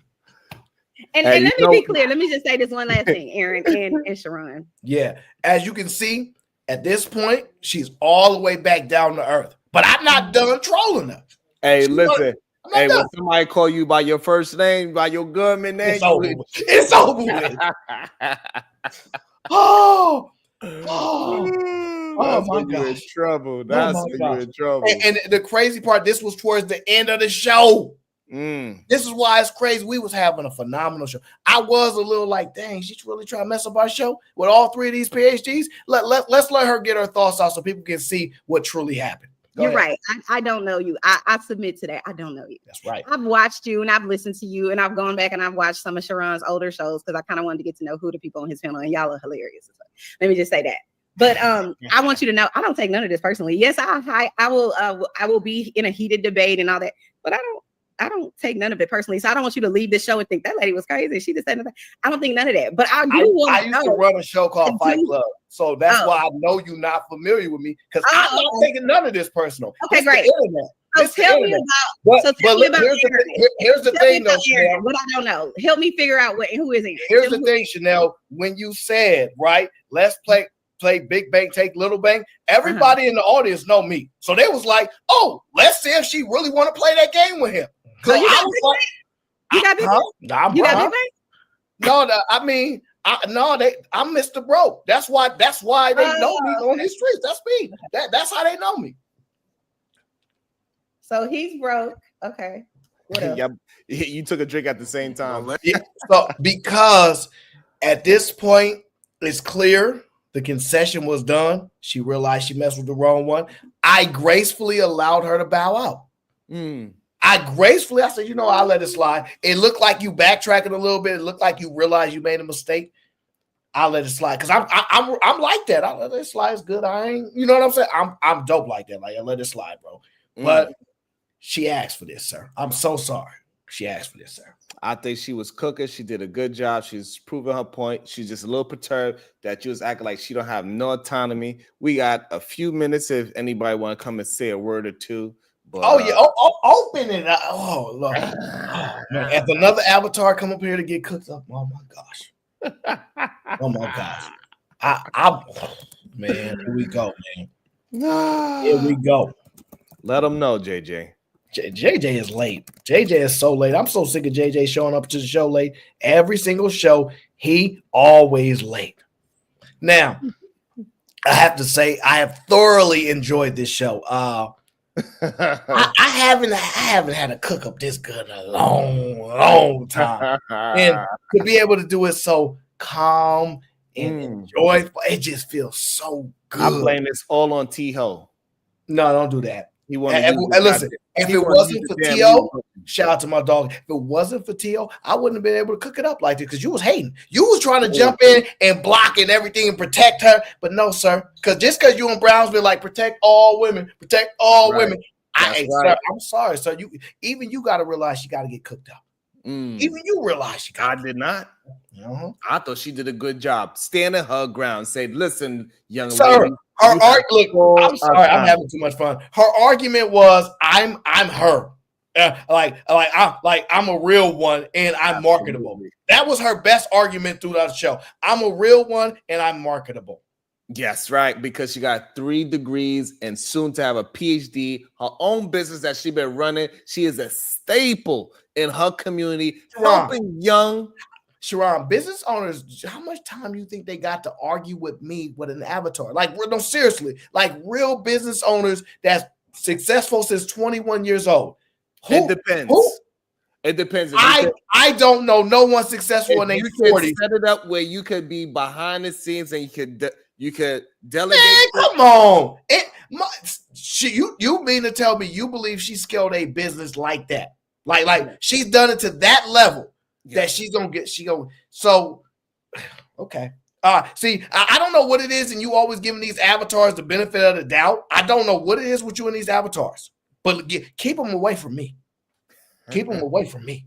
Speaker 3: And let me be clear. Let me just say this one last thing, Aaron and Sharon.
Speaker 2: Yeah. As you can see, at this point, she's all the way back down to earth. But I'm not done trolling her.
Speaker 1: Hey, listen. Hey, when somebody call you by your first name, by your government name,
Speaker 2: it's over with. Oh my God.
Speaker 1: You're in trouble. That's when you're in trouble.
Speaker 2: And the crazy part, this was towards the end of the show. This is why it's crazy. We was having a phenomenal show. I was a little like, dang, she's really trying to mess up our show with all 3 of these PhDs. Let's let her get her thoughts out so people can see what truly happened.
Speaker 3: You're right. I don't know you. I submit to that. I don't know you.
Speaker 2: That's right.
Speaker 3: I've watched you and I've listened to you and I've gone back and I've watched some of Sharon's older shows because I kind of wanted to get to know who the people on his panel, and y'all are hilarious. Let me just say that. But I want you to know I don't take none of this personally. Yes, I will be in a heated debate and all that, but I don't take none of it personally. So I don't want you to leave this show and think that lady was crazy. She just said nothing. I don't think none of that. But I used
Speaker 2: to run a show called Fight Club. So that's why I know you're not familiar with me, because I'm not taking none of this personal.
Speaker 3: Okay, great. So tell me about
Speaker 2: here's the thing though, Chanel.
Speaker 3: What I don't know. Help me figure out who is Aaron.
Speaker 2: Here's the thing, Chanel. When you said, right, let's play Big Bang, take Little Bang, everybody in the audience know me. So they was like, oh, let's see if she really want to play that game with him.
Speaker 3: So you got Big Bang? You got Big Bang?
Speaker 2: No, I'm Mr. Broke. That's why they know me on these streets. That's me. That's how they know me.
Speaker 3: So he's broke. Okay.
Speaker 1: Yeah, you took a drink at the same time.
Speaker 2: So because at this point it's clear the concession was done. She realized she messed with the wrong one. I gracefully allowed her to bow out. I said, I'll let it slide. It looked like you backtracking a little bit. It looked like you realized you made a mistake. I'll let it slide because I'm like that. I let it slide. It's good. I ain't, you know what I'm saying? I'm dope like that. Like, I let it slide, bro. But she asked for this, sir. I'm so sorry. She asked for this, sir.
Speaker 1: I think she was cooking. She did a good job. She's proving her point. She's just a little perturbed that you was acting like she don't have no autonomy. We got a few minutes if anybody want to come and say a word or two. But,
Speaker 2: oh yeah, open it up. Oh Lord, oh, man. If another avatar come up here to get cooked up, oh my gosh, oh my gosh, I man, here we go, man. Here we go.
Speaker 1: Let them know, JJ.
Speaker 2: JJ is late. JJ is so late. I'm so sick of JJ showing up to the show late. Every single show, he always late. Now, I have to say, I have thoroughly enjoyed this show. I haven't had a cook up this good in a long time, and to be able to do it so calm and enjoyable, it just feels so good.
Speaker 1: I blame this all on T-Ho.
Speaker 2: No, don't do that.
Speaker 1: He
Speaker 2: listen, if it wasn't for T.O., shout out to my dog. If it wasn't for T.O., I wouldn't have been able to cook it up like this because you was hating. You was trying to jump in and block and everything and protect her. But no, sir. Because you and Brownsville like protect all women. Women. Sir, I'm sorry, sir. You got to realize she got to get cooked up. Even you realize she got.
Speaker 1: I did not. I thought she did a good job. Standing her ground. Say, listen, young lady.
Speaker 2: I'm sorry, I'm having too much fun. Her argument was, I'm her, I'm a real one and I'm marketable. That was her best argument throughout the show. I'm a real one and I'm marketable.
Speaker 1: Yes, right, because she got 3 degrees and soon to have a PhD. Her own business that she's been running. She is a staple in her community, helping young.
Speaker 2: Sharon, business owners, how much time do you think they got to argue with me with an avatar? Like, no, seriously, like real business owners that's successful since 21 years old.
Speaker 1: It depends. It depends.
Speaker 2: I don't know no one successful in their 40s.
Speaker 1: Set it up where you could be behind the scenes and you could delegate.
Speaker 2: Man, come on. You mean to tell me you believe she scaled a business like that? Like she's done it to that level. That she's gonna get, so okay. See, I don't know what it is, and you always giving these avatars the benefit of the doubt. I don't know what it is with you and these avatars, but keep them away from me. Keep them away from me.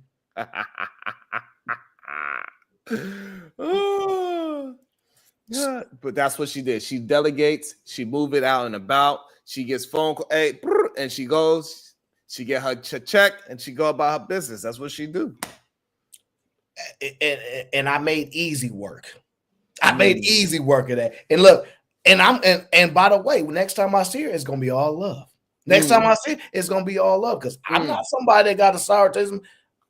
Speaker 1: Yeah, but that's what she did. She delegates. She move it out and about. She gets phone call, hey, and she goes. She get her check, and she go about her business. That's what she do.
Speaker 2: And I made easy work. I made easy work of that. And look, and by the way, next time I see her, it's gonna be all love. Next time I see her, it's gonna be all love because I'm not somebody that got a sourtism.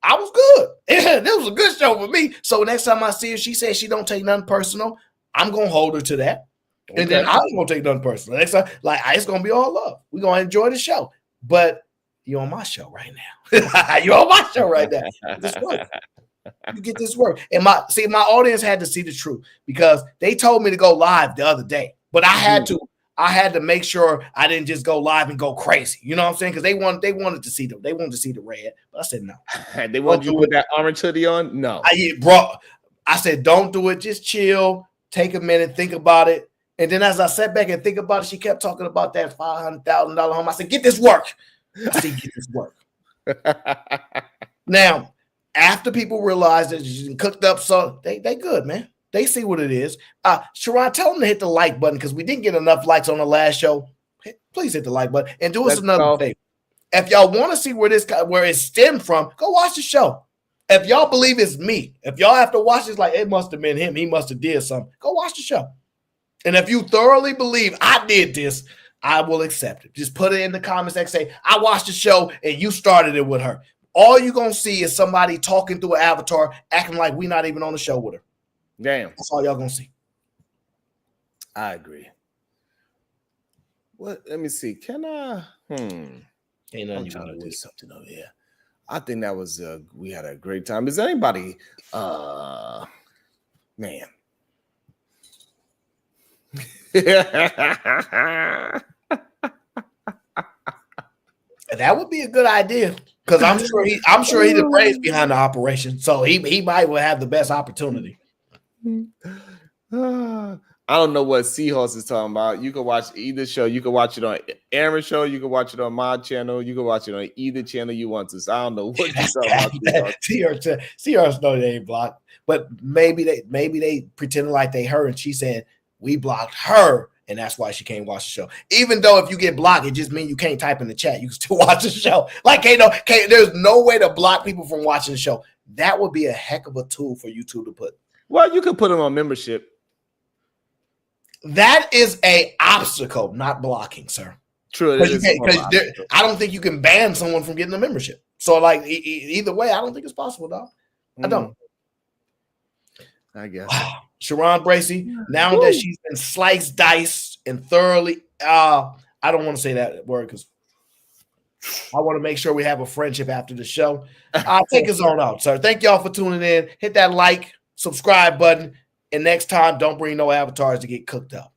Speaker 2: I was good. This was a good show for me. So next time I see her, she says she don't take nothing personal. I'm gonna hold her to that, and then I'm gonna take nothing personal. Next time, it's gonna be all love. We're gonna enjoy the show. But you're on my show right now. You're on my show right now. This work. You get this work. And my audience had to see the truth because they told me to go live the other day, but I had to make sure I didn't just go live and go crazy. You know what I'm saying? Because they wanted to see the red, but I said no.
Speaker 1: They wanted you with that orange hoodie on? No.
Speaker 2: I said, don't do it. Just chill. Take a minute, think about it. And then as I sat back and think about it, she kept talking about that $500,000 home. I said, get this work. I said, get this work. Now, after people realize that she's cooked up, so they good, man. They see what it is. Sharon, tell them to hit the like button because we didn't get enough likes on the last show. Please hit the like button and do us another favor. If y'all want to see where it stemmed from, go watch the show. If y'all believe it's me, if y'all have to watch this like it must have been him, he must have did something, go watch the show. And if you thoroughly believe I did this, I will accept it. Just put it in the comments and say, I watched the show and you started it with her. All you're going to see is somebody talking through an avatar, acting like we're not even on the show with her.
Speaker 1: Damn.
Speaker 2: That's all y'all going to see.
Speaker 1: I agree. What? Let me see. Can I?
Speaker 2: Ain't nothing
Speaker 1: I'm
Speaker 2: you
Speaker 1: trying to
Speaker 2: want to
Speaker 1: do
Speaker 2: do.
Speaker 1: something over here. I think that was we had a great time. Is anybody man?
Speaker 2: That would be a good idea because I'm sure he the brains behind the operation, so he might will have the best opportunity.
Speaker 1: I don't know what Seahorse is talking about. You can watch either show. You can watch it on Aaron's show. You can watch it on my channel. You can watch it on either channel you want to. So I don't know what you're talking about.
Speaker 2: Seahorse know they ain't blocked, but maybe they pretended like they heard and she said we blocked her and that's why she can't watch the show. Even though if you get blocked, it just means you can't type in the chat. You can still watch the show. Like, there's no way to block people from watching the show. That would be a heck of a tool for YouTube to put.
Speaker 1: Well, you could put them on membership.
Speaker 2: That is a obstacle, not blocking, sir.
Speaker 1: True.
Speaker 2: Because I don't think you can ban someone from getting a membership. So, like, either way, I don't think it's possible, dog. I don't.
Speaker 1: I guess.
Speaker 2: Wow. Sharon Bracey, now that she's been sliced, diced, and thoroughly, I don't want to say that word because I want to make sure we have a friendship after the show. Take us on out, sir. Thank y'all for tuning in. Hit that like, subscribe button, and next time, don't bring no avatars to get cooked up.